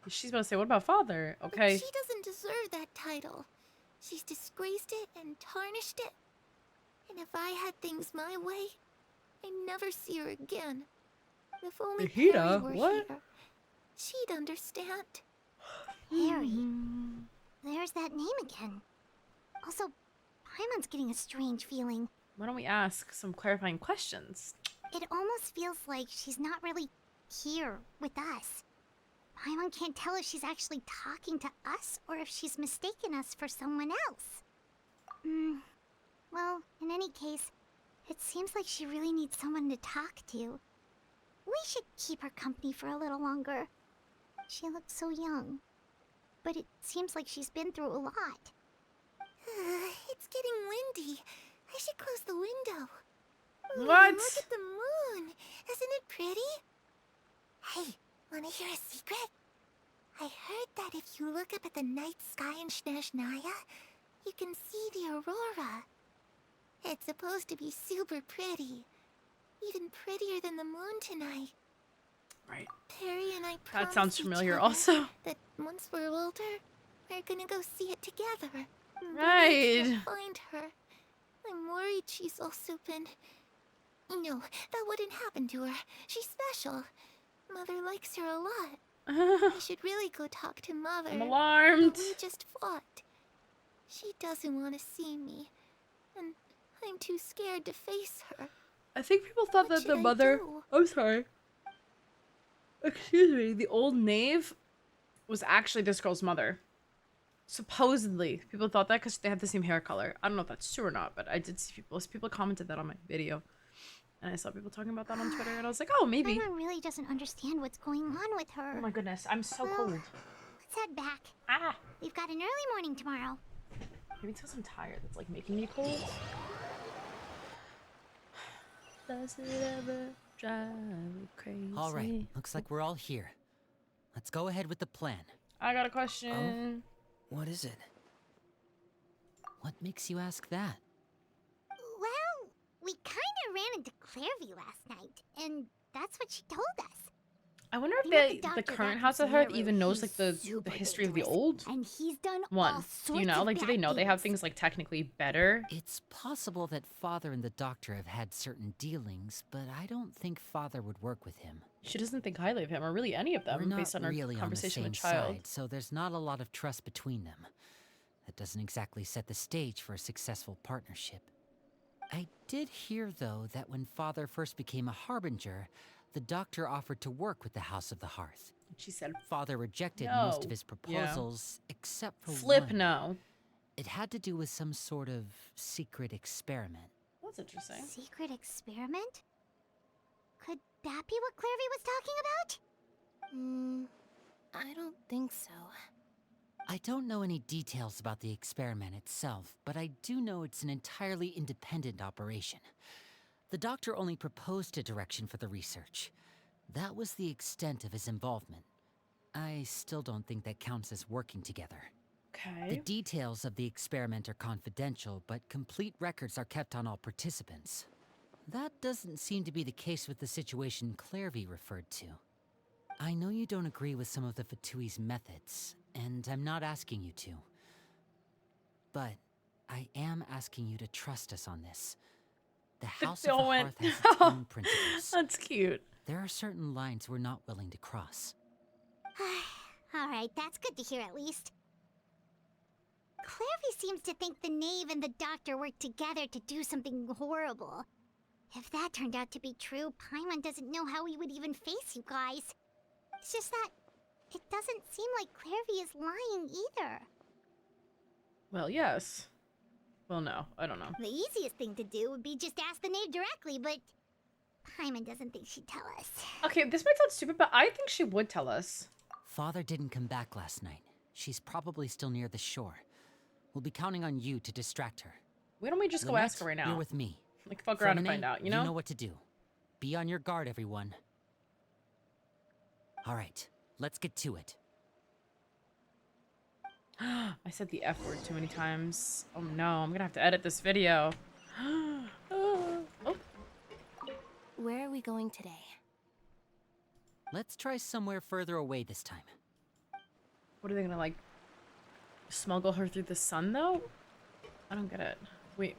A: She's about to say, "What about father?" Okay.
G: But she doesn't deserve that title. She's disgraced it and tarnished it. And if I had things my way, I'd never see her again. If only Perry were
A: what?
G: here, she'd understand.
D: Harry. There's that name again. Also, Paimon's getting a strange feeling.
A: Why don't we ask some clarifying questions?
D: It almost feels like she's not really here with us. Paimon can't tell if she's actually talking to us or if she's mistaken us for someone else. Well, in any case, it seems like she really needs someone to talk to. We should keep her company for a little longer. She looks so young. But it seems like she's been through a lot.
G: It's getting windy. I should close the window.
A: What?
G: Look at the moon. Isn't it pretty? Hey, wanna hear a secret? I heard that if you look up at the night sky in Snezhnaya, you can see the aurora. It's supposed to be super pretty. Even prettier than the moon tonight.
A: Right.
G: Perry and I
A: That sounds
G: promised each
A: familiar
G: other
A: also.
G: that once we're older, we're gonna go see it together. But I
A: Right.
G: can't find her. I'm worried she's also been... No, that wouldn't happen to her. She's special. Mother likes her a lot. I should really go talk to Mother.
A: I'm alarmed.
G: But we just fought. She doesn't want to see me. And I'm too scared to face her.
A: I think people thought
G: What
A: that the
G: should I
A: mother.
G: do?
A: I'm sorry. Excuse me. The old knave was actually this girl's mother. Supposedly, people thought that because they had the same hair color. I don't know if that's true or not, but I did see people. People commented that on my video, and I saw people talking about that on Twitter, and I was like, oh, maybe.
D: Paimon really doesn't understand what's going on with her.
A: Oh my goodness, I'm so
D: Well,
A: cold.
D: Let's head back.
A: Ah.
D: We've got an early morning tomorrow.
A: Maybe it's because I'm tired. That's like making me cold. Does it ever drive me crazy?
B: All right, looks like we're all here. Let's go ahead with the plan.
A: I got a question.
H: What is it?
B: What makes you ask that?
D: Well, we kinda ran into Clairview last night, and that's what she told us.
A: I wonder
D: We met
A: if the
D: doctor
A: current
D: back
A: House
D: in
A: of Hearth
D: Sierra.
A: even knows
D: He's
A: like the
D: super
A: history of the
D: dangerous,
A: old
D: and he's done all
A: one.
D: sorts
A: Do you know?
D: of
A: Like, do
D: bad
A: they know they have
D: things.
A: things like technically better?
B: It's possible that Father and the Doctor have had certain dealings, but I don't think Father would work with him.
A: She doesn't think highly of him, or really any of
B: We're
A: them,
B: not
A: based on her
B: really on the
A: conversation
B: same
A: with Child.
B: side, so there's not a lot of trust between them. That doesn't exactly set the stage for a successful partnership. I did hear, though, that when Father first became a Harbinger, the Doctor offered to work with the House of the Hearth.
A: She said,
B: Father rejected
A: no.
B: most of his
A: Yeah.
B: proposals, except for
A: Flip
B: one.
A: no.
B: It had to do with some sort of secret experiment.
A: That's interesting.
D: Secret experiment? Could that be what Clairvy was talking about?
I: I don't think so.
B: I don't know any details about the experiment itself, but I do know it's an entirely independent operation. The Doctor only proposed a direction for the research. That was the extent of his involvement. I still don't think that counts as working together.
A: Okay.
B: The details of the experiment are confidential, but complete records are kept on all participants. That doesn't seem to be the case with the situation Clairvy referred to. I know you don't agree with some of the Fatui's methods, and I'm not asking you to. But I am asking you to trust us on this. The House of the Hearth has its own principles.
A: That's cute.
B: There are certain lines we're not willing to cross.
D: Alright, that's good to hear at least. Clairvy seems to think the Knave and the Doctor worked together to do something horrible. If that turned out to be true, Paimon doesn't know how he would even face you guys. It's just that it doesn't seem like Clairvy is lying either.
A: Well, yes. Well, no. I don't know.
D: The easiest thing to do would be just ask the Knave directly, but Paimon doesn't think she'd tell us.
A: Okay, this might sound stupid, but I think she would tell us.
B: Father didn't come back last night. She's probably still near the shore. We'll be counting on you to distract her.
A: Why don't we just go
B: Lynette,
A: ask her right now?
B: You're with me.
A: Like, fuck around and
B: Fremine,
A: find out, you know?
B: You know what to do. Be on your guard, everyone. All right, let's get to it.
A: I said the F word too many times. Oh no, I'm gonna have to edit this video. Oh.
I: Where are we going today?
B: Let's try somewhere further away this time.
A: What are they gonna, like, smuggle her through the sun, though? I don't get it. Wait.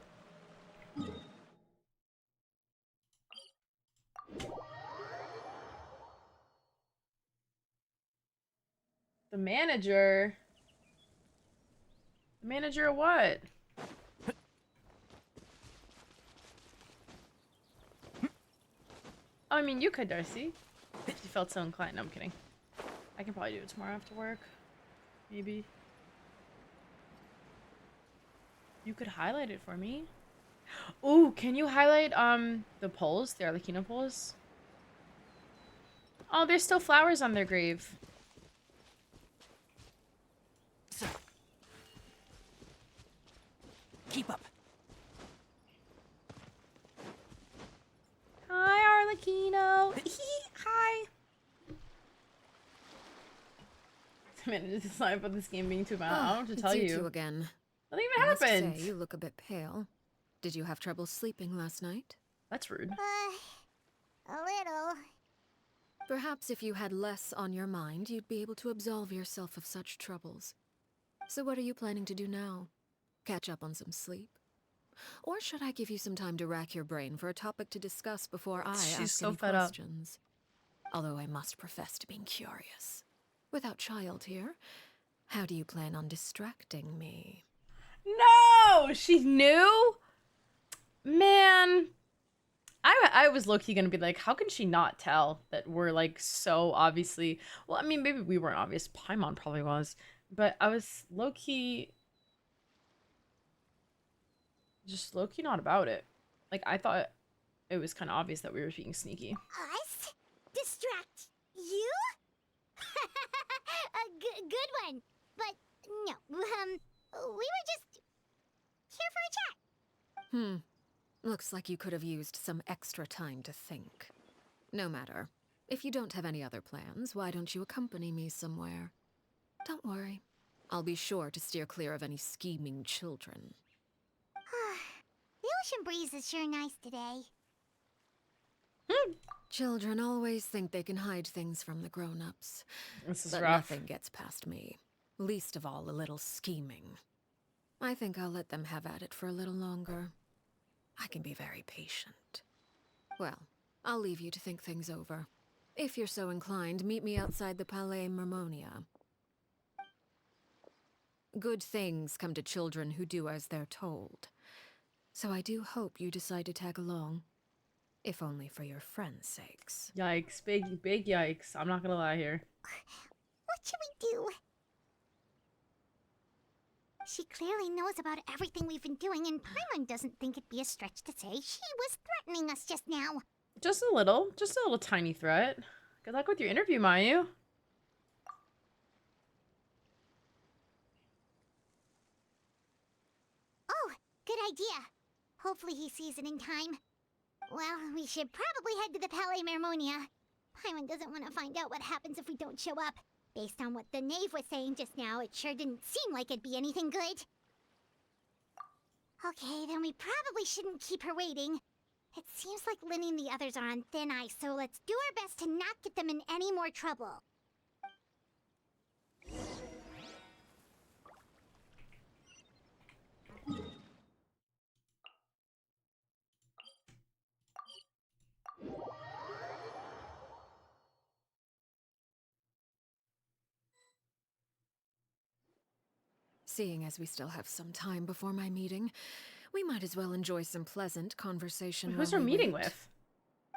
A: The manager? The manager of what? Oh, I mean, you could, Darcy. If you felt so inclined. No, I'm kidding. I can probably do it tomorrow after work. Maybe. You could highlight it for me. Ooh, can you highlight, the poles? The Arlecchino poles? Oh, there's still flowers on their grave.
J: Sir. Keep up.
A: Hi, Arlecchino. Hi. The manager decided about this game being too bad. I don't know what to tell
E: it's
A: you.
E: two again.
A: Nothing
E: I
A: even
E: must
A: happened.
E: say, you look a bit pale. Did you have trouble sleeping last night?
A: That's rude.
D: A little.
E: Perhaps if you had less on your mind, you'd be able to absolve yourself of such troubles. So what are you planning to do now? Catch up on some sleep? Or should I give you some time to rack your brain for a topic to discuss before I
A: She's
E: ask
A: so
E: any
A: fed up.
E: questions? Although I must profess to being curious. Without Child here, how do you plan on distracting me?
A: No! She knew? Man. I was low-key gonna be like, how can she not tell that we're, like, so obviously... Well, I mean, maybe we weren't obvious. Paimon probably was. But I was low-key... just low-key not about it. Like, I thought it was kind of obvious that we were being sneaky.
D: Us? Distract you? A good one. But no, we were just here for a chat.
E: Looks like you could have used some extra time to think. No matter. If you don't have any other plans, why don't you accompany me somewhere? Don't worry. I'll be sure to steer clear of any scheming children.
D: The ocean breeze is sure nice today.
E: Children always think they can hide things from the grown-ups.
A: This is
E: But
A: rough.
E: nothing gets past me. Least of all, a little scheming. I think I'll let them have at it for a little longer. I can be very patient. Well, I'll leave you to think things over. If you're so inclined, meet me outside the Palais Mermonia. Good things come to children who do as they're told. So I do hope you decide to tag along. If only for your friends' sakes.
A: Yikes. Big yikes. I'm not gonna lie here.
D: What should we do? She clearly knows about everything we've been doing, and Paimon doesn't think it'd be a stretch to say she was threatening us just now.
A: Just a little. Just a little tiny threat. Good luck with your interview, Mayu.
D: Oh, good idea. Hopefully he sees it in time. Well, we should probably head to the Palais Mermonia. Paimon doesn't want to find out what happens if we don't show up. Based on what the knave was saying just now, it sure didn't seem like it'd be anything good. Okay, then we probably shouldn't keep her waiting. It seems like Linny and the others are on thin ice, so let's do our best to not get them in any more trouble.
E: Seeing as we still have some time before my meeting, we might as well enjoy some pleasant conversation.
A: Who's
E: while
A: her
E: we
A: meeting
E: wait.
A: with?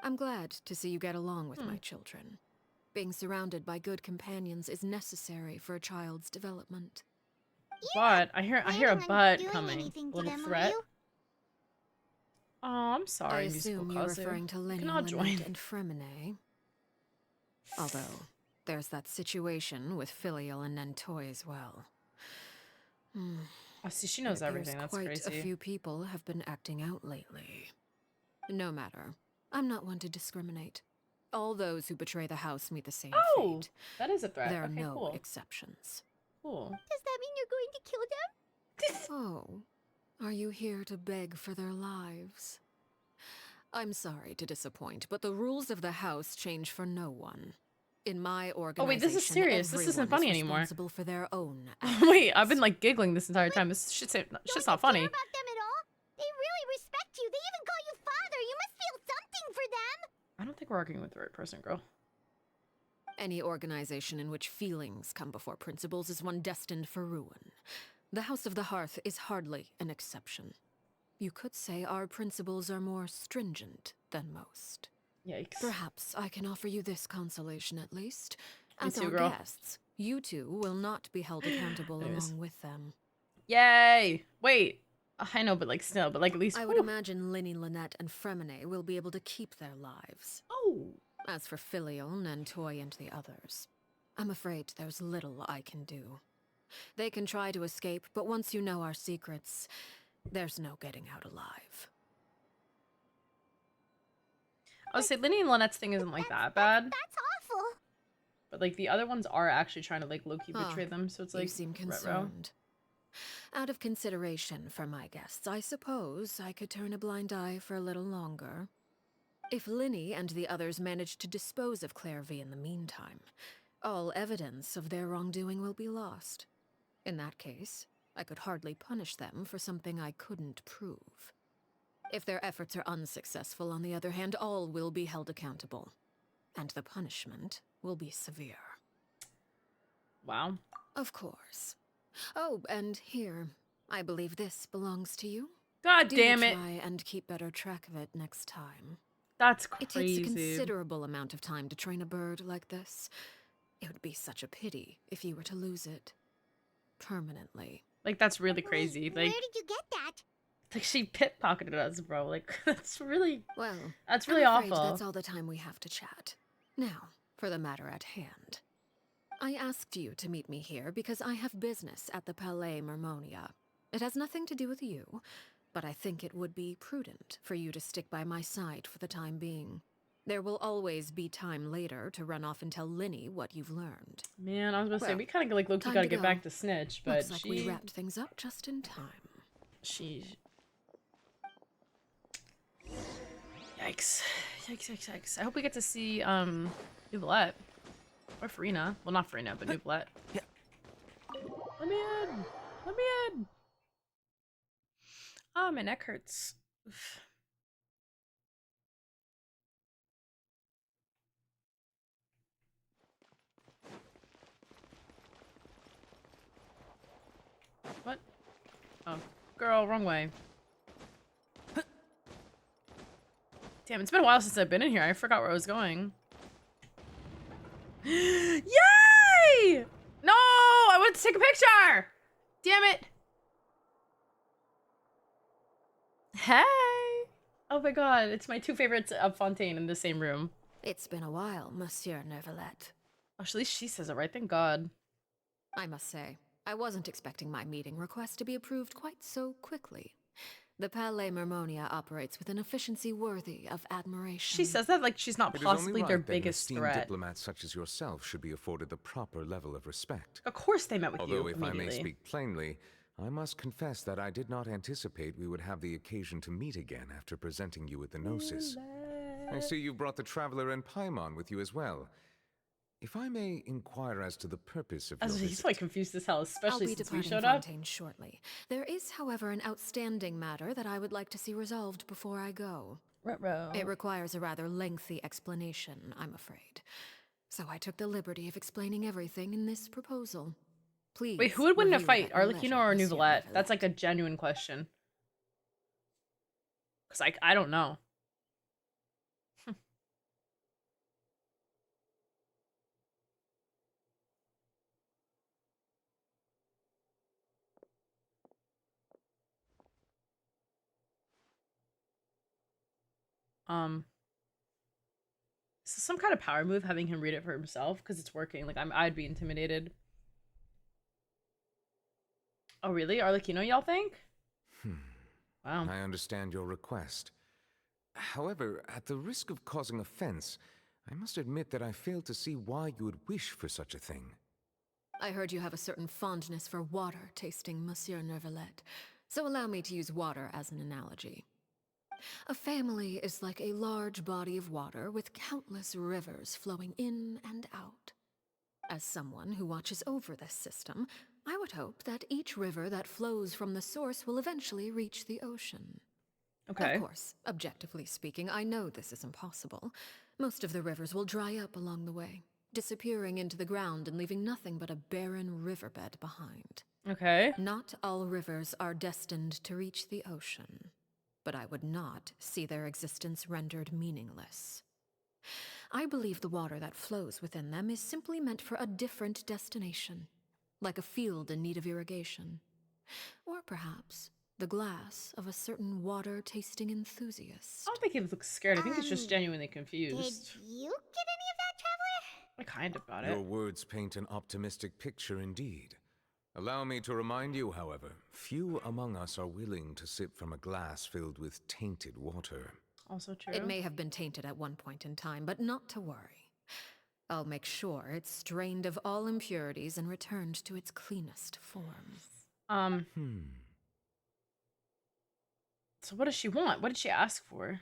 E: I'm glad to see you get along with my children. Being surrounded by good companions is necessary for a child's development.
A: But I hear a
D: Planning on
A: but
D: doing
A: coming.
D: anything to
A: Little
D: them, are
A: threat.
D: you?
A: Oh, I'm sorry,
E: I
A: musical
E: assume you're
A: Kazu.
E: referring to Lenny,
A: Cannot join.
E: Lynette, and Fremine. Although, there's that situation with Filial and Nentoy as well.
A: Oh, see, she knows
E: It appears
A: everything. That's
E: quite
A: crazy.
E: a few people have been acting out lately. No matter. I'm not one to discriminate. All those who betray the house meet the same
A: Oh,
E: fate.
A: that is a threat.
E: There are
A: Okay,
E: no
A: cool.
E: exceptions.
A: Cool.
D: Does that mean you're going to kill them?
E: Oh, are you here to beg for their lives? I'm sorry to disappoint, but the rules of the house change for no one. In my organization,
A: Oh, wait, this is serious. This isn't
E: everyone
A: funny
E: is
A: anymore.
E: responsible for their own
A: Wait, I've been
E: actions.
A: like giggling this entire time. This shit's
D: Don't
A: not
D: you
A: funny.
D: care about them at all? They really respect you. They even call you father. You must feel something for them.
A: I don't think we're arguing with the right person, girl.
E: Any organization in which feelings come before principles is one destined for ruin. The House of the Hearth is hardly an exception. You could say our principles are more stringent than most.
A: Yikes.
E: Perhaps I can offer you this consolation at least.
A: Me
E: As
A: too,
E: our
A: girl.
E: guests, you two will not be held accountable
A: Anyways.
E: along with them.
A: Yay! Wait. I know, but like still, but like at least.
E: I would
A: Whew.
E: imagine Linny, Lynette, and Fremine will be able to keep their lives.
A: Oh.
E: As for Filial, Nentoy, and the others, I'm afraid there's little I can do. They can try to escape, but once you know our secrets, there's no getting out alive.
A: I would say Linny and Lynette's thing isn't like that bad,
D: That's awful.
A: but like the other ones are actually trying to like low-key
E: Ah,
A: betray them, so it's like
E: You seem
A: ruh-roh.
E: concerned. Out of consideration for my guests, I suppose I could turn a blind eye for a little longer. If Linny and the others manage to dispose of Clairvy in the meantime, all evidence of their wrongdoing will be lost. In that case, I could hardly punish them for something I couldn't prove. If their efforts are unsuccessful, on the other hand, all will be held accountable. And the punishment will be severe.
A: Wow.
E: Of course. Oh, and here, I believe this belongs to you.
A: God
E: Do
A: damn
E: you
A: it.
E: try and keep better track of it next time.
A: That's
E: It
A: crazy.
E: takes a considerable amount of time to train a bird like this. It would be such a pity if you were to lose it. Permanently.
A: Like that's really crazy.
D: Wait, where
A: Like
D: did you get that?
A: she pickpocketed us, bro. Like that's really
E: Well,
A: that's really
E: I'm afraid
A: awful.
E: that's all the time we have to chat. Now, for the matter at hand. I asked you to meet me here because I have business at the Palais Mermonia. It has nothing to do with you, but I think it would be prudent for you to stick by my side for the time being. There will always be time later to run off and tell Linny what you've learned.
A: Man, I was gonna say
E: Well,
A: we kind of like low-key
E: time
A: gotta
E: to
A: get
E: go.
A: back to Snitch, but
E: Looks like we wrapped things up just in time.
A: she. Yikes! Yikes! Yikes! Yikes! I hope we get to see Nuvolette or Farina. Well, not Farina, but Nuvolette.
F: Yeah.
A: Let me in. Let me in. Ah, my neck hurts. Oof. What? Oh, girl, wrong way. Damn, it's been a while since I've been in here. I forgot where I was going. Yay! No! I wanted to take a picture! Damn it! Hey! Oh my god, it's my two favorites of Fontaine in the same room.
E: It's been a while, Monsieur Neuvillette.
A: Oh, at least she says it right, thank god.
E: I must say, I wasn't expecting my meeting request to be approved quite so quickly. The Palais Mermonia operates with an efficiency worthy of admiration.
A: She says that like she's not
L: It is only
A: possibly
L: right
A: their
L: that an
A: biggest
L: esteemed
A: threat.
L: diplomat such as yourself should be afforded the proper level of respect.
A: Of course they met with
L: Although,
A: you
L: if I may
A: immediately.
L: speak plainly, I must confess that I did not anticipate we would have the occasion to meet again after presenting you with the Gnosis. I see you brought the Traveler and Paimon with you as well. If I may inquire as to the purpose of your
A: He's
L: visit.
A: like confused as hell,
E: I'll
A: especially
E: be
A: since we
E: departing
A: showed up.
E: Fontaine shortly. There is, however, an outstanding matter that I would like to see resolved before I go.
A: Ruh-roh.
E: It requires a rather lengthy explanation, I'm afraid. So I took the liberty of explaining everything in this proposal. Please.
A: Wait, who would win in a
E: review it
A: fight,
E: at your
A: Arlecchino
E: leisure,
A: or
E: Monsieur
A: Nuvolette?
E: Neuvillette.
A: That's like a genuine question. Cause I don't know. Is this some kind of power move having him read it for himself? Because it's working. Like I'd be intimidated. Oh really? Arlecchino, y'all think? Wow.
L: I understand your request. However, at the risk of causing offense, I must admit that I fail to see why you would wish for such a thing.
E: I heard you have a certain fondness for water tasting, Monsieur Neuvillette, so allow me to use water as an analogy. A family is like a large body of water with countless rivers flowing in and out. As someone who watches over this system, I would hope that each river that flows from the source will eventually reach the ocean.
A: Okay.
E: Of course, objectively speaking, I know this is impossible. Most of the rivers will dry up along the way, disappearing into the ground and leaving nothing but a barren riverbed behind.
A: Okay.
E: Not all rivers are destined to reach the ocean, but I would not see their existence rendered meaningless. I believe the water that flows within them is simply meant for a different destination, like a field in need of irrigation. Or perhaps the glass of a certain water-tasting enthusiast.
A: I don't think he looks scared. I think he's just genuinely confused.
D: Did you get any of that, Traveler?
A: I kind of got
L: Your
A: it.
L: words paint an optimistic picture indeed. Allow me to remind you, however, few among us are willing to sip from a glass filled with tainted water.
A: Also true.
E: It may have been tainted at one point in time, but not to worry. I'll make sure it's strained of all impurities and returned to its cleanest form.
A: So what does she want? What did she ask for?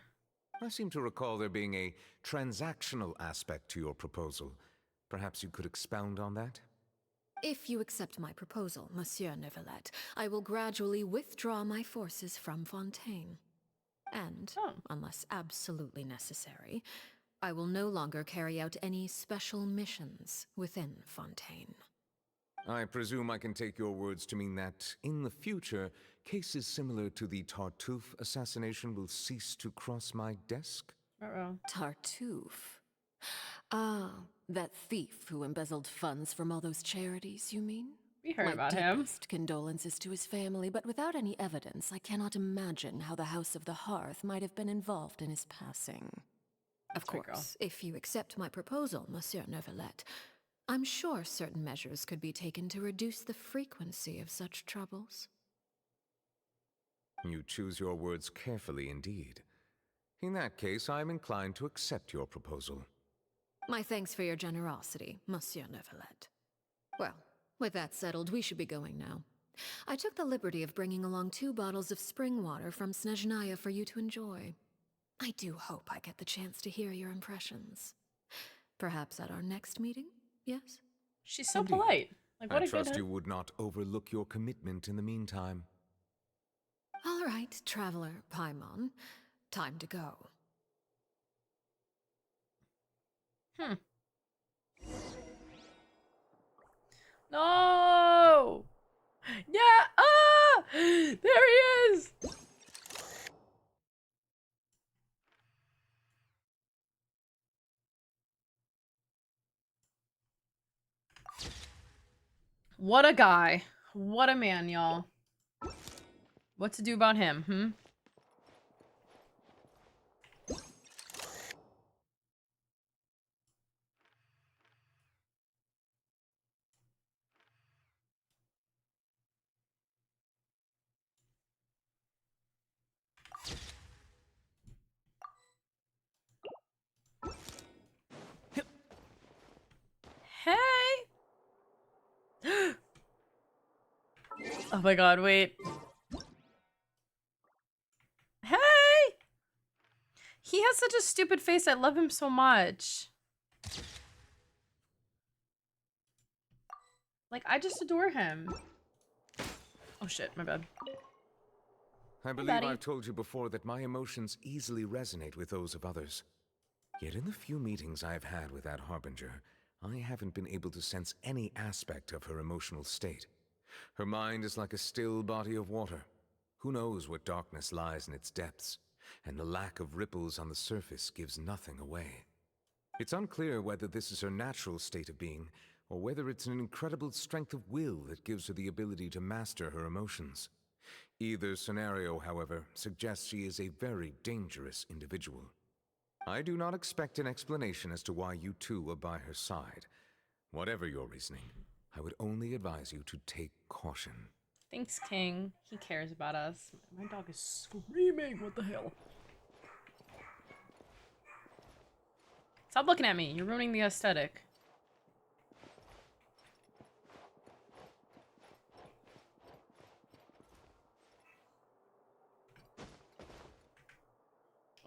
L: I seem to recall there being a transactional aspect to your proposal. Perhaps you could expound on that?
E: If you accept my proposal, Monsieur Neuvillette, I will gradually withdraw my forces from Fontaine. And, unless absolutely necessary, I will no longer carry out any special missions within Fontaine.
L: I presume I can take your words to mean that, in the future, cases similar to the Tartuffe assassination will cease to cross my desk?
A: Uh-oh.
E: Tartuffe? Ah, that thief who embezzled funds from all those charities, you mean?
A: We heard
E: My
A: about him.
E: deepest condolences to his family, but without any evidence, I cannot imagine how the House of the Hearth might have been involved in his passing. Of
A: That's right, girl.
E: course, if you accept my proposal, Monsieur Neuvillette, I'm sure certain measures could be taken to reduce the frequency of such troubles.
L: You choose your words carefully indeed. In that case, I am inclined to accept your proposal.
E: My thanks for your generosity, Monsieur Neuvillette. Well, with that settled, we should be going now. I took the liberty of bringing along 2 bottles of spring water from Snezhnaya for you to enjoy. I do hope I get the chance to hear your impressions. Perhaps at our next meeting, yes?
A: She's so
L: Indeed.
A: polite. Like,
L: I
A: what a good
L: trust you would not overlook your commitment in the meantime.
E: All right, Traveler Paimon. Time to go.
A: No! Yeah! Ah! There he is! What a guy. What a man, y'all. What to do about him, hmm? Hey! Oh my god, wait. Hey! He has such a stupid face. I love him so much. Like, I just adore him. Oh shit, my bad.
L: I believe
A: buddy.
L: I've told you before that my emotions easily resonate with those of others. Yet in the few meetings I've had with that Harbinger, I haven't been able to sense any aspect of her emotional state. Her mind is like a still body of water. Who knows what darkness lies in its depths, and the lack of ripples on the surface gives nothing away. It's unclear whether this is her natural state of being, or whether it's an incredible strength of will that gives her the ability to master her emotions. Either scenario, however, suggests she is a very dangerous individual. I do not expect an explanation as to why you two are by her side. Whatever your reasoning, I would only advise you to take caution.
A: Thanks, King. He cares about us. My dog is screaming. What the hell? Stop looking at me. You're ruining the aesthetic.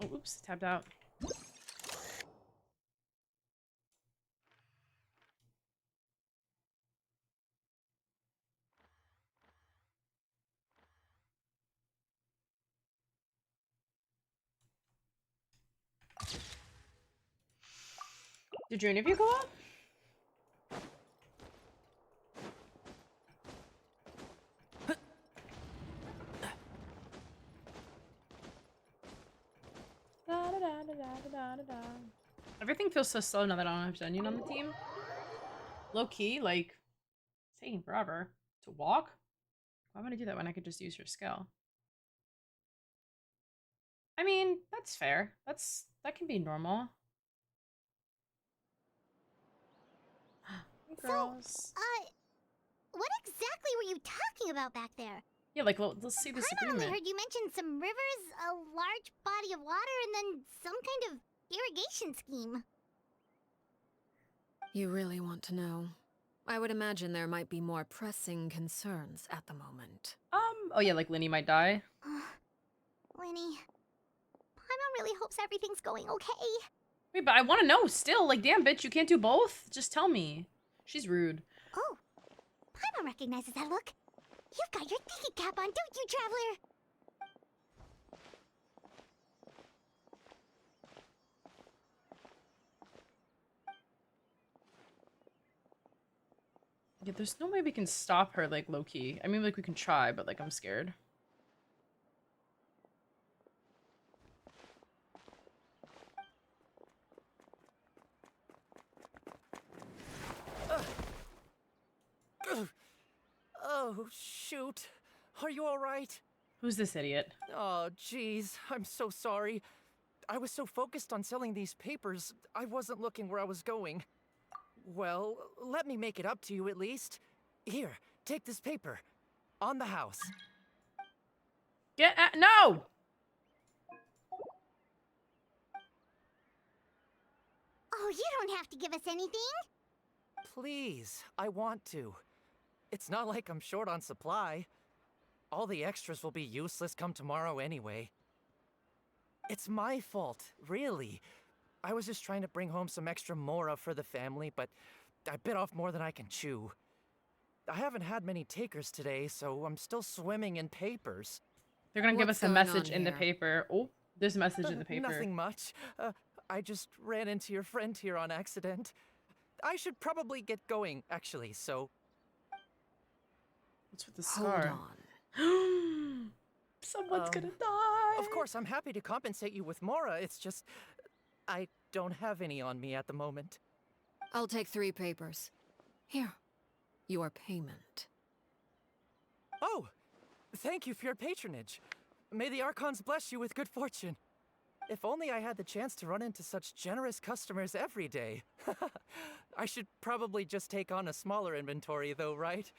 A: Oh, oops. Tapped out. Did your interview go up? Everything feels so slow now that I don't have Onion on the team. Low key, like, it's taking forever to walk. Why would I do that when I could just use her skill? I mean, that's fair. That can be normal. Hey, girls.
D: What exactly were you talking about back there?
A: Yeah, like, let's see this
D: I only
A: agreement.
D: heard you mention some rivers, a large body of water, and then some kind of irrigation scheme.
E: You really want to know? I would imagine there might be more pressing concerns at the moment.
A: Oh yeah, like Linny might die.
D: Winnie, Paimon really hopes everything's going okay.
A: Wait, but I want to know still. Like, damn, bitch, you can't do both? Just tell me. She's rude.
D: Oh, Paimon recognizes that look. You've got your tiki cap on, don't you, Traveler?
A: Yeah, there's no way we can stop her, like, low-key. I mean, like, we can try, but, like, I'm scared.
F: Oh, shoot. Are you alright?
A: Who's this idiot?
F: Oh, jeez. I'm so sorry. I was so focused on selling these papers, I wasn't looking where I was going. Well, let me make it up to you at least. Here, take this paper. On the house.
A: Get at— no!
D: Oh, you don't have to give us anything.
F: Please, I want to. It's not like I'm short on supply. All the extras will be useless come tomorrow anyway. It's my fault, really. I was just trying to bring home some extra mora for the family, but I bit off more than I can chew. I haven't had many takers today, so I'm still swimming in papers.
A: They're gonna give
E: What's
A: us a
E: going
A: message
E: on
A: in the
E: here?
A: paper. Oh, there's a message in the paper.
F: Nothing much. I just ran into your friend here on accident. I should probably get going, actually, so...
A: What's with the
E: Hold
A: scar?
E: on.
A: Someone's gonna die.
F: Of course, I'm happy to compensate you with mora. It's just... I don't have any on me at the moment.
E: I'll take 3 papers. Here. Your payment.
F: Oh! Thank you for your patronage. May the Archons bless you with good fortune. If only I had the chance to run into such generous customers every day. I should probably just take on a smaller inventory though, right?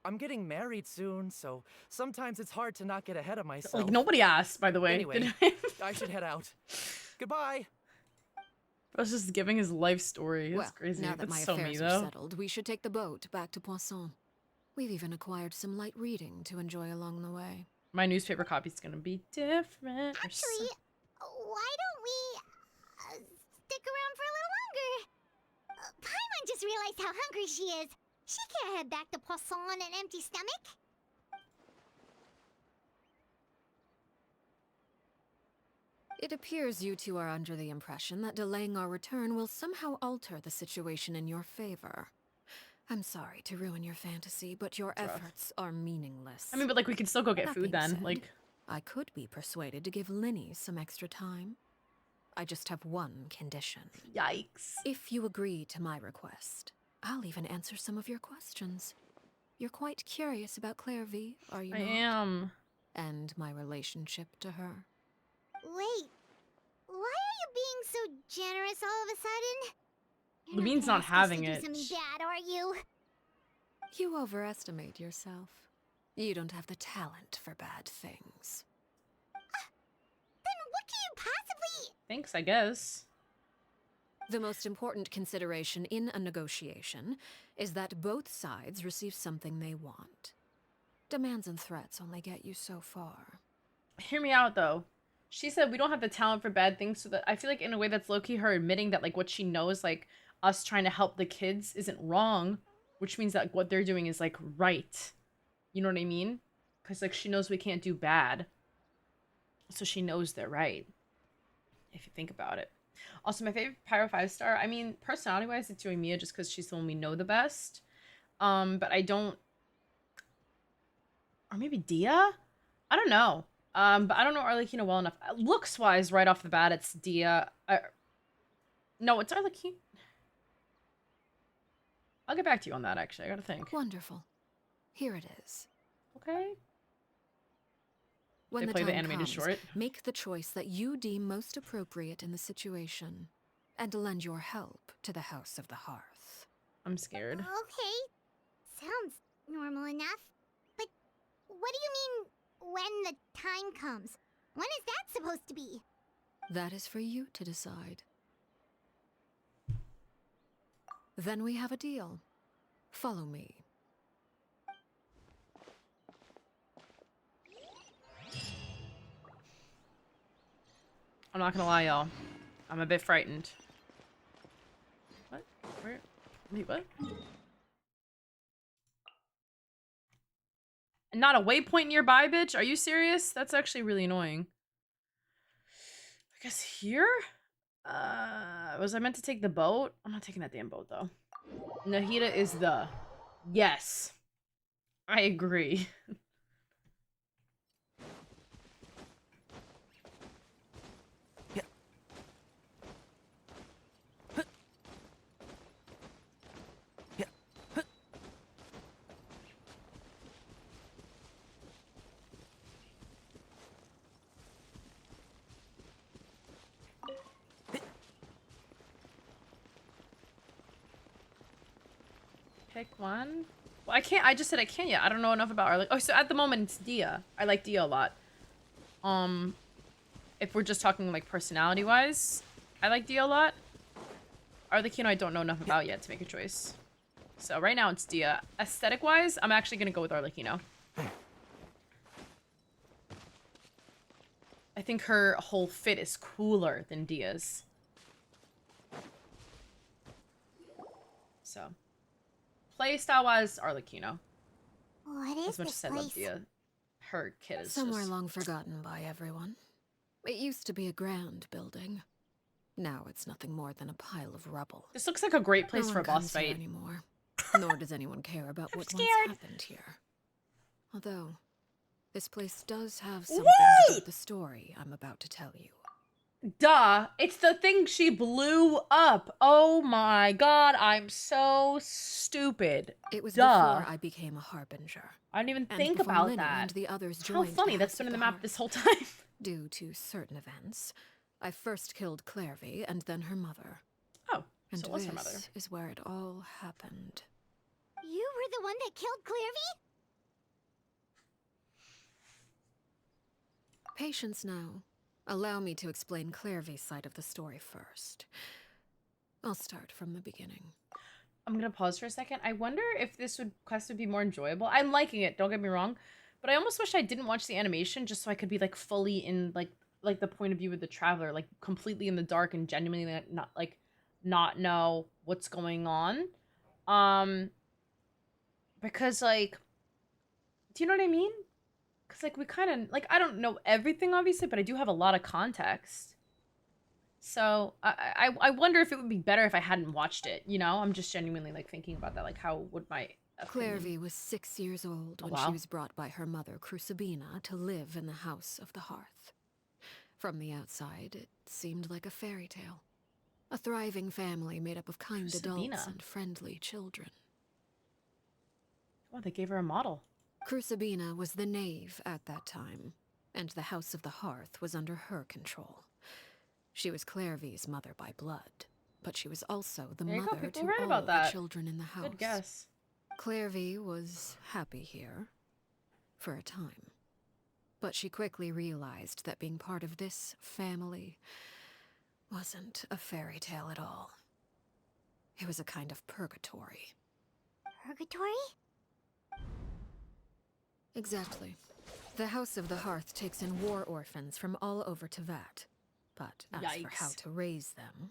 F: I'm getting married soon, so sometimes it's hard to not get ahead of myself.
A: Like, nobody asked, by the way.
F: Anyway, I should head out. Goodbye!
A: I was just giving his life story. It's
E: Well,
A: crazy.
E: now that
A: That's
E: my
A: so me,
E: affairs are
A: though.
E: settled, we should take the boat back to Poisson. We've even acquired some light reading to enjoy along the way.
A: My newspaper copy's gonna be different. or
D: Actually, why don't we stick around for a little longer? Paimon just realized how hungry she is. She can't head back to Poisson on an empty stomach.
E: It appears you two are under the impression that delaying our return will somehow alter the situation in your favor. I'm sorry to ruin your fantasy, but your efforts are meaningless.
A: I mean, but like, we could still go get
E: That
A: food
E: being
A: then.
E: said,
A: Like,
E: I could be persuaded to give Linny some extra time. I just have one condition.
A: yikes.
E: If you agree to my request, I'll even answer some of your questions. You're quite curious about Clairvy, are you
A: I
E: not?
A: am.
E: And my relationship to her.
D: Wait, why are you being so generous all of a sudden? You're
A: Levine's
D: gonna
A: not
D: ask us
A: having
D: to
A: it.
D: do something bad, are you?
E: You overestimate yourself. You don't have the talent for bad things.
D: Then what can you possibly...
A: Thanks, I guess.
E: The most important consideration in a negotiation is that both sides receive something they want. Demands and threats only get you so far.
A: Hear me out, though. She said we don't have the talent for bad things, so that I feel like in a way that's low-key her admitting that, like, what she knows, like, us trying to help the kids isn't wrong, which means that like, what they're doing is, like, right. You know what I mean? Because, like, she knows we can't do bad. So she knows they're right. If you think about it. Also, my favorite Pyro 5-star, I mean, personality-wise, it's Yoimiya just because she's the one we know the best. But I don't... Or maybe Dia? I don't know. But I don't know Arlecchino well enough. Looks-wise, right off the bat, it's Dia. No, it's Arlecchino. I'll get back to you on that, actually. I gotta think.
E: Wonderful. Here it is.
A: Okay.
E: When
A: They
E: the
A: play the
E: time
A: animated
E: comes,
A: short.
E: make the choice that you deem most appropriate in the situation, and lend your help to the House of the Hearth.
A: I'm scared.
D: Okay, sounds normal enough. But what do you mean, when the time comes? When is that supposed to be?
E: That is for you to decide. Then we have a deal. Follow me.
A: I'm not gonna lie, y'all. I'm a bit frightened. What? Where? Wait, what? Not a waypoint nearby, bitch? Are you serious? That's actually really annoying. I guess here? Was I meant to take the boat? I'm not taking that damn boat, though. Nahida is the... Yes. I agree. Pick one. Well, I can't. I just said I can't yet. I don't know enough about Arlecchino. Oh, so at the moment it's Dia. I like Dia a lot. If we're just talking like personality-wise, I like Dia a lot. Arlecchino I don't know enough about yet to make a choice. So right now it's Dia. Aesthetic-wise, I'm actually gonna go with Arlecchino. I think her whole fit is cooler than Dia's. So, playstyle-wise, Arlecchino.
D: What is
A: As much
D: this
A: as I love
D: place?
A: Dia, her kid is
E: Somewhere
A: just...
E: long forgotten by everyone. It used to be a grand building. Now it's nothing more than a pile of rubble.
A: This looks like a great
E: No
A: place for a
E: one
A: boss
E: comes here
A: fight.
E: anymore. Nor does anyone care about what once happened here. Although, this place does have something to do with the story I'm about to tell you.
A: Duh! It's the thing she blew up! Oh my god, I'm so stupid.
E: It was
A: Duh.
E: before I became a harbinger.
A: I didn't even
E: And
A: think
E: before
A: about
E: Lina
A: that.
E: and the others
A: How
E: joined
A: funny,
E: the
A: that's
E: House
A: been
E: of
A: in the
E: the
A: map
E: Hearth.
A: this whole time.
E: Due to certain events, I first killed Clairvy and then her mother.
A: Oh,
E: and
A: so it was
E: this
A: her mother.
E: is where it all happened.
D: You were the one that killed Clairvy?
E: Patience now. Allow me to explain Clairvy's side of the story first. I'll start from the beginning.
A: I'm gonna pause for a second. I wonder if this quest would be more enjoyable. I'm liking it, don't get me wrong. But I almost wish I didn't watch the animation just so I could be like fully in like the point of view of the traveler, like completely in the dark and genuinely not know what's going on. Because like, do you know what I mean? Because like we kind of like, I don't know everything obviously, but I do have a lot of context. So I wonder if it would be better if I hadn't watched it. You know, I'm just genuinely like thinking about that. Like, how would my opinion...
E: Clairvy was 6 years old when she was brought by her mother, Crucibina, to live in the House of the Hearth. From the outside, it seemed like a fairy tale. A thriving family made up of kind adults and friendly children.
A: Oh, they gave her a model.
E: Crucibina was the knave at that time, and the House of the Hearth was under her control. She was Clairvy's mother by blood, but she was also the mother to all the children in the house.
A: Good guess.
E: Clairvy was happy here, for a time. But she quickly realized that being part of this family wasn't a fairy tale at all. It was a kind of purgatory.
D: Purgatory?
E: Exactly. The House of the Hearth takes in war orphans from all over Teyvat. But as for how to raise them,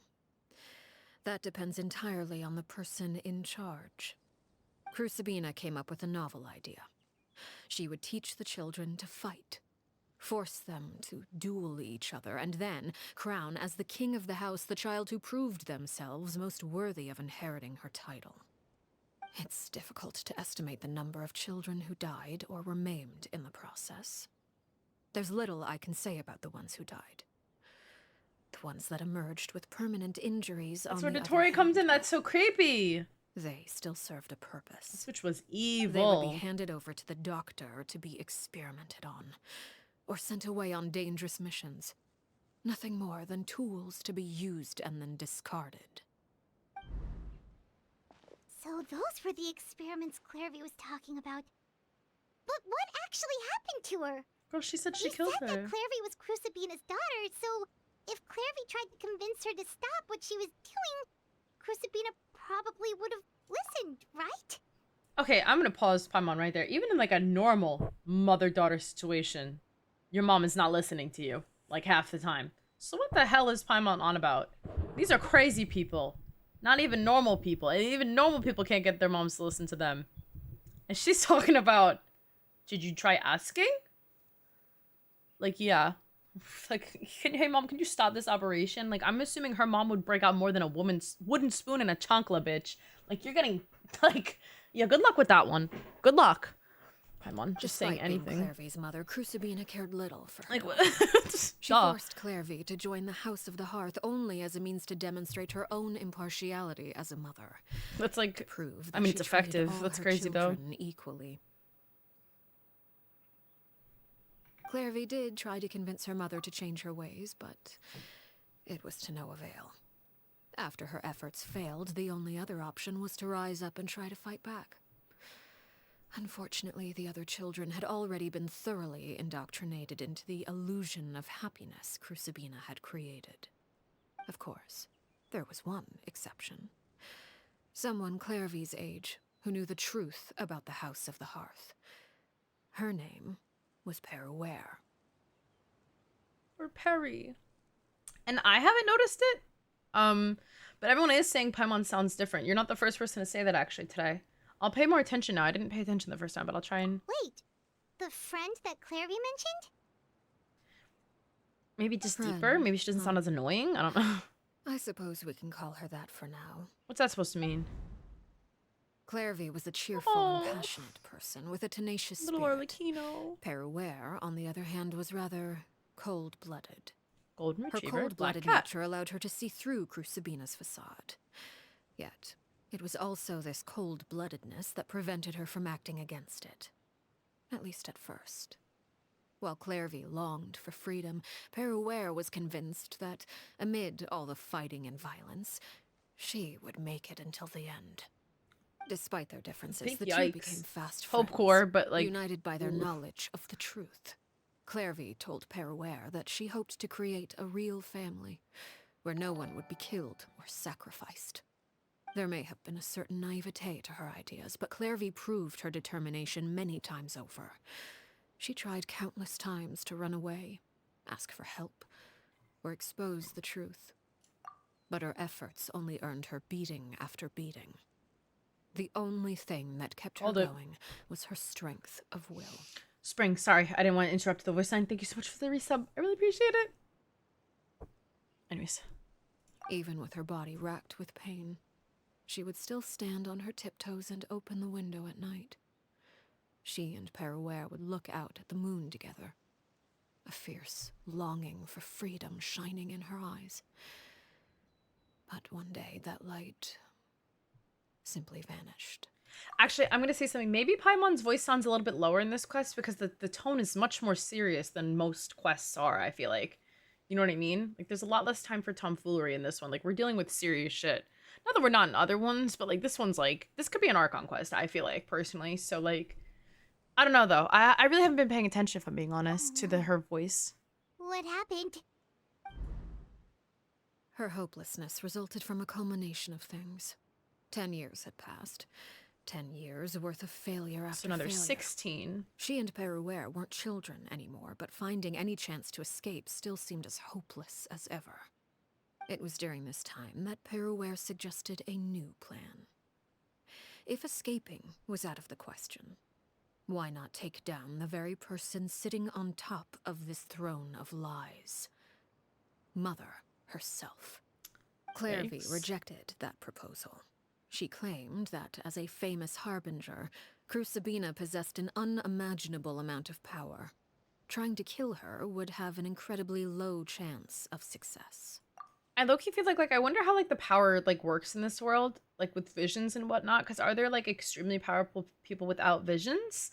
E: that depends entirely on the person in charge. Crucibina came up with a novel idea. She would teach the children to fight, force them to duel each other, and then crown as the king of the house the child who proved themselves most worthy of inheriting her title. It's difficult to estimate the number of children who died or were maimed in the process. There's little I can say about the ones who died. The ones that emerged with permanent injuries.
A: That's where Dottore comes in. That's so creepy.
E: They still served a purpose.
A: Which was evil.
E: They would be handed over to the doctor to be experimented on, or sent away on dangerous missions. Nothing more than tools to be used and then discarded.
D: So those were the experiments Clairvy was talking about. But what actually happened to her?
A: Girl, she said she killed her.
D: You said that Clairvy was Crucibina's daughter, so if Clairvy tried to convince her to stop what she was doing, Crucibina probably would have listened, right?
A: Okay, I'm gonna pause Paimon right there. Even in like a normal mother-daughter situation, your mom is not listening to you, like half the time. So what the hell is Paimon on about? These are crazy people. Not even normal people. And even normal people can't get their moms to listen to them. And she's talking about, did you try asking? Like, yeah. Like, hey mom, can you stop this operation? Like, I'm assuming her mom would break out more than a wooden spoon and a chancla, bitch. Like, you're getting, like, yeah, good luck with that one. Good luck. Paimon, just saying anything.
E: Clairvy's mother, Crucibina cared little for her.
A: Like, what?
E: She forced Clairvy to join the House of the Hearth only as a means to demonstrate her own impartiality as a mother.
A: That's like,
E: to prove that
A: I mean, it's effective. That's crazy, though.
E: Equally. Clairvy did try to convince her mother to change her ways, but it was to no avail. After her efforts failed, the only other option was to rise up and try to fight back. Unfortunately, the other children had already been thoroughly indoctrinated into the illusion of happiness Crucibina had created. Of course, there was one exception. Someone Clairvy's age who knew the truth about the House of the Hearth. Her name was Peruware.
A: Or Perry. And I haven't noticed it. But everyone is saying Paimon sounds different. You're not the first person to say that actually today. I'll pay more attention now. I didn't pay attention the first time, but I'll try and...
D: Wait, the friend that Clairvy mentioned?
A: Maybe just
E: Friend,
A: deeper? Maybe she doesn't sound as annoying? I don't know.
E: I suppose we can call her that for now.
A: What's that supposed to mean?
E: Clairvy was a cheerful
A: Aw.
E: and passionate person with a tenacious
A: Little
E: spirit.
A: Arlecchino.
E: Peruware, on the other hand, was rather cold-blooded.
A: Golden
E: Her
A: Retriever. Black
E: cold-blooded
A: cat.
E: nature allowed her to see through Crucibina's facade. Yet, it was also this cold-bloodedness that prevented her from acting against it. At least at first. While Clairvy longed for freedom, Peruware was convinced that, amid all the fighting and violence, she would make it until the end. Despite their differences,
A: Big
E: the two
A: yikes.
E: became fast
A: Hope
E: friends,
A: core, but like...
E: united by their
A: oof.
E: knowledge of the truth. Clairvy told Peruware that she hoped to create a real family, where no one would be killed or sacrificed. There may have been a certain naivete to her ideas, but Clairvy proved her determination many times over. She tried countless times to run away, ask for help, or expose the truth. But her efforts only earned her beating after beating. The only thing that kept her
A: Hold it.
E: going was her strength of will.
A: Spring, sorry. I didn't want to interrupt the voice line. Thank you so much for the resub. I really appreciate it. Anyways.
E: Even with her body racked with pain, she would still stand on her tiptoes and open the window at night. She and Peruware would look out at the moon together, a fierce longing for freedom shining in her eyes. But one day that light simply vanished.
A: Actually, I'm going to say something. Maybe Paimon's voice sounds a little bit lower in this quest because the tone is much more serious than most quests are, I feel like. You know what I mean? Like, there's a lot less time for tomfoolery in this one. Like, we're dealing with serious shit. Not that we're not in other ones, but, like, this one's, like... This could be an Archon quest, I feel like, personally. So, like... I don't know, though. I really haven't been paying attention, if I'm being honest, to her voice.
D: What happened?
E: Her hopelessness resulted from a culmination of things. 10 years had passed. 10 years worth of failure after
A: So another
E: failure.
A: 16.
E: She and Peruware weren't children anymore, but finding any chance to escape still seemed as hopeless as ever. It was during this time that Peruware suggested a new plan. If escaping was out of the question, why not take down the very person sitting on top of this throne of lies? Mother herself. Clairvy
A: Yikes.
E: rejected that proposal. She claimed that, as a famous harbinger, Crucibina possessed an unimaginable amount of power. Trying to kill her would have an incredibly low chance of success.
A: I low-key feel like I wonder how, like, the power, like, works in this world, like, with visions and whatnot, because are there, like, extremely powerful people without visions?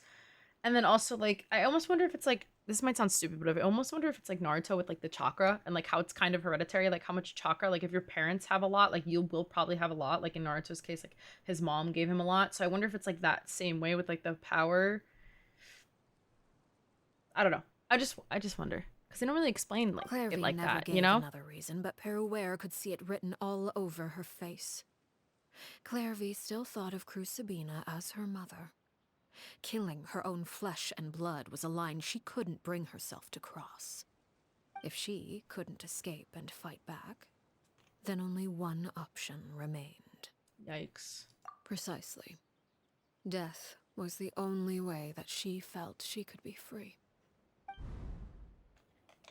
A: And then also, like, I almost wonder if it's, like, this might sound stupid, but I almost wonder if it's, like, Naruto with, like, the chakra, and, like, how it's kind of hereditary, like, how much chakra, like, if your parents have a lot, like, you will probably have a lot, like, in Naruto's case, like, his mom gave him a lot, so I wonder if it's, like, that same way with, like, the power. I don't know. I just wonder. Because they don't really explain like
E: Clairvy
A: it like
E: never
A: that,
E: gave
A: you know?
E: another reason, but Peruware could see it written all over her face. Clairvy still thought of Crucibina as her mother. Killing her own flesh and blood was a line she couldn't bring herself to cross. If she couldn't escape and fight back, then only one option remained.
A: Yikes.
E: Precisely. Death was the only way that she felt she could be free.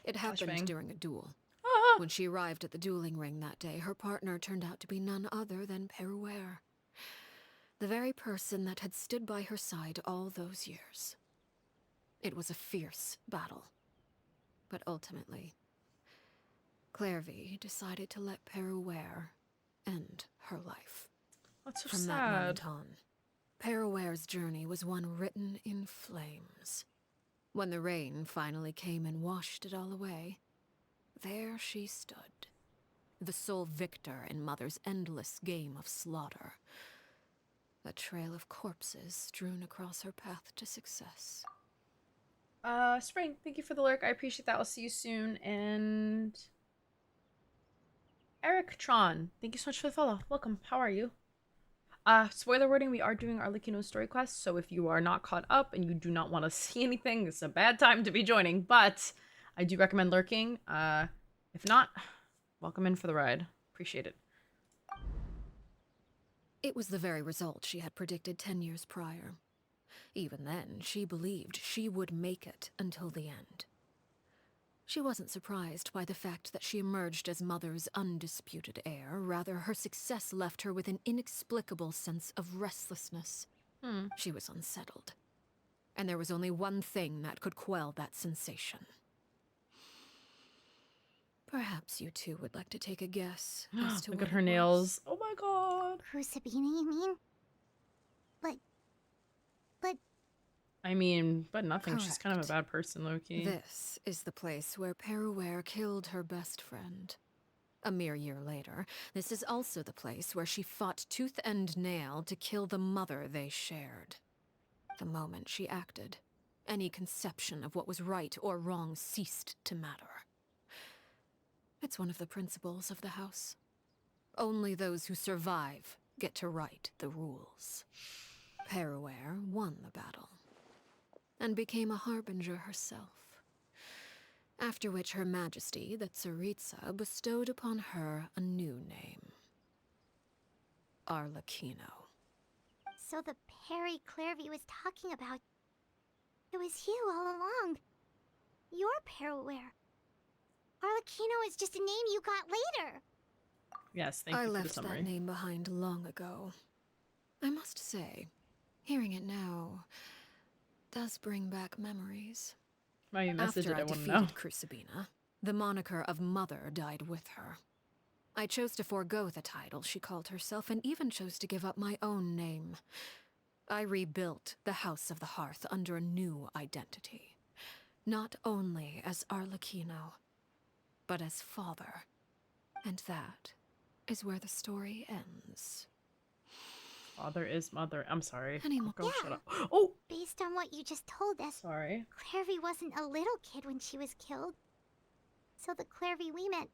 E: It happened
A: Flashbang.
E: during a duel.
A: Ah!
E: When she arrived at the dueling ring that day, her partner turned out to be none other than Peruware. The very person that had stood by her side all those years. It was a fierce battle. But ultimately, Clairvy decided to let Peruware end her life.
A: That's so
E: From
A: sad.
E: that moment on, Peruware's journey was one written in flames. When the rain finally came and washed it all away, there she stood, the sole victor in Mother's endless game of slaughter. A trail of corpses strewn across her path to success.
A: Spring, thank you for the lurk. I appreciate that. I'll see you soon, and Eric Tron, thank you so much for the follow. Welcome. How are you? Spoiler warning, we are doing Arlecchino story quest, so if you are not caught up and you do not want to see anything, it's a bad time to be joining, but I do recommend lurking. If not, welcome in for the ride. Appreciate it.
E: It was the very result she had predicted 10 years prior. Even then, she believed she would make it until the end. She wasn't surprised by the fact that she emerged as Mother's undisputed heir. Rather, her success left her with an inexplicable sense of restlessness. She was unsettled. And there was only one thing that could quell that sensation. Perhaps you two would like to take a guess as to
A: Look
E: what
A: at her
E: it was.
A: nails. Oh my god.
D: Who's Sabina, you mean? But...
A: I mean, but nothing. She's kind of a
E: Correct.
A: bad person, low-key.
E: This is the place where Peruware killed her best friend. A mere year later, this is also the place where she fought tooth and nail to kill the mother they shared. The moment she acted, any conception of what was right or wrong ceased to matter. It's one of the principles of the house. Only those who survive get to write the rules. Peruware won the battle, and became a harbinger herself. After which Her Majesty, the Tsaritsa, bestowed upon her a new name. Arlecchino.
D: So the Perry Clairvy was talking about... It was you all along. You're Peruware. Arlecchino is just a name you got later.
A: Yes, thank
E: I
A: you for the
E: left
A: summary.
E: that name behind long ago. I must say, hearing it now does bring back memories.
A: Why you messaged
E: After
A: it,
E: I
A: I want to know.
E: defeated Crucibina, the moniker of Mother died with her. I chose to forego the title she called herself, and even chose to give up my own name. I rebuilt the House of the Hearth under a new identity. Not only as Arlecchino, but as father. And that is where the story ends.
A: Father is mother. I'm sorry.
E: Anymore.
A: Go,
D: Yeah.
A: shut up. Oh!
D: Based on what you just told us,
A: Sorry.
D: Clairvy wasn't a little kid when she was killed. So the Clairvy we met...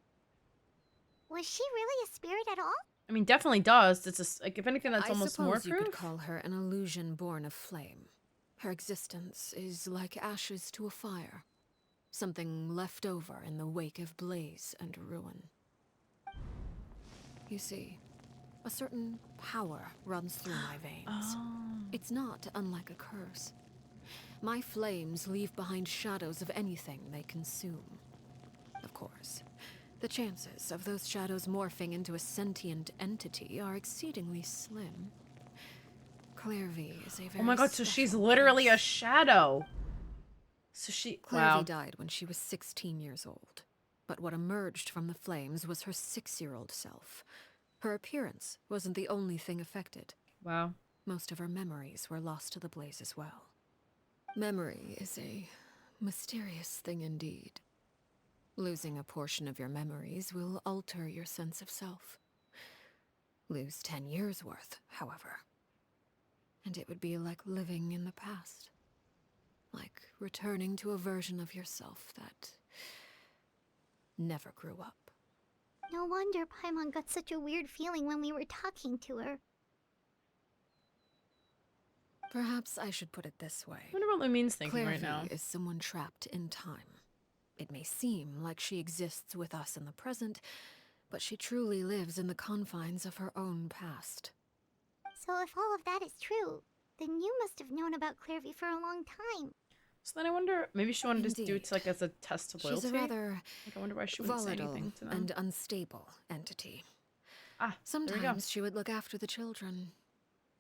D: Was she really a spirit at all?
A: I mean, definitely does. It's just, like, if anything, that's
E: I
A: almost more
E: suppose you could
A: proof.
E: call her an illusion born of flame. Her existence is like ashes to a fire. Something left over in the wake of blaze and ruin. You see, a certain power runs through my veins.
A: Oh.
E: It's not unlike a curse. My flames leave behind shadows of anything they consume. Of course, the chances of those shadows morphing into a sentient entity are exceedingly slim. Clairvy is a very
A: Oh my god, so she's
E: special
A: literally a
E: case.
A: shadow. So she...
E: Clairvy
A: Wow.
E: died when she was 16 years old. But what emerged from the flames was her 6-year-old self. Her appearance wasn't the only thing affected.
A: Wow.
E: Most of her memories were lost to the blaze as well. Memory is a mysterious thing indeed. Losing a portion of your memories will alter your sense of self. Lose 10 years' worth, however, and it would be like living in the past. Like returning to a version of yourself that never grew up.
D: No wonder Paimon got such a weird feeling when we were talking to her.
E: Perhaps I should put it this way.
A: I wonder what Lumine's thinking right
E: Clairvy
A: now.
E: is someone trapped in time. It may seem like she exists with us in the present, but she truly lives in the confines of her own past.
D: So if all of that is true, then you must have known about Clairvy for a long time.
A: So then I wonder, maybe she wanted to do it
E: Indeed.
A: like as a test of loyalty.
E: She's a rather
A: Like, I wonder why she wouldn't say
E: volatile
A: anything to them.
E: and unstable entity.
A: Ah, there we go.
E: Sometimes she would look after the children.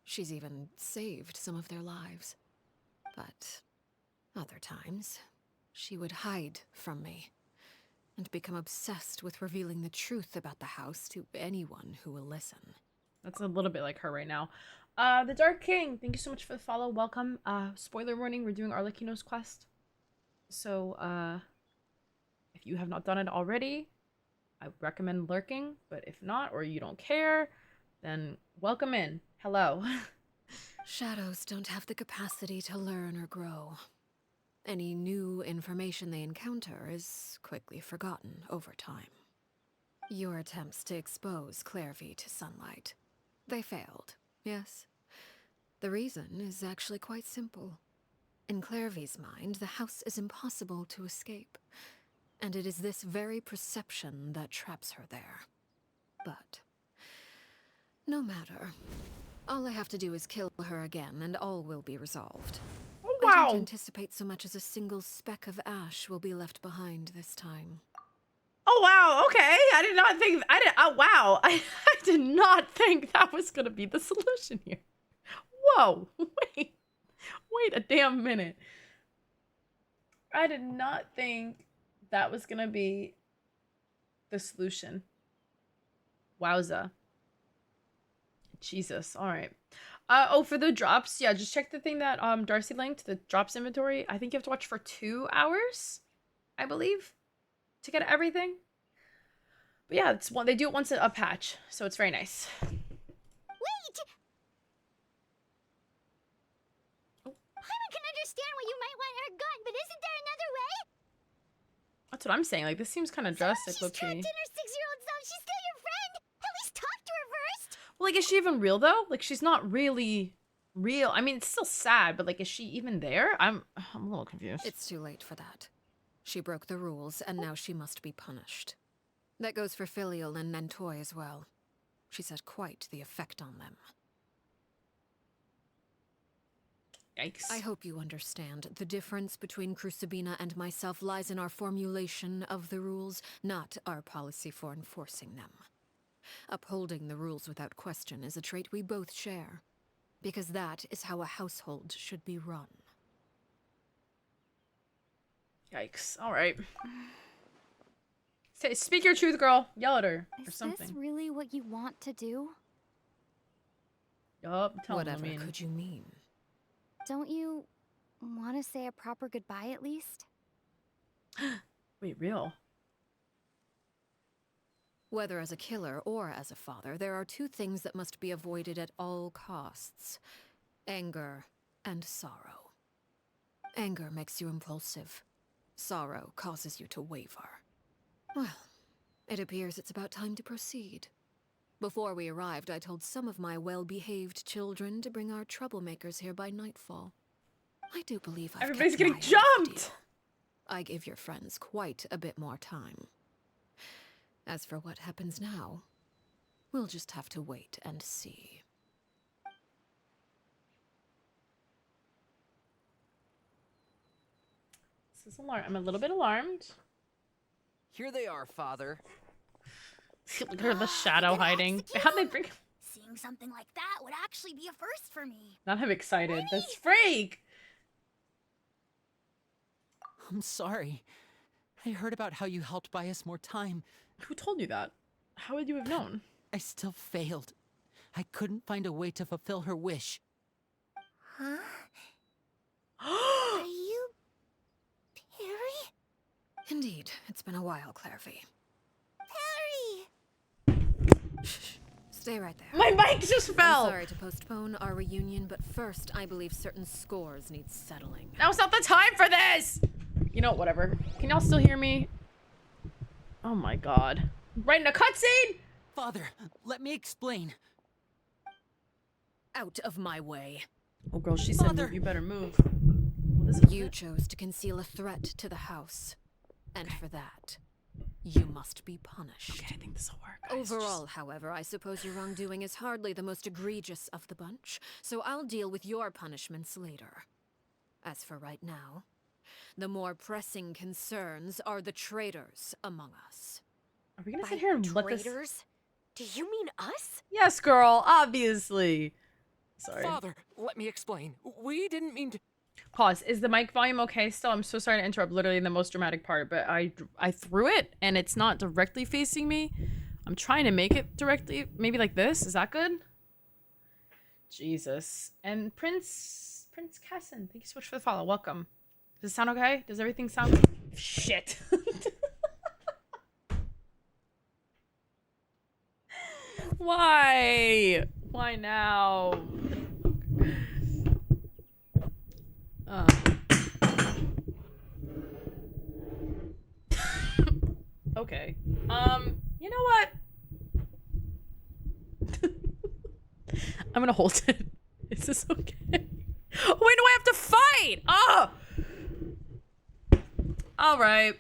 E: She's even saved some of their lives. But other times, she would hide from me and become obsessed with revealing the truth about the house to anyone who will listen.
A: That's a little bit like her right now. The Dark King, thank you so much for the follow. Welcome. Spoiler warning, we're doing Arlecchino's quest. So, if you have not done it already, I recommend lurking. But if not, or you don't care, then welcome in. Hello.
E: Shadows don't have the capacity to learn or grow. Any new information they encounter is quickly forgotten over time. Your attempts to expose Clairvy to sunlight. They failed, yes? The reason is actually quite simple. In Clairvy's mind, the house is impossible to escape. And it is this very perception that traps her there. But no matter. All I have to do is kill her again, and all will be resolved.
A: Oh,
E: I
A: wow.
E: don't anticipate so much as a single speck of ash will be left behind this time.
A: Oh, wow. Okay. I did not think... Oh, wow. I did not think that was going to be the solution here. Whoa. Wait. Wait a damn minute. I did not think that was going to be the solution. Wowza. Jesus. All right. Oh, for the drops, yeah, just check the thing that Darcy linked, the drops inventory. I think you have to watch for 2 hours, I believe, to get everything. But yeah, it's one, they do it once a patch, so it's very nice.
D: Wait! Paimon can understand why you might want her gun, but isn't there another way?
A: That's what I'm saying. Like, this seems kind of drastic,
D: She's
A: low-key.
D: trapped in her 6-year-old self. She's still your friend. At least talk to her first.
A: Well, like, is she even real, though? Like, she's not really real. I mean, it's still sad, but, like, is she even there? I'm a little confused.
E: It's too late for that. She broke the rules, and now she must be punished. That goes for Filial and Nentoy as well. She's had quite the effect on them.
A: Yikes.
E: I hope you understand. The difference between Crucibina and myself lies in our formulation of the rules, not our policy for enforcing them. Upholding the rules without question is a trait we both share, because that is how a household should be run.
A: Yikes. All right. Say, speak your truth, girl. Yell at her or
M: Is
A: something.
M: this really what you want to do?
A: Yup, tell
E: Whatever
A: him, I mean.
E: could you mean?
M: Don't you want to say a proper goodbye at least?
A: Wait, real?
E: Whether as a killer or as a father, there are 2 things that must be avoided at all costs. Anger and sorrow. Anger makes you impulsive. Sorrow causes you to waver. Well, it appears it's about time to proceed. Before we arrived, I told some of my well-behaved children to bring our troublemakers here by nightfall. I do believe I've
A: Everybody's
E: kept
A: getting
E: my end of the
A: jumped!
E: deal. I give your friends quite a bit more time. As for what happens now, we'll just have to wait and see.
A: This is alarm. I'm a little bit alarmed.
F: Here they are, Father.
A: Look at her, the shadow hiding. How'd they bring...
G: Seeing something like that would actually be a first for me.
A: Not him excited. That's freak!
B: I'm sorry. I heard about how you helped buy us more time.
A: Who told you that? How would you have known?
B: I still failed. I couldn't find a way to fulfill her wish.
G: Huh? Are you... Perry?
E: Indeed, it's been a while, Clairvy.
G: Perry!
E: Shh. Stay right there.
A: My mic just fell!
E: I'm sorry to postpone our reunion, but first, I believe certain scores need settling.
A: Now's not the time for this! You know, whatever. Can y'all still hear me? Oh my god. Right in a cutscene?
B: Father, let me explain.
E: Out of my way.
A: Oh girl, she said
B: Father.
A: move, you better move. Well, this is
E: You
A: it.
E: chose to conceal a threat to the house. And for that, you must be punished.
A: Okay, I think this'll work. guys.
E: Overall, however, I suppose your wrongdoing is hardly the most egregious of the bunch, so I'll deal with your punishments later. As for right now, the more pressing concerns are the traitors among us.
A: Are we gonna
I: By
A: sit here and let this...
I: traitors? Do you mean us?
A: Yes, girl, obviously. Sorry.
C: Father, let me explain. We didn't mean to.
A: Pause. Is the mic volume okay still? I'm so sorry to interrupt literally in the most dramatic part, but I threw it and it's not directly facing me. I'm trying to make it directly, maybe like this. Is that good? Jesus. And Prince Casson, thank you so much for the follow. Welcome. Does it sound okay? Does everything sound... Shit. Why? Why now? Okay. You know what? I'm gonna hold it. Is this okay? Oh, wait, no, I have to fight! Oh! Alright.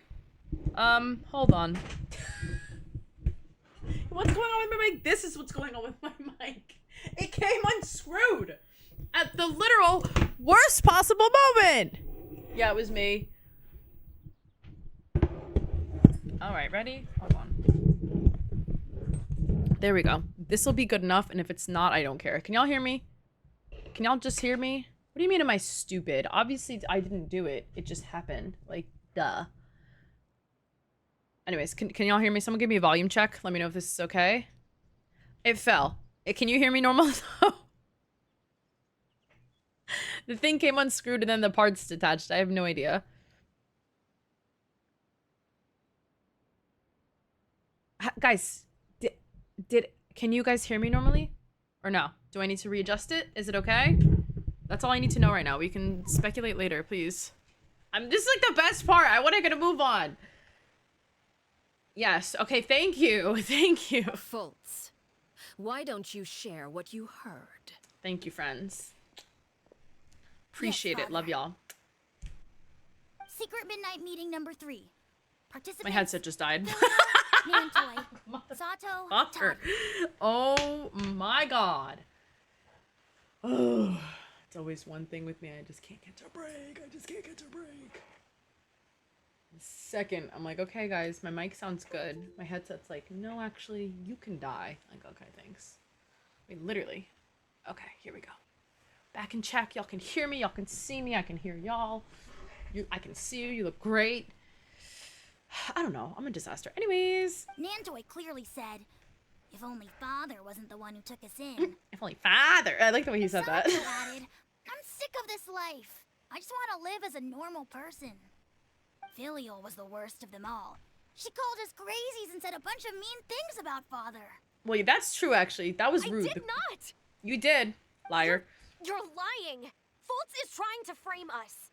A: Hold on. What's going on with my mic? This is what's going on with my mic. It came unscrewed at the literal worst possible moment. Yeah, it was me. Alright, ready? Hold on. There we go. This will be good enough, and if it's not, I don't care. Can y'all hear me? Can y'all just hear me? What do you mean am I stupid? Obviously, I didn't do it. It just happened. Like, duh. Anyways, can y'all hear me? Someone give me a volume check. Let me know if this is okay. It fell. Can you hear me normal? The thing came unscrewed and then the parts detached. I have no idea. Guys, can you guys hear me normally? Or no? Do I need to readjust it? Is it okay? That's all I need to know right now. We can speculate later, please. This is like the best part. I want to get a move on. Yes. Okay, thank you. Thank you.
E: Fultz, why don't you share what you heard?
A: Thank you, friends. Appreciate it. Love y'all.
D: Secret midnight meeting number 3. Participants.
A: My headset just died.
D: Nantoy, Sato,
A: Fucker. Oh my god. Oh, it's always one thing with me. I just can't get to break. I just can't get to break. Second, I'm like, okay, guys, my mic sounds good. My headset's like, no, actually, you can die. Like, okay, thanks. Wait, literally. Okay, here we go. Back in check. Y'all can hear me. Y'all can see me. I can hear y'all. I can see you. You look great. I don't know. I'm a disaster. Anyways.
D: Nantoy clearly said, if only Father wasn't the one who took us in.
A: If only Father. I like the way he said that.
D: Sato added, I'm sick of this life. I just want to live as a normal person. Filial was the worst of them all. She called us crazies and said a bunch of mean things about Father.
A: Well, that's true, actually. That was rude.
I: I did not!
A: You did, liar.
I: You're lying! Fultz is trying to frame us.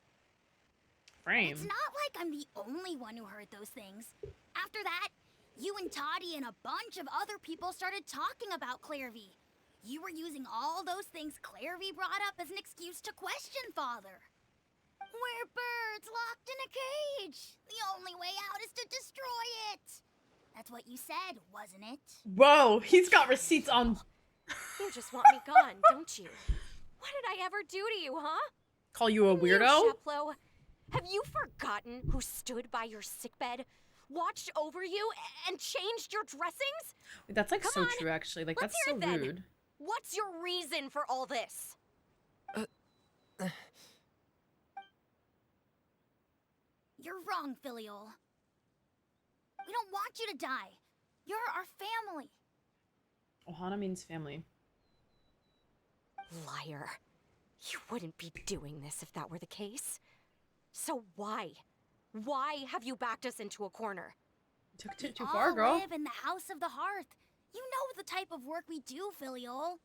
A: Frame?
D: It's not like I'm the only one who heard those things. After that, you and Toddy and a bunch of other people started talking about Clairvy. You were using all those things Clairvy brought up as an excuse to question Father. We're birds locked in a cage. The only way out is to destroy it. That's what you said, wasn't it?
A: Whoa, he's got receipts on.
I: You just want me gone, don't you? What did I ever do to you, huh?
A: Call you a weirdo?
I: You, Sheplo, have you forgotten who stood by your sickbed, watched over you, and changed your dressings?
A: Wait, that's like
I: Come
A: so
I: on,
A: true, actually. Like,
I: let's
A: that's so
I: hear it then.
A: rude.
I: What's your reason for all this?
D: You're wrong, Filial. We don't want you to die. You're our family.
A: Ohana means family.
I: Liar. You wouldn't be doing this if that were the case. So why? Why have you backed us into a corner?
A: You took it too far, girl.
D: We live in the House of the Hearth. You know the type of work we do, Filial.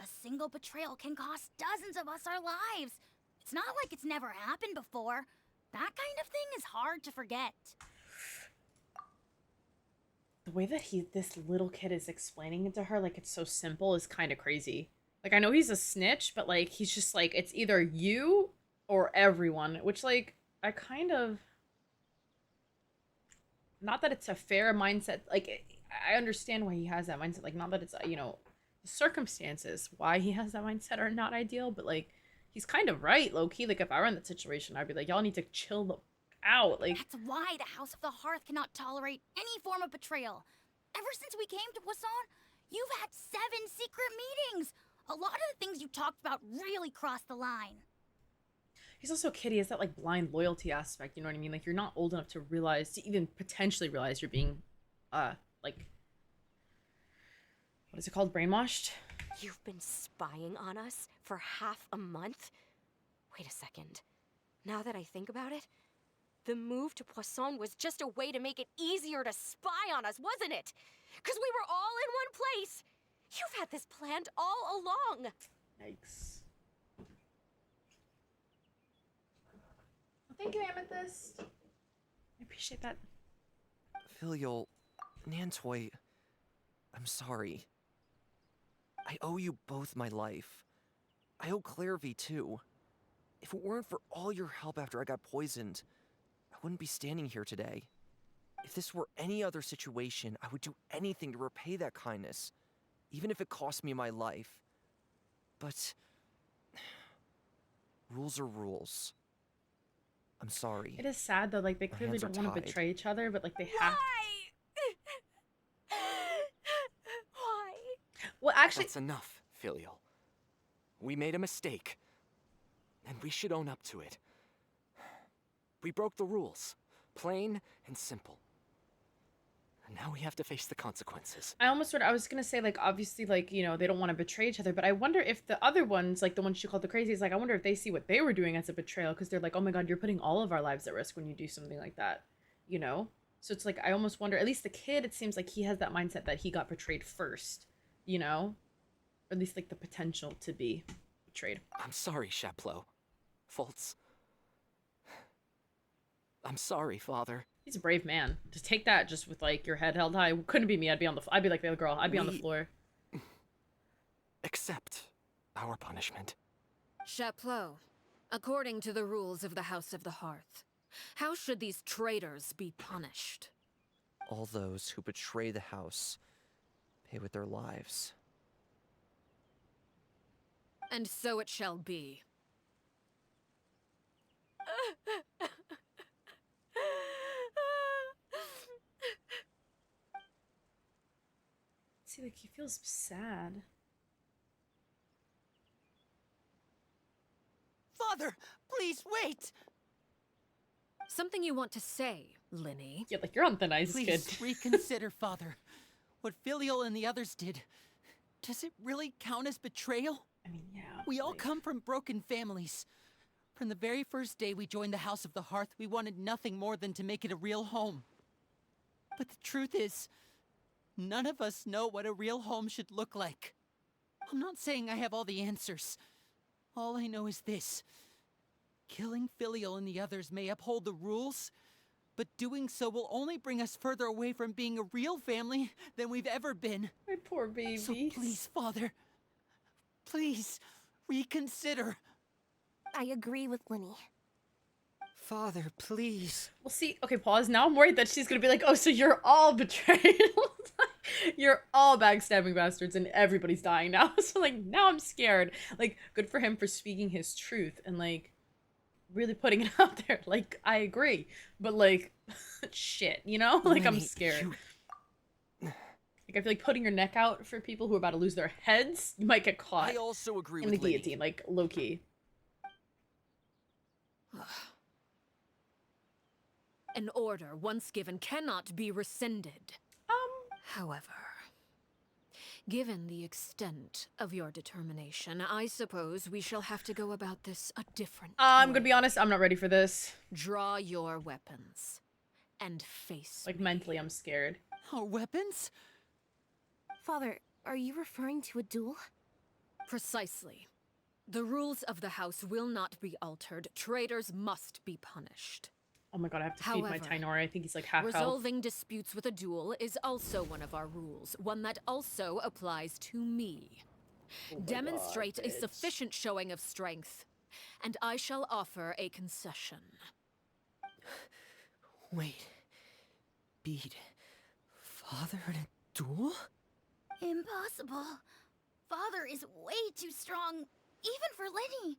D: A single betrayal can cost dozens of us our lives. It's not like it's never happened before. That kind of thing is hard to forget.
A: The way that this little kid is explaining it to her, like it's so simple, is kind of crazy. Like, I know he's a snitch, but like, he's just like, it's either you or everyone, which like, I kind of, not that it's a fair mindset. Like, I understand why he has that mindset. Like, not that it's, you know, the circumstances why he has that mindset are not ideal, but like, he's kind of right, low-key. Like, if I were in that situation, I'd be like, y'all need to chill the out. Like,
D: that's why the House of the Hearth cannot tolerate any form of betrayal. Ever since we came to Poisson, you've had 7 secret meetings. A lot of the things you talked about really crossed the line.
A: he's also a kid. He has that like blind loyalty aspect. You know what I mean? Like, you're not old enough to realize, to even potentially realize you're being, like, what is it called? Brainwashed?
I: You've been spying on us for half a month? Wait a second. Now that I think about it, the move to Poisson was just a way to make it easier to spy on us, wasn't it? Because we were all in one place. You've had this planned all along.
A: Yikes. Well, thank you, Amethyst. I appreciate that.
F: Filial, Nantoy, I'm sorry. I owe you both my life. I owe Claire V too. If it weren't for all your help after I got poisoned, I wouldn't be standing here today. If this were any other situation, I would do anything to repay that kindness, even if it cost me my life. But rules are rules. I'm sorry.
A: It is sad though, like they
F: My
A: clearly
F: hands are
A: don't want to
F: tied.
A: betray each other, but like they have.
I: Why?
A: Well, actually,
C: That's enough, Filial. We made a mistake. And we should own up to it. We broke the rules. Plain and simple. And now we have to face the consequences.
A: I was gonna say, like, obviously, like, you know, they don't want to betray each other, but I wonder if the other ones, like the ones she called the crazies, like, I wonder if they see what they were doing as a betrayal, because they're like, oh my god, you're putting all of our lives at risk when you do something like that, you know? So it's like, I almost wonder, at least the kid, it seems like he has that mindset that he got betrayed first, you know? Or at least, like, the potential to be betrayed.
C: I'm sorry, Chaplot. Fultz. I'm sorry, Father.
A: He's a brave man. Just take that just with, like, your head held high. Couldn't be me. I'd be like the other girl. I'd be on the floor.
C: Accept our punishment.
E: Chaplot, according to the rules of the House of the Hearth, how should these traitors be punished?
F: All those who betray the house pay with their lives.
E: And so it shall be.
A: See, like, he feels sad.
B: Father, please wait!
E: Something you want to say, Linny?
A: Yeah, like, you're on thin ice,
B: Please
A: kid.
B: reconsider, Father. What Filial and the others did, does it really count as betrayal?
A: I mean, yeah.
B: We all come from broken families. From the very first day we joined the House of the Hearth, we wanted nothing more than to make it a real home. But the truth is, none of us know what a real home should look like. I'm not saying I have all the answers. All I know is this. Killing Filial and the others may uphold the rules, but doing so will only bring us further away from being a real family than we've ever been.
A: My poor baby.
B: So please, Father, please reconsider.
I: I agree with Linny.
H: Father, please.
A: Well, see, okay, pause. Now I'm worried that she's gonna be like, oh, so you're all betrayed. You're all backstabbing bastards and everybody's dying now. So, like, now I'm scared. Like, good for him for speaking his truth and, like, really putting it out there. Like, I agree. But, like, shit, you know? Like, I'm scared. Like, I feel like putting your neck out for people who are about to lose their heads, you might get caught.
F: I also agree
A: in
F: with
A: the
F: Linny.
A: guillotine, like, low-key.
E: An order once given cannot be rescinded. However, given the extent of your determination, I suppose we shall have to go about this a different
A: I'm
E: way.
A: gonna be honest, I'm not ready for this.
E: Draw your weapons and face
A: Like,
E: me.
A: mentally, I'm scared.
B: Our weapons?
I: Father, are you referring to a duel?
E: Precisely. The rules of the house will not be altered. Traitors must be punished.
A: Oh my god, I have to feed my
E: However,
A: Tainori. I think he's like half health.
E: Resolving disputes with a duel is also one of our rules, one that also applies to me. Demonstrate a sufficient showing of strength, and I shall offer a concession.
H: Wait. Beat Father in a duel?
G: Impossible. Father is way too strong, even for Linny.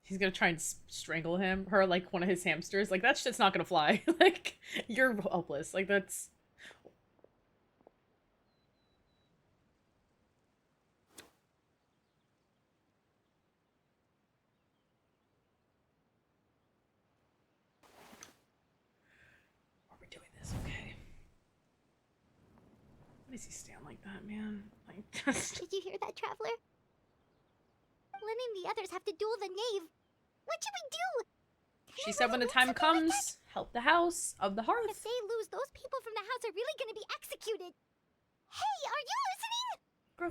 A: He's gonna try and strangle her like one of his hamsters. Like, that shit's not gonna fly. Like, you're helpless. Like, that's... Are we doing this? Okay. Why does he stand like that, man? Like, just...
D: Did you hear that, Traveler? Lenny and the others have to duel the knave. What should we do?
A: She said when the time comes, help the House of the Hearth.
D: If they lose, those people from the house are really gonna be executed. Hey, are you listening?
A: Girl,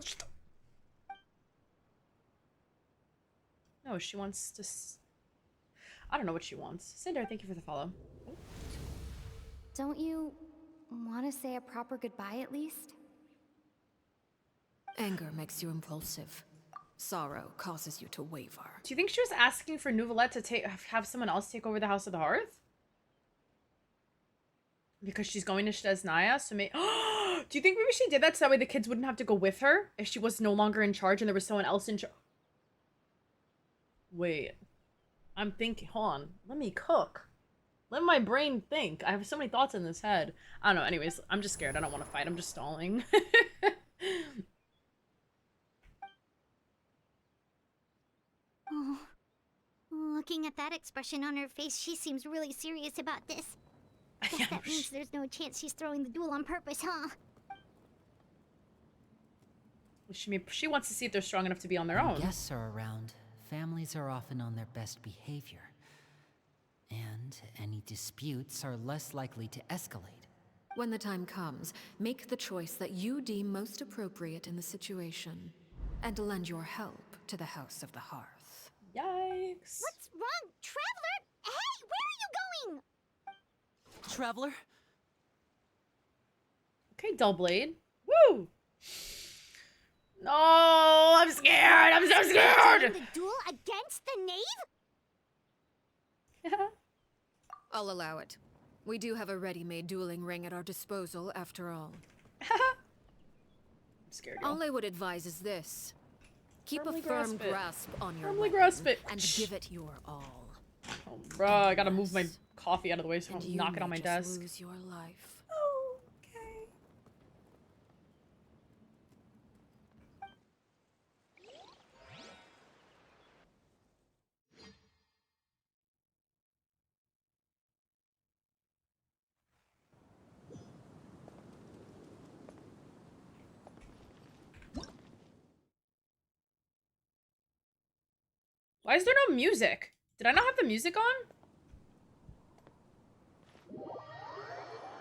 A: no, she wants to... I don't know what she wants. Cinder, thank you for the follow.
M: Don't you want to say a proper goodbye at least?
E: Anger makes you impulsive. Sorrow causes you to waver.
A: Do you think she was asking for Nouvellette to have someone else take over the House of the Hearth? Because she's going to Shesnaya, so maybe... Do you think maybe she did that so that way the kids wouldn't have to go with her if she was no longer in charge and there was someone else in charge? Wait. I'm thinking... Hold on. Let me cook. Let my brain think. I have so many thoughts in this head. I don't know. Anyways, I'm just scared. I don't want to fight. I'm just stalling.
D: Oh. Looking at that expression on her face, she seems really serious about this. Guess that means there's no chance she's throwing the duel on purpose, huh?
A: She wants to see if they're strong enough to be on their own.
B: When guests are around, families are often on their best behavior. And any disputes are less likely to escalate.
E: When the time comes, make the choice that you deem most appropriate in the situation, and lend your help to the House of the Hearth.
A: Yikes.
D: What's wrong? Traveler? Hey, where are you going?
B: Traveler?
A: Okay, Dullblade. Woo! No, I'm scared. I'm so scared.
D: The duel against the knave?
E: I'll allow it. We do have a ready-made dueling ring at our disposal, after all.
A: I'm scared.
E: All I would advise is this. Keep
A: Firmly
E: a firm
A: grasp it.
E: grasp on your
A: Firmly
E: weapon,
A: grasp it.
E: and give it your all.
A: Oh, bruh, I gotta move my coffee out of the way so I
E: And
A: don't
E: you
A: knock it on
E: may
A: my
E: just
A: desk.
E: lose your life.
A: Oh, okay. Why is there no music? Did I not have the music on?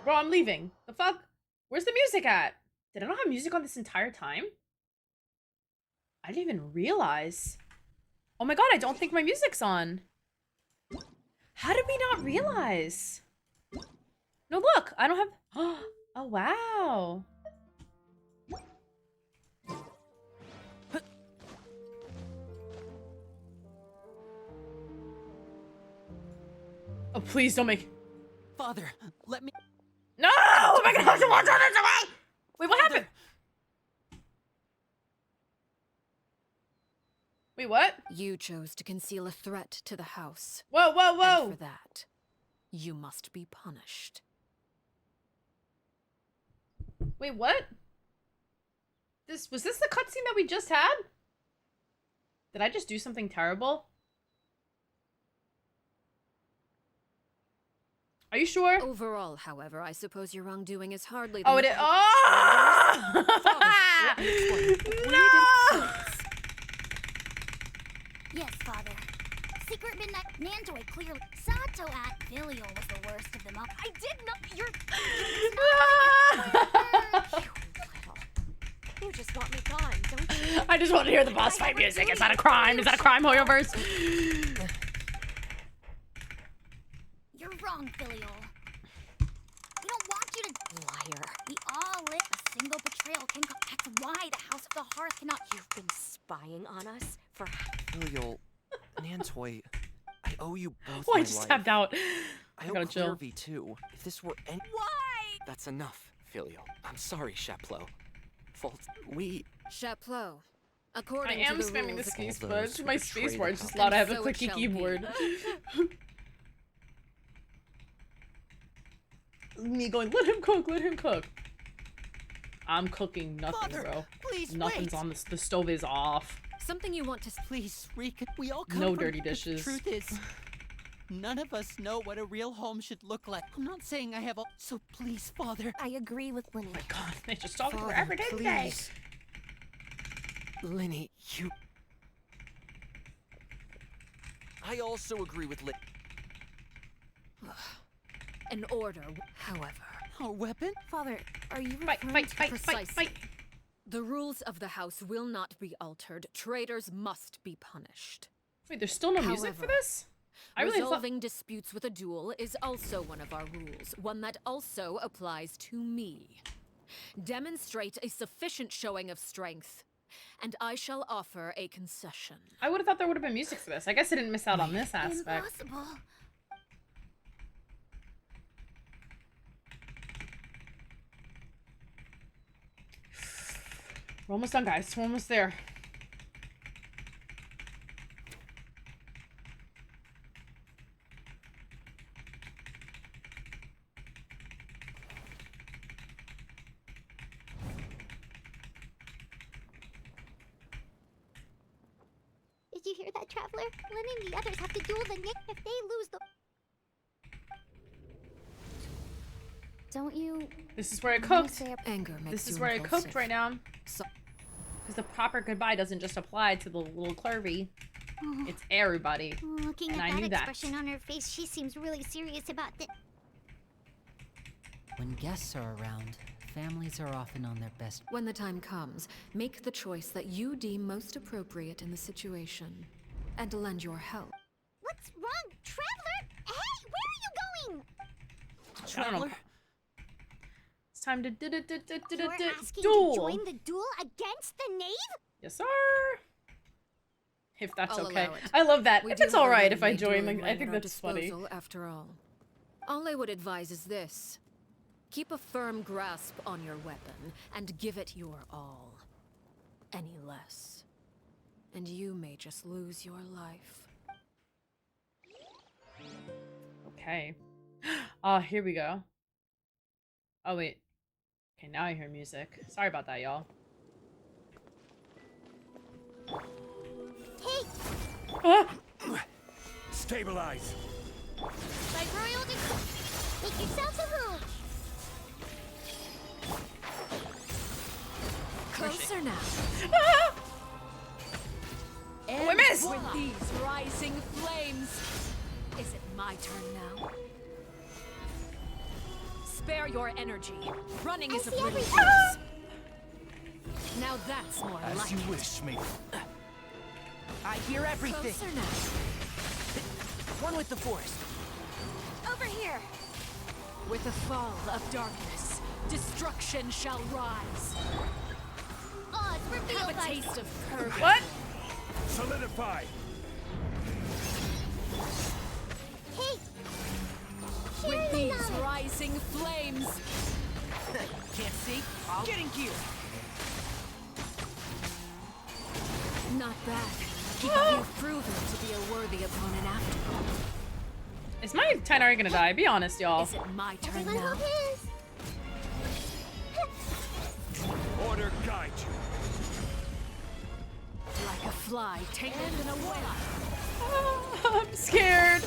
A: Bro, I'm leaving. The fuck? Where's the music at? Did I not have music on this entire time? I didn't even realize. Oh my god, I don't think my music's on. How did we not realize? No, look, I don't have... Oh, wow. Oh, please don't make...
B: Father, let me...
A: No! Oh my god, I have to watch all this away! Wait, what happened? Wait, what?
E: You chose to conceal a threat to the house.
A: Whoa, whoa, whoa!
E: And for that, you must be punished.
A: Wait, what? Was this the cutscene that we just had? Did I just do something terrible? Are you sure?
E: Overall, however, I suppose your wrongdoing is hardly the...
A: Oh, it is. Oh! No!
D: Yes, Father. Secret Midnight Nandoy clearly. Sato at Filial was the worst of them all. I did not.
I: You just want me gone, don't you?
A: I just want to hear the boss fight music. Is that a crime? Is that a crime, Hoyoverse?
D: You're wrong, Filial. We don't want you to...
I: Liar.
D: We all live a single betrayal can go... That's why the House of the Hearth cannot...
I: You've been spying on us for...
F: Filial, Nantoy, I owe you both
A: Oh,
F: my
A: I just
F: life.
A: tapped out.
F: I
A: gotta
F: owe
A: chill.
F: Clairvy too. If this were any...
D: Why?
C: That's enough, Filial. I'm sorry, Chaplo. Fault. We...
E: Chaplot.
A: I
E: According
A: am
E: to the
A: spamming the
E: rules...
A: space
F: all
A: bar.
F: those
A: My
F: who
A: space
F: betrayed
A: bar
F: the
A: is just
F: house.
A: loud. I have a
E: And so it
A: clicky
E: shall
A: keyboard. Me going, let him cook, let him cook. I'm cooking nothing,
B: Father,
A: bro.
B: please
A: Nothing's
B: wait.
A: on the stove is off.
E: Something you want to...
B: Please, Rika, we all come
A: No
B: from...
A: dirty dishes.
B: The truth is, none of us know what a real home should look like. I'm not saying I have all... So please, Father.
I: I agree with Linny.
A: Oh my god, they just talked
F: Father,
A: forever, didn't they?
F: please. Linny, you... I also agree with Lin...
E: An order, however.
B: Our weapon?
I: Father, are you
A: Fight,
I: referring
A: fight,
I: to
A: fight,
E: Precisely.
A: fight, fight.
E: The rules of the house will not be altered. Traitors must be punished.
A: Wait, there's still no music for
E: However,
A: this? I really thought...
E: Resolving disputes with a duel is also one of our rules, one that also applies to me. Demonstrate a sufficient showing of strength, and I shall offer a concession.
A: I would have thought there would have been music for this. I guess I didn't miss out on this aspect.
G: Impossible.
A: We're almost done, guys. We're almost there.
D: Did you hear that, Traveler? Lynn and the others have to duel the Nick if they lose the...
M: Don't you...
A: This is where I
M: wanna
A: cooked.
M: say a-
E: Anger makes
A: This is
E: you
A: where I
E: impulsive.
A: cooked right now.
E: So
A: Because the proper goodbye doesn't just apply to the little Clervy.
D: Oh,
A: It's everybody.
D: looking
A: And
D: at
A: I
D: that
A: knew that.
D: expression on her face, she seems really serious about the...
B: When guests are around, families are often on their best.
E: when the time comes, make the choice that you deem most appropriate in the situation, and lend your help.
D: What's wrong, Traveler? Hey, where are you going?
A: I don't know.
F: Traveler?
A: It's time to
D: You're asking
A: duel.
D: to join the duel against the knave?
A: Yes, sir. If that's
E: I'll
A: okay.
E: allow it.
A: I love that.
E: We
A: If
E: do
A: it's
E: have a
A: alright if I
E: ready-made
A: join,
E: dueling
A: like, I
E: ring
A: think
E: at our
A: that's funny.
E: disposal, after all. All I would advise is this. Keep a firm grasp on your weapon, and give it your all. Any less, and you may just lose your life.
A: Okay. Here we go. Oh, wait. Okay, now I hear music. Sorry about that, y'all.
D: Hey,
A: Ah!
N: Stabilize.
D: like royalty, make yourself a home.
E: Closer now.
A: Ah!
E: And
A: Oh, I missed!
E: with these rising flames, is it my turn now? Spare your energy. Running
D: I
E: is a
D: see
E: breeze.
D: everything.
E: Now that's more
N: As
E: like
N: you
E: it.
N: wish, me.
J: I hear everything.
E: Closer now.
J: One with the forest.
D: Over here.
E: With the fall of darkness, destruction shall rise.
D: Oh, it's
E: Have
D: revealed
E: a
D: us.
E: taste of purge.
A: What?
N: Solidify.
D: Hey, share
E: With
D: the
E: these
D: knowledge.
E: rising flames,
J: Can't see? Get in gear.
E: not bad. You've proven to be a worthy opponent after all.
A: Is my Tainari gonna die? Be honest, y'all.
E: Is it my turn
D: Everyone
E: now?
D: hold hands.
N: Order guide you.
E: Like a fly tangled in a web.
A: Ah, I'm scared.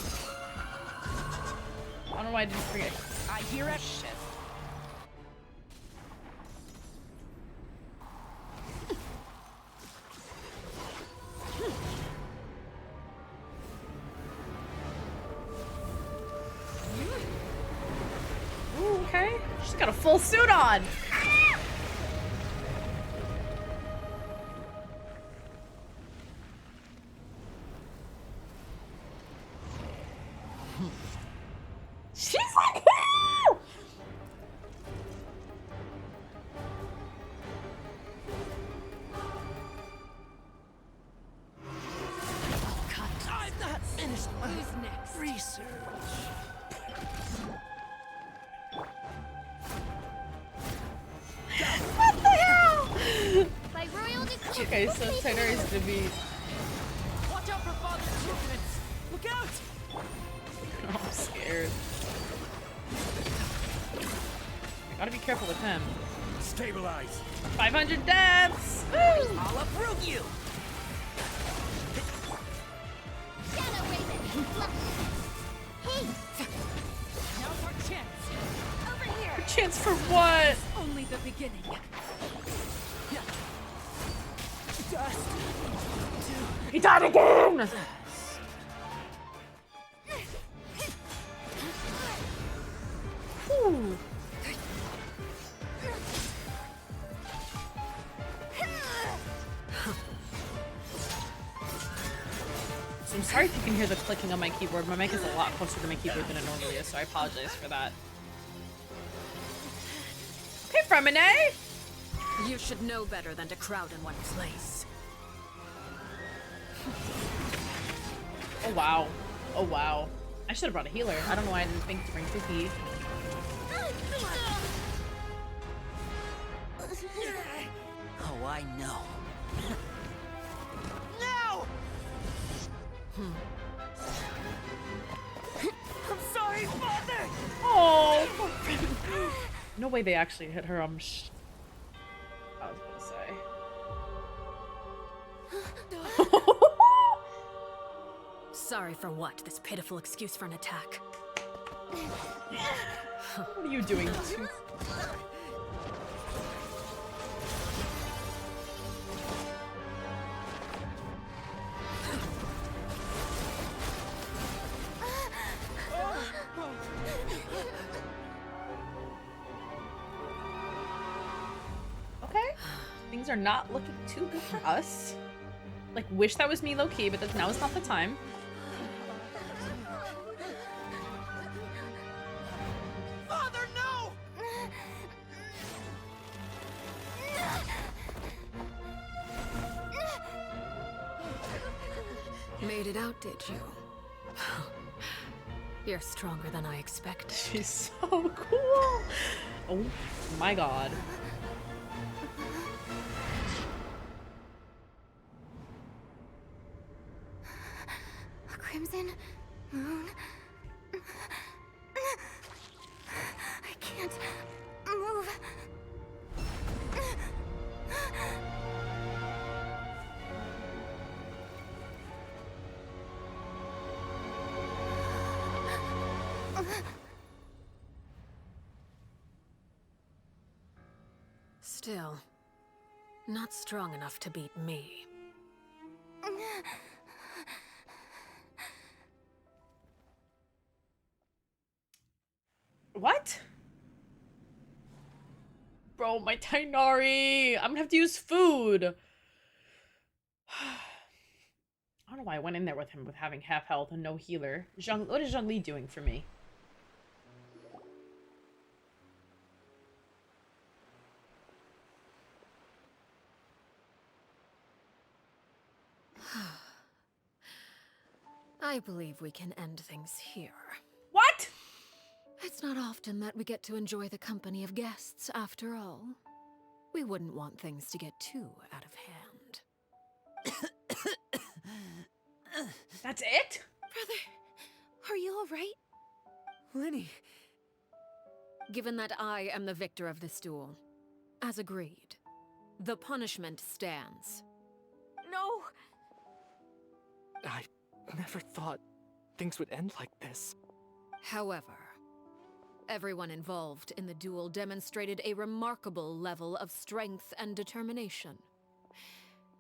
A: I don't know why I didn't forget.
J: I hear it. Shit.
A: Ooh, okay. She's got a full suit on. She's like, woo!
E: Cut.
J: I'm not finished my
E: Who's next?
J: research.
A: What the hell?
D: By royalty.
A: Okay, so Tainari's to be.
J: Watch out for father's movements. Look out!
A: Oh, I'm scared. I gotta be careful with him.
N: Stabilize.
A: 500 deaths! Woo!
J: I'll uproot you.
D: Shadow Raven. Look. Hey,
E: Now's our chance.
D: over here.
A: Chance for what?
E: Only the beginning.
J: Dust.
A: He died again! Whew. So I'm sorry if you can hear the clicking on my keyboard. My mic is a lot closer to my keyboard than it normally is, so I apologize for that. Okay, Fremine?
E: You should know better than to crowd in one place.
A: Oh wow. Oh wow. I should have brought a healer. I don't know why I didn't think to bring Cookie.
B: Oh, I know.
F: No! I'm sorry, Father!
A: Oh, no way they actually hit her. I was gonna say.
E: Sorry for what? This pitiful excuse for an attack.
A: What are you doing? Okay, things are not looking too good for us. Like, wish that was me low-key, but now is not the time.
F: Father, no!
E: Made it out, did you? You're stronger than I expected.
A: She's so cool. Oh my god.
M: A crimson moon. I can't move.
E: Still, not strong enough to beat me.
A: What? Bro, my Tainari! I'm gonna have to use food! I don't know why I went in there with him with having half health and no healer. What is Zhongli doing for me?
E: I believe we can end things here.
A: What?
E: It's not often that we get to enjoy the company of guests, after all. We wouldn't want things to get too out of hand.
A: That's it?
E: Brother, are you alright?
H: Lenny.
E: Given that I am the victor of this duel, as agreed, the punishment stands.
F: No! I never thought things would end like this.
E: However, everyone involved in the duel demonstrated a remarkable level of strength and determination.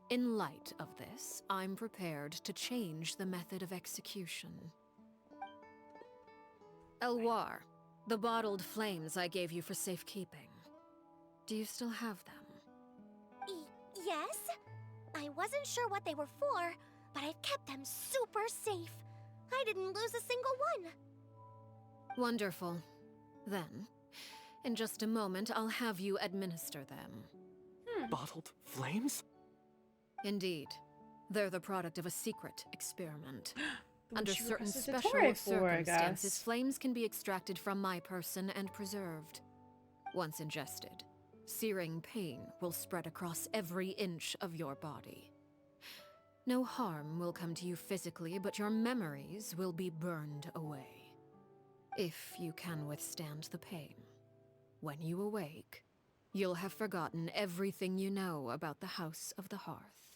E: In light of this, I'm prepared to change the method of execution. Elwar, the bottled flames I gave you for safekeeping. Do you still have them?
D: Yes? I wasn't sure what they were for, but I've kept them super safe. I didn't lose a single one.
E: Wonderful. Then, in just a moment, I'll have you administer them.
C: Bottled flames?
E: Indeed. They're the product of a secret experiment. Under
A: she
E: certain
A: requested a
E: special
A: Torre for, I
E: circumstances,
A: guess.
E: flames can be extracted from my person and preserved. Once ingested, searing pain will spread across every inch of your body. No harm will come to you physically, but your memories will be burned away. If you can withstand the pain. When you awake, you'll have forgotten everything you know about the House of the Hearth,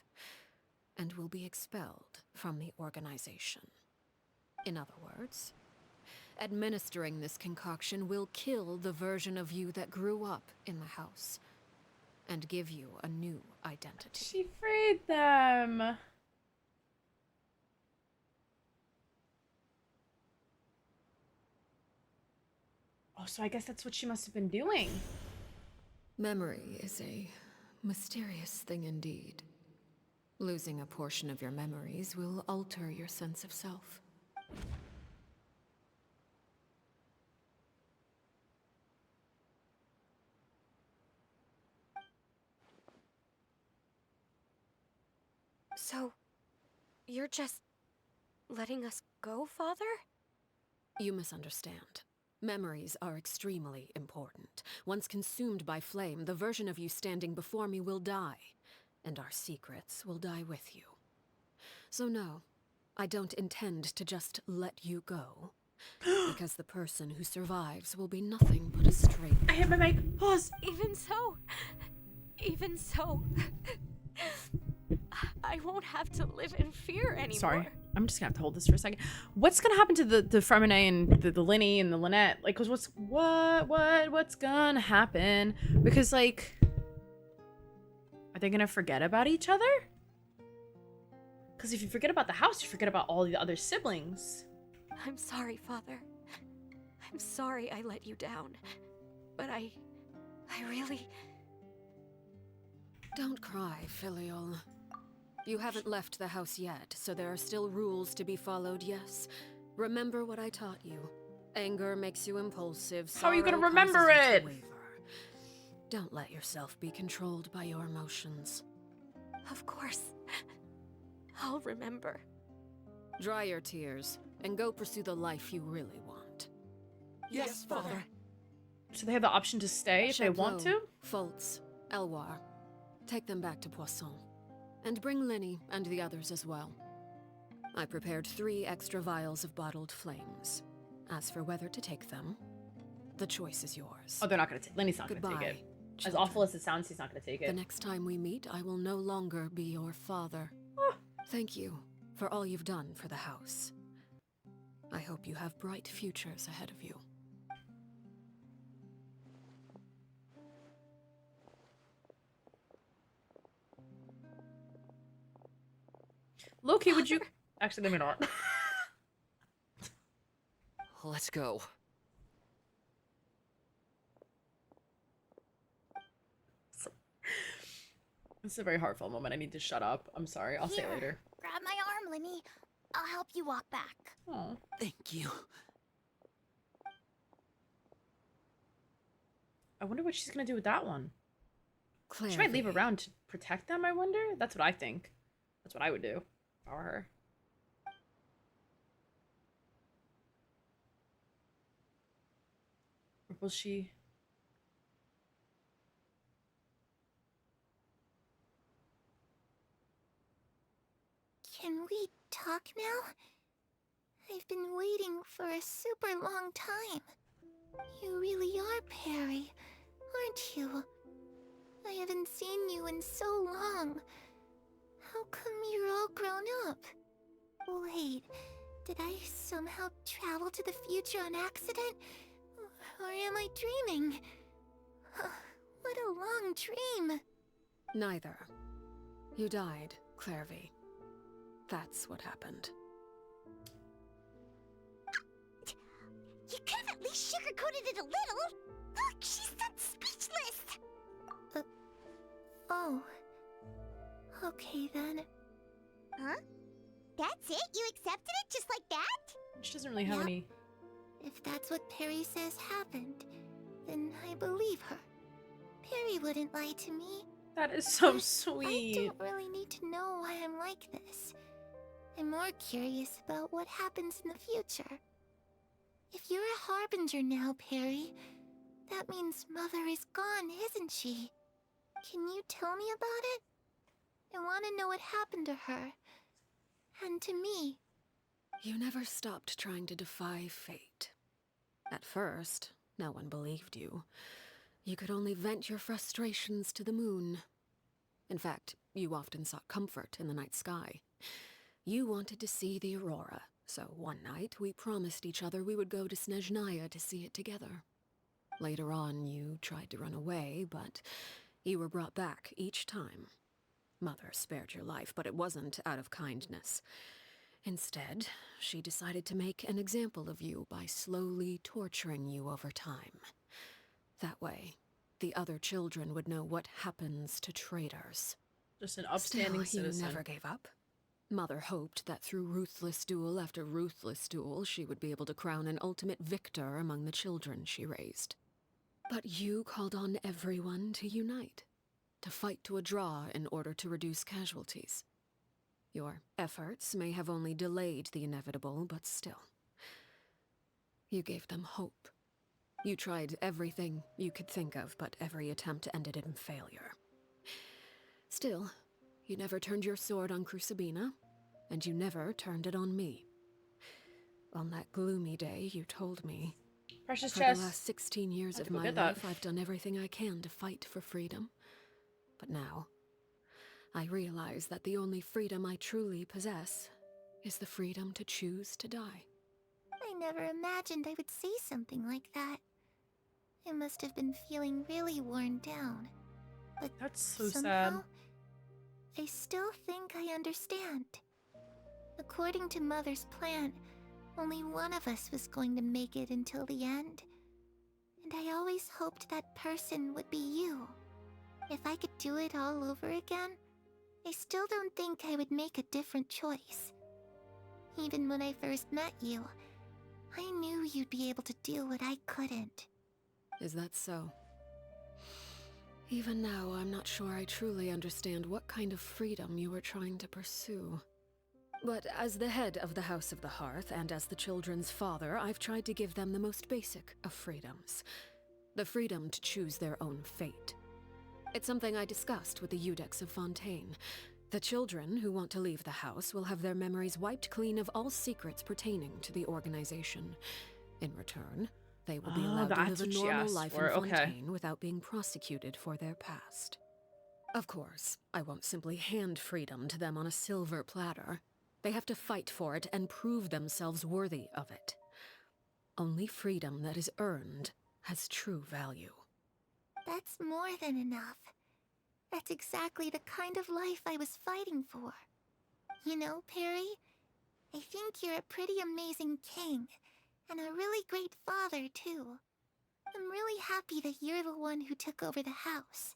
E: and will be expelled from the organization. In other words, administering this concoction will kill the version of you that grew up in the house, and give you a new identity.
A: She freed them. Oh, so I guess that's what she must have been doing.
E: Memory is a mysterious thing indeed. Losing a portion of your memories will alter your sense of self.
O: So, you're just letting us go, Father?
E: You misunderstand. Memories are extremely important. Once consumed by flame, the version of you standing before me will die, and our secrets will die with you. So no, I don't intend to just let you go, because the person who survives will be nothing but a stranger.
A: I hit my mic. Pause.
O: Even so, I won't have to live in fear anymore.
A: Sorry, I'm just gonna have to hold this for a second. What's gonna happen to the Fremine and the Linny and the Lynette? Like, cause what's gonna happen? Because like, are they gonna forget about each other? Because if you forget about the house, you forget about all the other siblings.
O: I'm sorry, Father. I'm sorry I let you down. But I really...
E: Don't cry, Filial. You haven't left the house yet, so there are still rules to be followed, yes? Remember what I taught you. Anger makes you impulsive.
A: How are you gonna
E: sorrow
A: remember
E: causes you
A: it?
E: to waver. Don't let yourself be controlled by your emotions.
O: Of course. I'll remember.
E: Dry your tears, and go pursue the life you really want.
F: Yes, Father.
A: So they have the option to stay if they want to?
E: Foltz, Elwar. Take them back to Poisson. And bring Linny and the others as well. I prepared 3 extra vials of bottled flames. As for whether to take them, the choice is yours.
A: Oh, they're not gonna take. Lenny's not gonna take it. As awful as it sounds, he's not gonna take it.
E: The next time we meet, I will no longer be your father. Thank you for all you've done for the house. I hope you have bright futures ahead of you.
A: Loki, would you... Actually, let me not.
F: Let's go.
A: This is a very heartfelt moment. I need to shut up. I'm sorry. I'll say it later.
G: Grab my arm, Linny. I'll help you walk back.
A: Oh.
F: Thank you.
A: I wonder what she's gonna do with that one.
E: Claire,
A: She might leave around to protect them, I wonder? That's what I think. That's what I would do. If I were her. Or will she...
G: Can we talk now? I've been waiting for a super long time. You really are Perry, aren't you? I haven't seen you in so long. How come you're all grown up? Wait, did I somehow travel to the future on accident? Or am I dreaming? What a long dream.
E: Neither. You died, Clairvy. That's what happened.
D: You could have at least sugarcoated it a little. Look, she's done speechless.
G: Oh. Okay then.
D: Huh? That's it? You accepted it just like that?
A: She doesn't really have
G: Yep.
A: any...
G: If that's what Perry says happened, then I believe her. Perry wouldn't lie to me.
A: That is so
G: But
A: sweet.
G: I don't really need to know why I'm like this. I'm more curious about what happens in the future. If you're a harbinger now, Perry, that means Mother is gone, isn't she? Can you tell me about it? I want to know what happened to her. And to me.
E: You never stopped trying to defy fate. At first, no one believed you. You could only vent your frustrations to the moon. In fact, you often sought comfort in the night sky. You wanted to see the aurora, so one night we promised each other we would go to Snezhnaya to see it together. Later on, you tried to run away, but you were brought back each time. Mother spared your life, but it wasn't out of kindness. Instead, she decided to make an example of you by slowly torturing you over time. That way, the other children would know what happens to traitors.
A: Just an upstanding
E: Still,
A: citizen.
E: you never gave up. Mother hoped that through ruthless duel after ruthless duel, she would be able to crown an ultimate victor among the children she raised. But you called on everyone to unite, to fight to a draw in order to reduce casualties. Your efforts may have only delayed the inevitable, but still. You gave them hope. You tried everything you could think of, but every attempt ended in failure. Still, you never turned your sword on Crucibina, and you never turned it on me. On that gloomy day, you told me,
A: Precious
E: for
A: chest.
E: the last 16 years
A: Have
E: of
A: to go
E: my
A: get that.
E: life, I've done everything I can to fight for freedom. But now, I realize that the only freedom I truly possess is the freedom to choose to die.
G: I never imagined I would say something like that. I must have been feeling really worn down. But
A: That's so
G: somehow,
A: sad.
G: I still think I understand. According to Mother's plan, only one of us was going to make it until the end. And I always hoped that person would be you. If I could do it all over again, I still don't think I would make a different choice. Even when I first met you, I knew you'd be able to do what I couldn't.
E: Is that so? Even now, I'm not sure I truly understand what kind of freedom you were trying to pursue. But as the head of the House of the Hearth, and as the children's father, I've tried to give them the most basic of freedoms. The freedom to choose their own fate. It's something I discussed with the Eudex of Fontaine. The children who want to leave the house will have their memories wiped clean of all secrets pertaining to the organization. In return, they will be allowed to
A: that's
E: live a
A: what she
E: normal
A: asked
E: life
A: for.
E: in
A: Okay.
E: Fontaine without being prosecuted for their past. Of course, I won't simply hand freedom to them on a silver platter. They have to fight for it and prove themselves worthy of it. Only freedom that is earned has true value.
G: That's more than enough. That's exactly the kind of life I was fighting for. You know, Perry, I think you're a pretty amazing king, and a really great father, too. I'm really happy that you're the one who took over the house.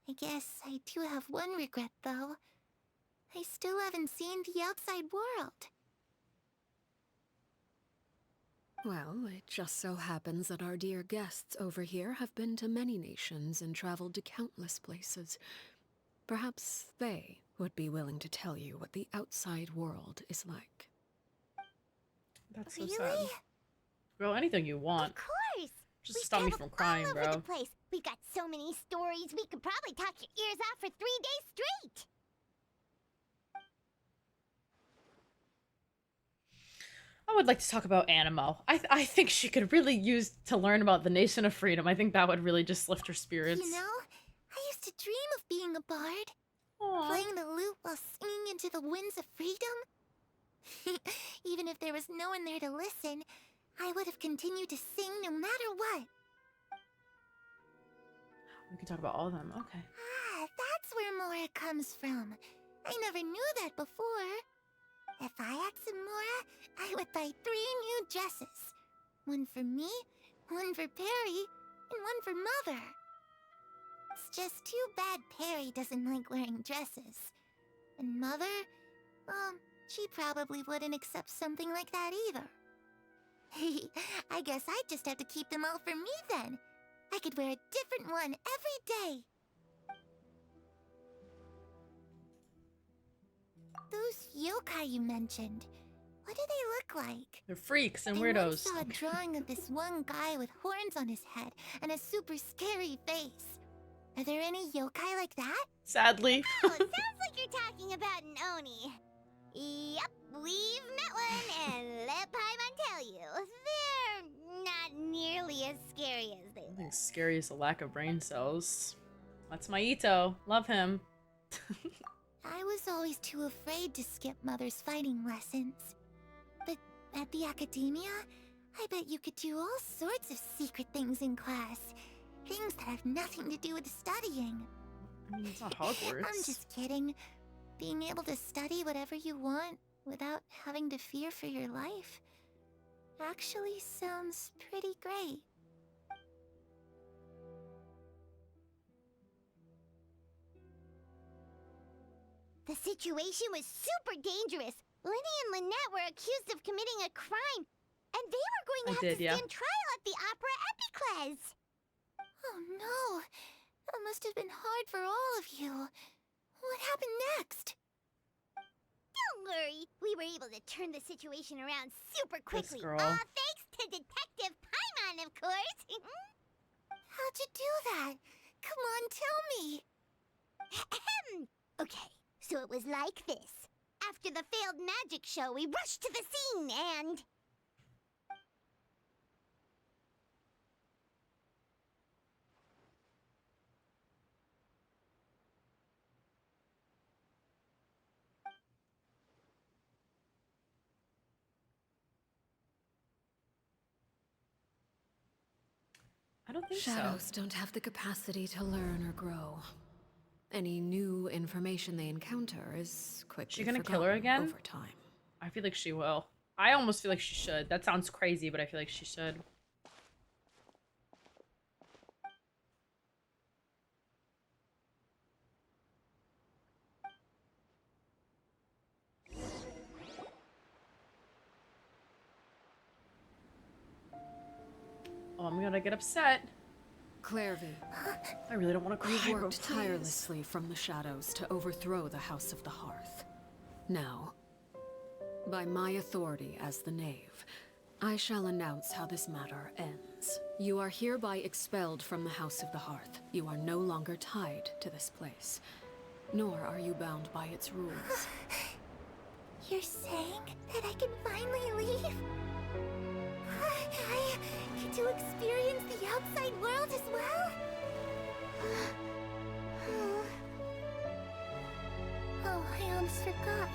G: I guess I do have one regret, though. I still haven't seen the outside world.
E: Well, it just so happens that our dear guests over here have been to many nations and traveled to countless places. Perhaps they would be willing to tell you what the outside world is like.
A: That's so
G: Really?
A: sad. Girl, anything you want.
D: Of course!
A: Just stop me from crying,
D: all
A: bro.
D: over the place. We've got so many stories, we could probably talk your ears off for 3 days straight!
A: I would like to talk about Animo. I think she could really use to learn about the Nation of Freedom. I think that would really just lift her spirits.
G: You know, I used to dream of being a bard.
A: Aww.
G: Playing the lute while singing into the winds of freedom. Even if there was no one there to listen, I would have continued to sing no matter what.
A: We can talk about all of them. Okay.
G: Ah, that's where Mora comes from. I never knew that before. If I had some Mora, I would buy 3 new dresses. One for me, one for Perry, and one for Mother. It's just too bad Perry doesn't like wearing dresses. And Mother, she probably wouldn't accept something like that either. I guess I'd just have to keep them all for me then. I could wear a different one every day. Those yokai you mentioned, what do they look like?
A: They're freaks and
G: I
A: weirdos.
G: once saw a drawing of this one guy with horns on his head and a super scary face. Are there any yokai like that?
A: Sadly.
D: Oh, it sounds like you're talking about an Oni. Yep, we've met one, and let Paimon tell you, they're not nearly as scary as they
A: I
D: look.
A: think scary is the lack of brain cells. That's my Ito. Love him.
G: I was always too afraid to skip Mother's fighting lessons. But at the academia, I bet you could do all sorts of secret things in class. Things that have nothing to do with studying.
A: I mean, it's not Hogwarts.
G: I'm just kidding. Being able to study whatever you want without having to fear for your life actually sounds pretty great.
D: The situation was super dangerous. Lenny and Lynette were accused of committing a crime, and they were going to have to stand trial at the Opera Epicles.
G: Oh no! That must have been hard for all of you. What happened next?
D: were able to turn the situation around super quickly.
A: girl.
D: All thanks to Detective Paimon, of course.
G: How'd you do that? Come on, tell me.
D: Okay, so it was like this. After the failed magic show, we rushed to the scene and...
A: I don't think
E: Shadows don't have the capacity to learn or grow. Any new information they encounter is quickly
A: She gonna kill her
E: forgotten
A: again?
E: over time.
A: I feel like she will. I almost feel like she should. That sounds crazy, but I feel like she should. Oh, I'm gonna get upset.
E: Clairvy,
A: I really don't want to cry.
E: you've
A: bro,
E: worked
A: please.
E: tirelessly from the shadows to overthrow the House of the Hearth. Now, by my authority as the Knave, I shall announce how this matter ends. You are hereby expelled from the House of the Hearth. You are no longer tied to this place, nor are you bound by its rules.
G: You're saying that I can finally leave? I get to experience the outside world as well? Oh, I almost forgot.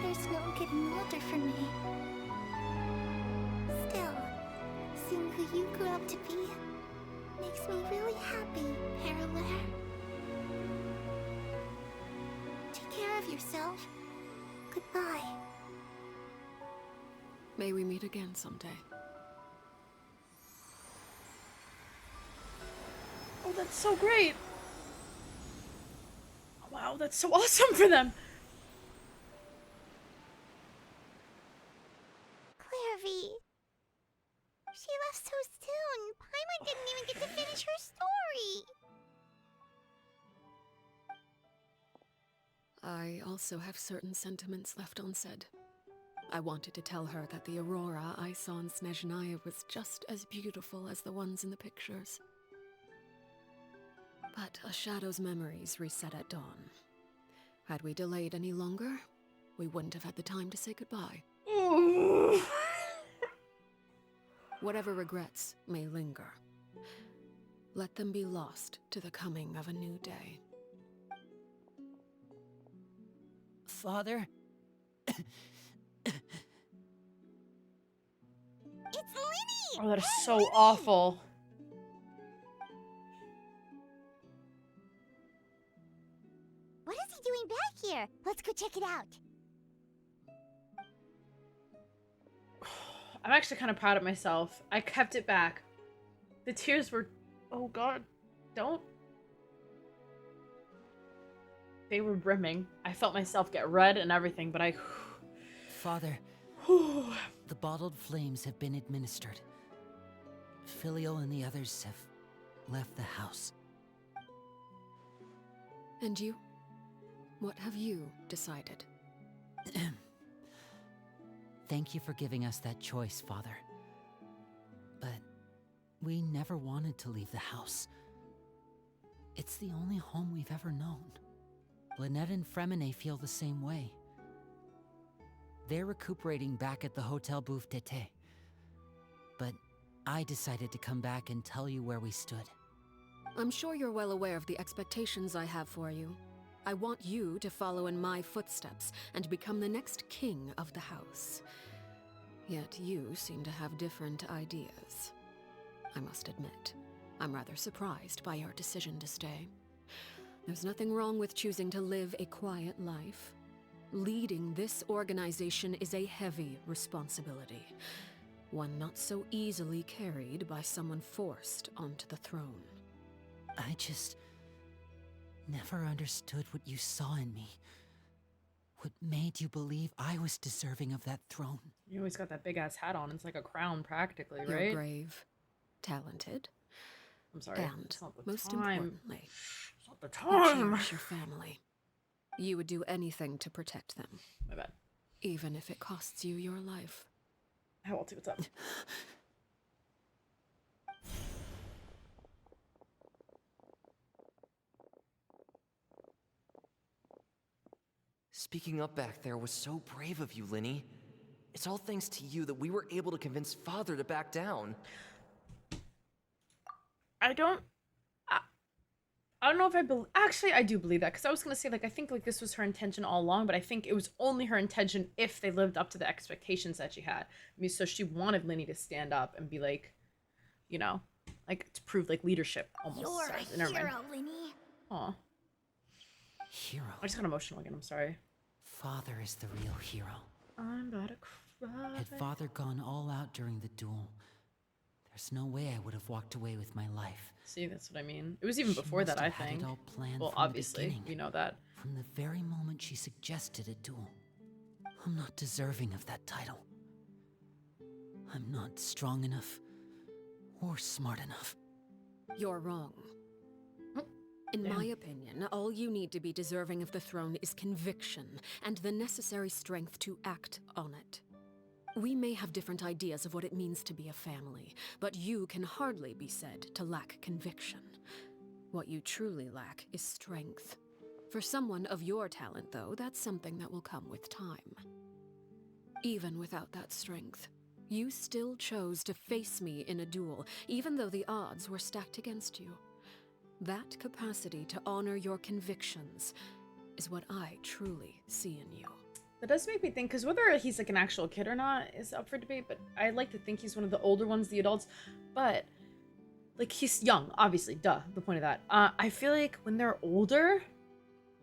G: There's no getting older for me. Still, seeing who you grew up to be makes me really happy, Parallel. Take care of yourself. Goodbye.
E: May we meet again someday.
A: Oh, that's so great. Wow, that's so awesome for them.
D: Clairvy. She left so soon. Paimon didn't even get to finish her story.
E: I also have certain sentiments left unsaid. I wanted to tell her that the aurora I saw in Snezhnaya was just as beautiful as the ones in the pictures. But a shadow's memories reset at dawn. Had we delayed any longer, we wouldn't have had the time to say goodbye. Whatever regrets may linger, let them be lost to the coming of a new day.
B: Father?
D: It's Linny!
A: Oh, that is so awful.
D: What is he doing back here? Let's go check it out.
A: I'm actually kind of proud of myself. I kept it back. The tears were... Oh god. Don't. They were brimming. I felt myself get red and everything, but I...
B: Father, the bottled flames have been administered. Filial and the others have left the house.
E: And you? What have you decided?
B: Thank you for giving us that choice, Father. But we never wanted to leave the house. It's the only home we've ever known. Lynette and Fremine feel the same way. They're recuperating back at the Hotel Bouffe d'été. But I decided to come back and tell you where we stood.
E: I'm sure you're well aware of the expectations I have for you. I want you to follow in my footsteps and become the next king of the house. Yet you seem to have different ideas. I must admit, I'm rather surprised by your decision to stay. There's nothing wrong with choosing to live a quiet life. Leading this organization is a heavy responsibility, one not so easily carried by someone forced onto the throne.
B: I just never understood what you saw in me. What made you believe I was deserving of that throne?
A: You always got that big ass hat on. It's like a crown practically,
E: You're
A: right?
E: brave, talented,
A: I'm sorry.
E: and
A: It's not the
E: most
A: time.
E: importantly,
A: It's not the
E: you
A: time.
E: cherish your family. You would do anything to protect them.
A: My bad.
E: even if it costs you your life.
A: Hey, Walty, what's up?
F: Speaking up back there was so brave of you, Linny. It's all thanks to you that we were able to convince Father to back down.
A: I don't know if I believe. Actually, I do believe that, because I was gonna say, like, I think like this was her intention all along, but I think it was only her intention if they lived up to the expectations that she had. I mean, so she wanted Linny to stand up and be like, you know, like to prove like leadership almost.
D: You're a hero, Linny.
A: Aw.
B: Hero.
A: I just got emotional again. I'm sorry.
B: Father is the real hero.
A: I'm about to cry.
B: Had Father gone all out during the duel, there's no way I would have walked away with my life.
A: See, that's what I mean. It was even
B: She
A: before that,
B: must
A: I
B: have had
A: think.
B: it all planned
A: Well,
B: from the
A: obviously,
B: beginning.
A: we know that.
B: From the very moment she suggested a duel. I'm not deserving of that title. I'm not strong enough or smart enough.
E: You're wrong. In my opinion, all you need to be deserving of the throne is conviction and the necessary strength to act on it. We may have different ideas of what it means to be a family, but you can hardly be said to lack conviction. What you truly lack is strength. For someone of your talent, though, that's something that will come with time. Even without that strength, you still chose to face me in a duel, even though the odds were stacked against you. That capacity to honor your convictions is what I truly see in you.
A: That does make me think, because whether he's like an actual kid or not is up for debate, but I like to think he's one of the older ones, the adults. But like, he's young, obviously, duh, the point of that. I feel like when they're older,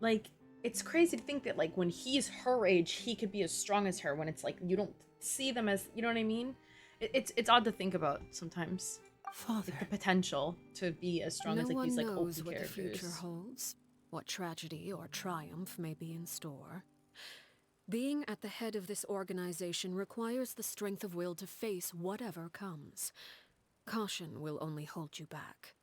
A: like, it's crazy to think that like when he's her age, he could be as strong as her, when it's like you don't see them as, you know what I mean? It's odd to think about sometimes.
B: Father.
A: Like the potential to be as strong as like these like old
E: knows what
A: characters.
E: the future holds, what tragedy or triumph may be in store. Being at the head of this organization requires the strength of will to face whatever comes. Caution will only hold you back.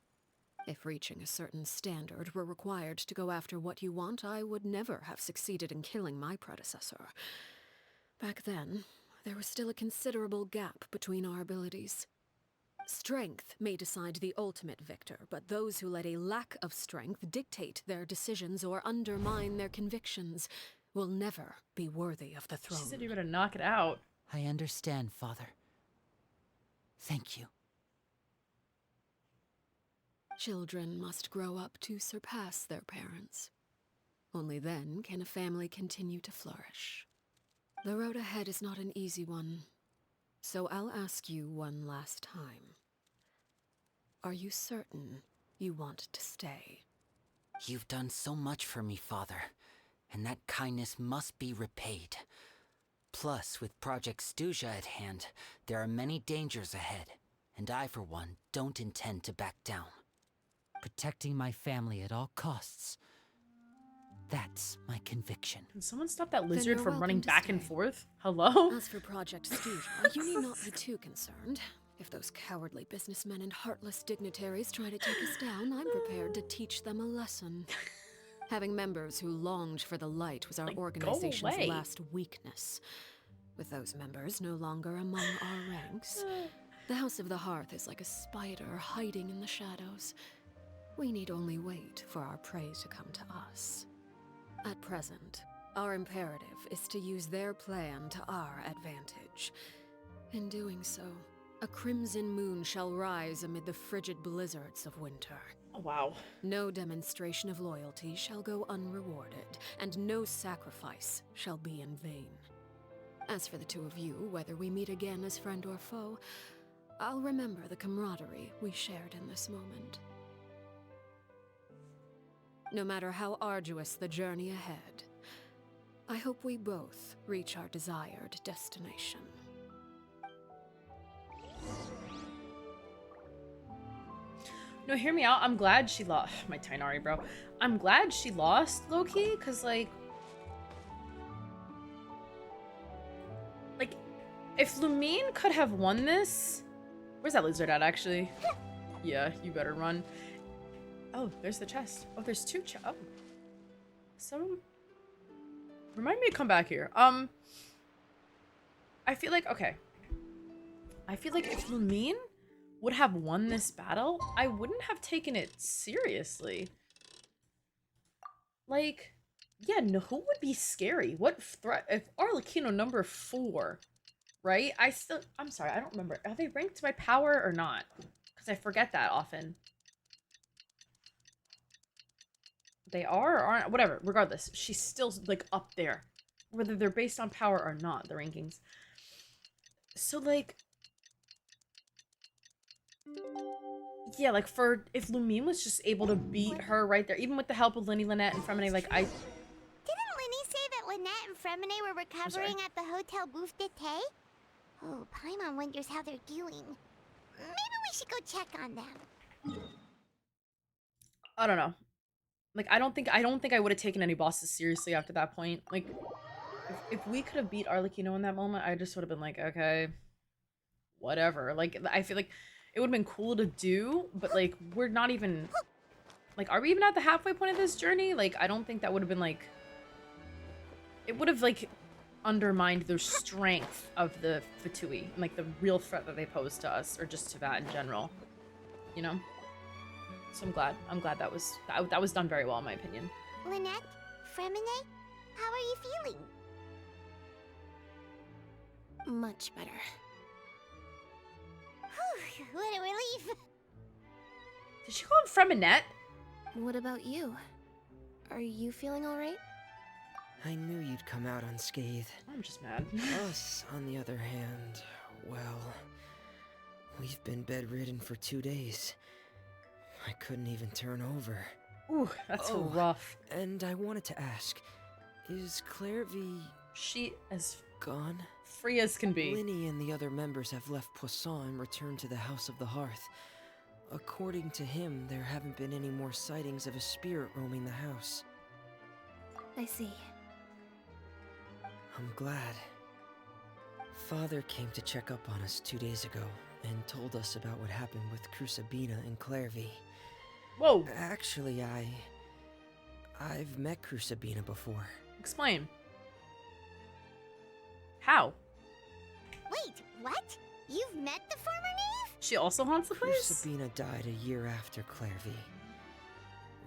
E: If reaching a certain standard were required to go after what you want, I would never have succeeded in killing my predecessor. Back then, there was still a considerable gap between our abilities. Strength may decide the ultimate victor, but those who let a lack of strength dictate their decisions or undermine their convictions will never be worthy of the throne.
A: She said you better knock it out.
B: I understand, Father. Thank you.
E: Children must grow up to surpass their parents. Only then can a family continue to flourish. The road ahead is not an easy one, so I'll ask you one last time. Are you certain you want to stay?
B: You've done so much for me, Father, and that kindness must be repaid. Plus, with Project Stuja at hand, there are many dangers ahead, and I, for one, don't intend to back down. Protecting my family at all costs. That's my conviction.
A: Can someone stop that lizard
E: you're
A: from running
E: welcome to
A: back and
E: stay.
A: forth? Hello?
E: As for Project Stuja, you need not be too concerned. If those cowardly businessmen and heartless dignitaries try to take us down, I'm prepared to teach them a lesson. Having members who longed for the light was our
A: Like, go
E: organization's
A: away.
E: last weakness. With those members no longer among our ranks, the House of the Hearth is like a spider hiding in the shadows. We need only wait for our prey to come to us. At present, our imperative is to use their plan to our advantage. In doing so, a crimson moon shall rise amid the frigid blizzards of winter.
A: Oh, wow.
E: No demonstration of loyalty shall go unrewarded, and no sacrifice shall be in vain. As for the two of you, whether we meet again as friend or foe, I'll remember the camaraderie we shared in this moment. No matter how arduous the journey ahead, I hope we both reach our desired destination.
A: No, hear me out. I'm glad she lost. My Tainari, bro. I'm glad she lost, low-key, because, like, if Lumine could have won this... Where's that lizard at, actually? Yeah, you better run. Oh, there's the chest. Oh, there's two chests. Oh. So... Remind me to come back here. I feel like, okay. I feel like if Lumine would have won this battle, I wouldn't have taken it seriously. Like, yeah, no, who would be scary? What threat? If Arlecchino number 4, right? I'm sorry, I don't remember. Are they ranked by power or not? Because I forget that often. They are or aren't? Whatever, regardless. She's still, like, up there. Whether they're based on power or not, the rankings. So, like... Yeah, like, if Lumine was just able to beat her right there, even with the help of Linny, Lynette, and Fremine, like,
D: Didn't Linny say that Lynette and Fremine were recovering at the Hotel Bouffe d'été? Oh, Paimon wonders how they're doing. Maybe we should go check on them.
A: I don't know. Like, I don't think I would have taken any bosses seriously after that point. Like, if we could have beat Arlecchino in that moment, I just would have been like, okay, whatever. Like, I feel like it would have been cool to do, but, like, we're not even... Like, are we even at the halfway point of this journey? Like, I don't think that would have been, like... It would have, like, undermined the strength of the Fatui. And, like, the real threat that they pose to us, or just to that in general. You know? So I'm glad that was done very well, in my opinion.
D: Lynette, Fremine, how are you feeling?
I: Much better.
D: Whew, what a relief.
A: Did she call him Freminette?
I: What about you? Are you feeling alright?
H: I knew you'd come out unscathed.
A: I'm just mad.
H: Us, on the other hand, well, we've been bedridden for 2 days. I couldn't even turn over.
A: Ooh, that's rough.
H: And I wanted to ask, is Claire V...
A: She is...
H: gone?
A: Free as can be.
H: Linny and the other members have left Poisson and returned to the House of the Hearth. According to him, there haven't been any more sightings of a spirit roaming the house.
I: I see.
H: I'm glad. Father came to check up on us 2 days ago and told us about what happened with Crusabina and Clairvy.
A: Whoa!
H: Actually, I've met Crusabina before.
A: Explain. How?
D: Wait, what? You've met the former knave?
A: She also haunts the place?
H: Crusabina died a year after Clairvy.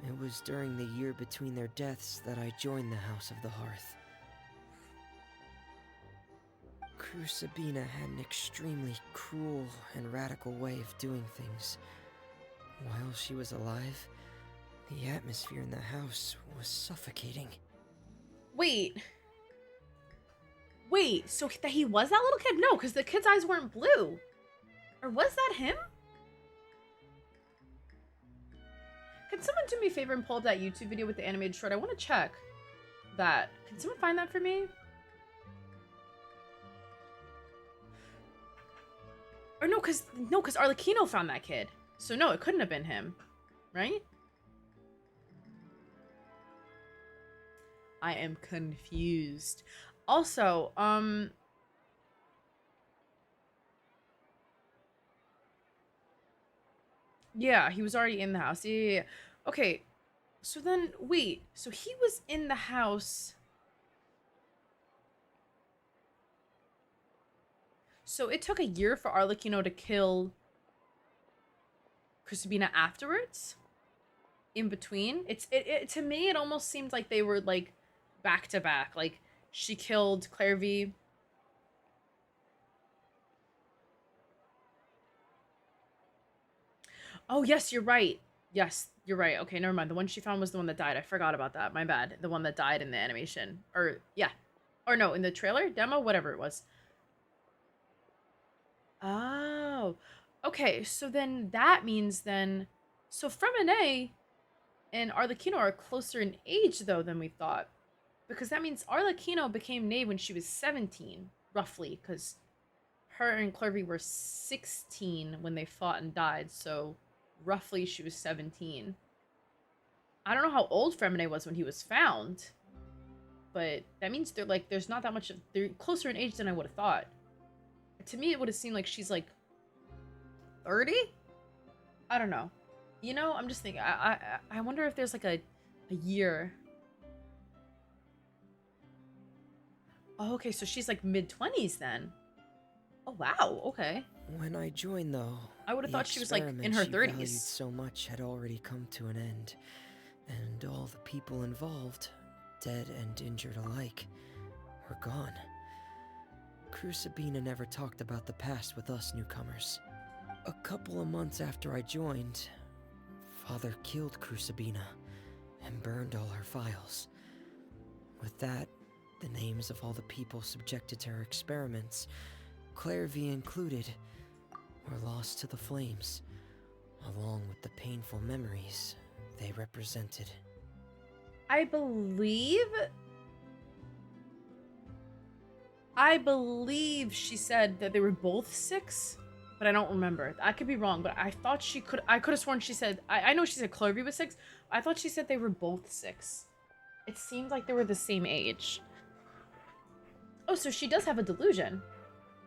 H: It was during the year between their deaths that I joined the House of the Hearth. Crusabina had an extremely cruel and radical way of doing things. While she was alive, the atmosphere in the house was suffocating.
A: Wait, so he was that little kid? No, because the kid's eyes weren't blue. Or was that him? Can someone do me a favor and pull up that YouTube video with the animated short? I want to check that. Can someone find that for me? Or no, because Arlecchino found that kid. So no, it couldn't have been him. Right? I am confused. Also, yeah, he was already in the house. Yeah. Okay, so then, wait. So he was in the house. So it took a year for Arlecchino to kill Crusabina afterwards? In between? It to me, it almost seemed like they were, like, back to back. Like, she killed Clairvy. Oh, yes, you're right. Yes, you're right. Okay, never mind. The one she found was the one that died. I forgot about that. My bad. The one that died in the animation. Or, yeah. Or no, in the trailer? Demo? Whatever it was. Oh. Okay, so then that means then... So Fremine and Arlecchino are closer in age, though, than we thought. Because that means Arlecchino became knave when she was 17, roughly. Because her and Clairvy were 16 when they fought and died, so... Roughly, she was 17. I don't know how old Fremine was when he was found. But that means they're like, there's not that much of... They're closer in age than I would have thought. To me, it would have seemed like she's like... 30? I don't know. You know, I'm just thinking... I wonder if there's like a year. Oh, okay, so she's like mid-20s then. Oh, wow. Okay.
H: When I joined, though,
A: I would have
H: the
A: thought she was, like, in
H: experiment
A: her
H: she valued
A: 30s.
H: so much had already come to an end, and all the people involved, dead and injured alike, were gone. Crucibina never talked about the past with us newcomers. A couple of months after I joined, Father killed Crucibina and burned all her files. With that, the names of all the people subjected to her experiments, Clairvy included, were lost to the flames, along with the painful memories they represented.
A: I believe she said that they were both 6, but I don't remember. I could be wrong, but I thought I could have sworn she said, I know she said Clervy was 6. I thought she said they were both 6. It seemed like they were the same age. Oh, so she does have a delusion.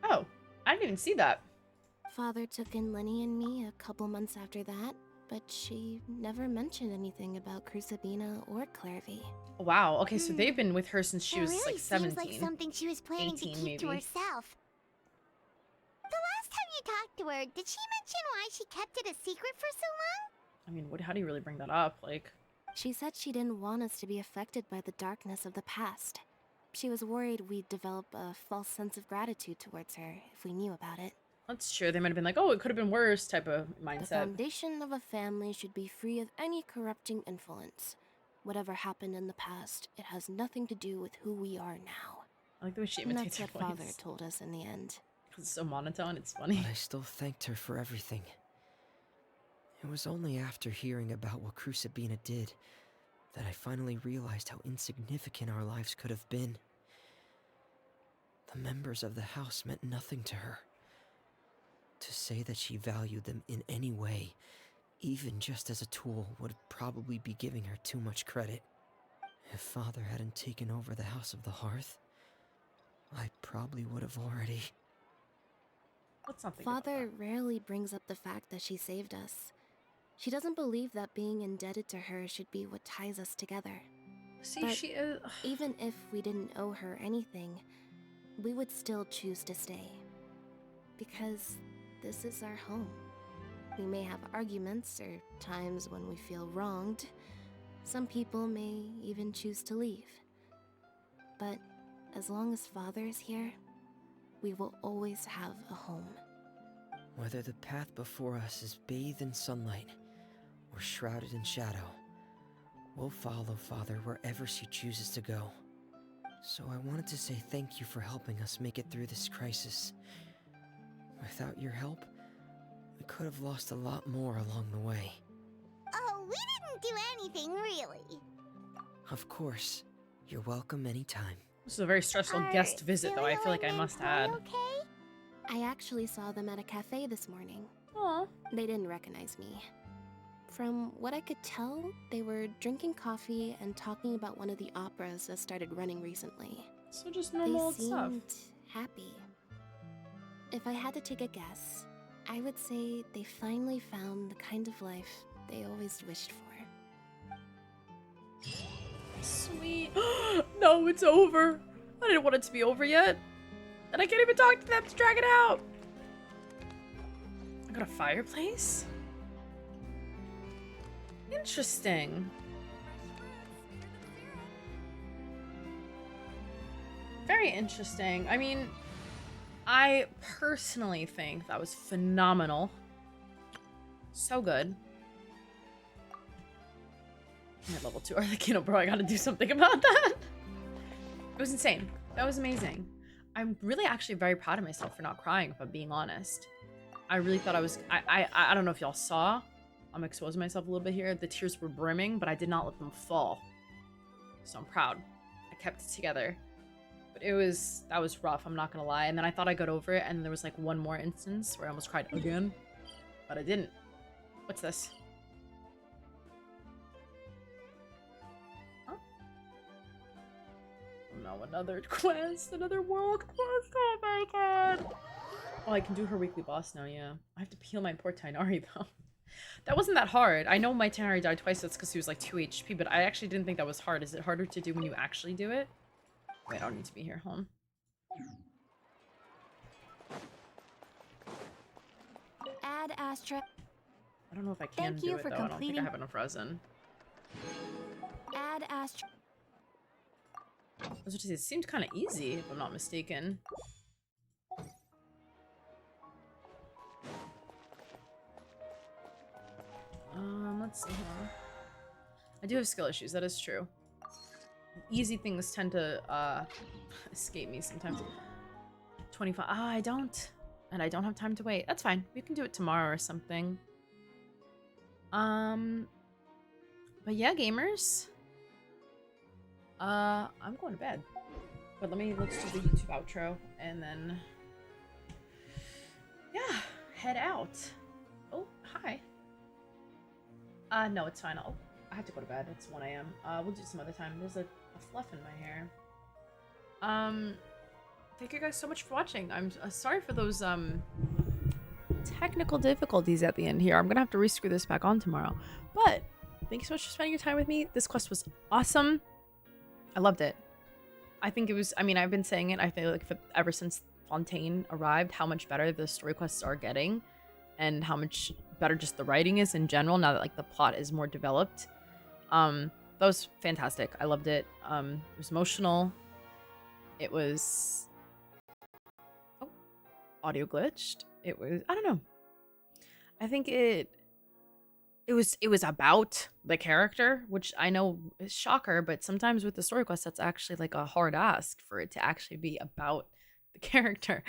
A: Oh, I didn't even see that.
I: Father took in Lenny and me a couple months after that, but she never mentioned anything about Crucibina or Clairvy.
A: Wow, okay, so they've been with her since she
D: It
A: was
D: really
A: like 17.
D: seems like something she was planning
A: 18
D: to keep to
A: maybe.
D: herself. The last time you talked to her, did she mention why she kept it a secret for so long?
A: I mean, how do you really bring that up? Like,
I: She said she didn't want us to be affected by the darkness of the past. She was worried we'd develop a false sense of gratitude towards her if we knew about it.
A: that's true. They might have been like, oh, it could have been worse type of
I: The
A: mindset.
I: foundation of a family should be free of any corrupting influence. Whatever happened in the past, it has nothing to do with who we are now.
A: I like the way she
I: And
A: imitates
I: that's
A: her
I: what
A: voice.
I: Father told us in the end.
A: It's so monotone, it's funny.
H: But I still thanked her for everything. It was only after hearing about what Crucibina did that I finally realized how insignificant our lives could have been. The members of the house meant nothing to her. To say that she valued them in any way, even just as a tool, would probably be giving her too much credit. If Father hadn't taken over the House of the Hearth, I probably would have already...
A: Let's not think
I: Father rarely brings up the fact that she saved us. She doesn't believe that being indebted to her should be what ties us together.
A: See,
I: But
A: she is...
I: even if we didn't owe her anything, we would still choose to stay. Because this is our home. We may have arguments or times when we feel wronged. Some people may even choose to leave. But as long as Father is here, we will always have a home.
H: Whether the path before us is bathed in sunlight or shrouded in shadow, we'll follow Father wherever she chooses to go. So I wanted to say thank you for helping us make it through this crisis. Without your help, we could have lost a lot more along the way.
D: Oh, we didn't do anything, really.
H: Of course. You're welcome anytime.
A: This is a very stressful guest visit, though. I feel like I must add.
D: Okay?
I: I actually saw them at a cafe this morning.
A: Aw.
I: They didn't recognize me. From what I could tell, they were drinking coffee and talking about one of the operas that started running recently.
A: So just normal old
I: They
A: stuff.
I: seemed happy. If I had to take a guess, I would say they finally found the kind of life they always wished for.
A: Sweet. No, it's over. I didn't want it to be over yet. And I can't even talk to them to drag it out. I got a fireplace? Interesting. Very interesting. I mean, I personally think that was phenomenal. So good. I'm at level 2 Arlecchino, bro. I gotta do something about that. It was insane. That was amazing. I'm really actually very proud of myself for not crying, if I'm being honest. I really thought I was... I don't know if y'all saw. I'm exposing myself a little bit here. The tears were brimming, but I did not let them fall. So I'm proud. I kept it together. But that was rough, I'm not gonna lie. And then I thought I got over it, and there was like one more instance where I almost cried again. But I didn't. What's this? Huh? Oh no, another quest, another world quest, oh my god. Oh, I can do her weekly boss now, yeah. I have to peel my poor Tainari though. That wasn't that hard. I know my Tainari died twice, that's because he was like 2 HP, but I actually didn't think that was hard. Is it harder to do when you actually do it? Wait, I don't need to be here. Home.
O: Add Astra.
A: I don't know if I can
O: Thank
A: do
O: you
A: it
O: for
A: though. I don't think I
O: completing-
A: have enough resin.
O: Add Astra.
A: It seemed kind of easy, if I'm not mistaken. Let's see here. I do have skill issues, that is true. Easy things tend to, escape me sometimes. 25. Ah, I don't. And I don't have time to wait. That's fine. We can do it tomorrow or something. But yeah, gamers. I'm going to bed. But let's do the YouTube outro and then yeah, head out. Oh, hi. No, it's fine. I have to go to bed. It's 1 a.m. We'll do some other time. There's a fluff in my hair. Thank you guys so much for watching. I'm sorry for those technical difficulties at the end here. I'm gonna have to rescrew this back on tomorrow. But thank you so much for spending your time with me. This quest was awesome. I loved it. I think it was, I mean, I've been saying it, I feel like ever since Fontaine arrived, how much better the story quests are getting and how much better just the writing is in general now that like the plot is more developed. That was fantastic. I loved it. It was emotional. It was audio glitched. It was, I don't know. I think it was about the character, which I know is shocker, but sometimes with the story quest, that's actually like a hard ask for it to actually be about the character.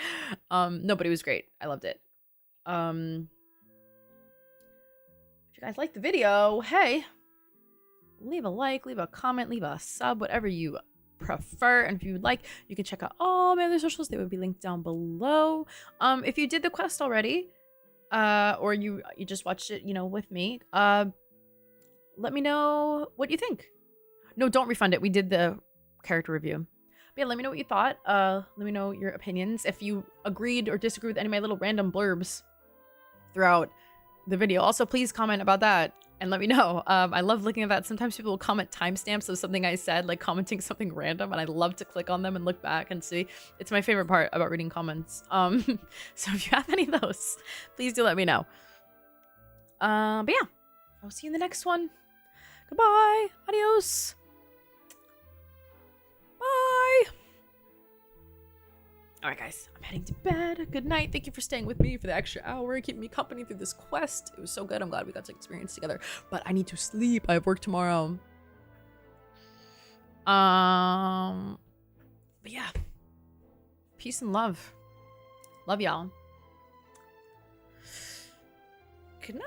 A: No, but it was great. I loved it. If you guys liked the video, hey, leave a like, leave a comment, leave a sub, whatever you prefer. And if you would like, you can check out all my other socials. They would be linked down below. If you did the quest already, or you just watched it, you know, with me, let me know what you think. No, don't refund it. We did the character review. But yeah, let me know what you thought. Let me know your opinions. If you agreed or disagreed with any of my little random blurbs throughout the video. Also, please comment about that and let me know. I love looking at that. Sometimes people will comment timestamps of something I said, like commenting something random, and I love to click on them and look back and see. It's my favorite part about reading comments. So if you have any of those, please do let me know. But yeah, I'll see you in the next one. Goodbye. Adios. Bye. Alright guys, I'm heading to bed. Good night. Thank you for staying with me for the extra hour and keeping me company through this quest. It was so good. I'm glad we got to experience together. But I need to sleep. I have work tomorrow. But yeah. Peace and love. Love y'all. Good night.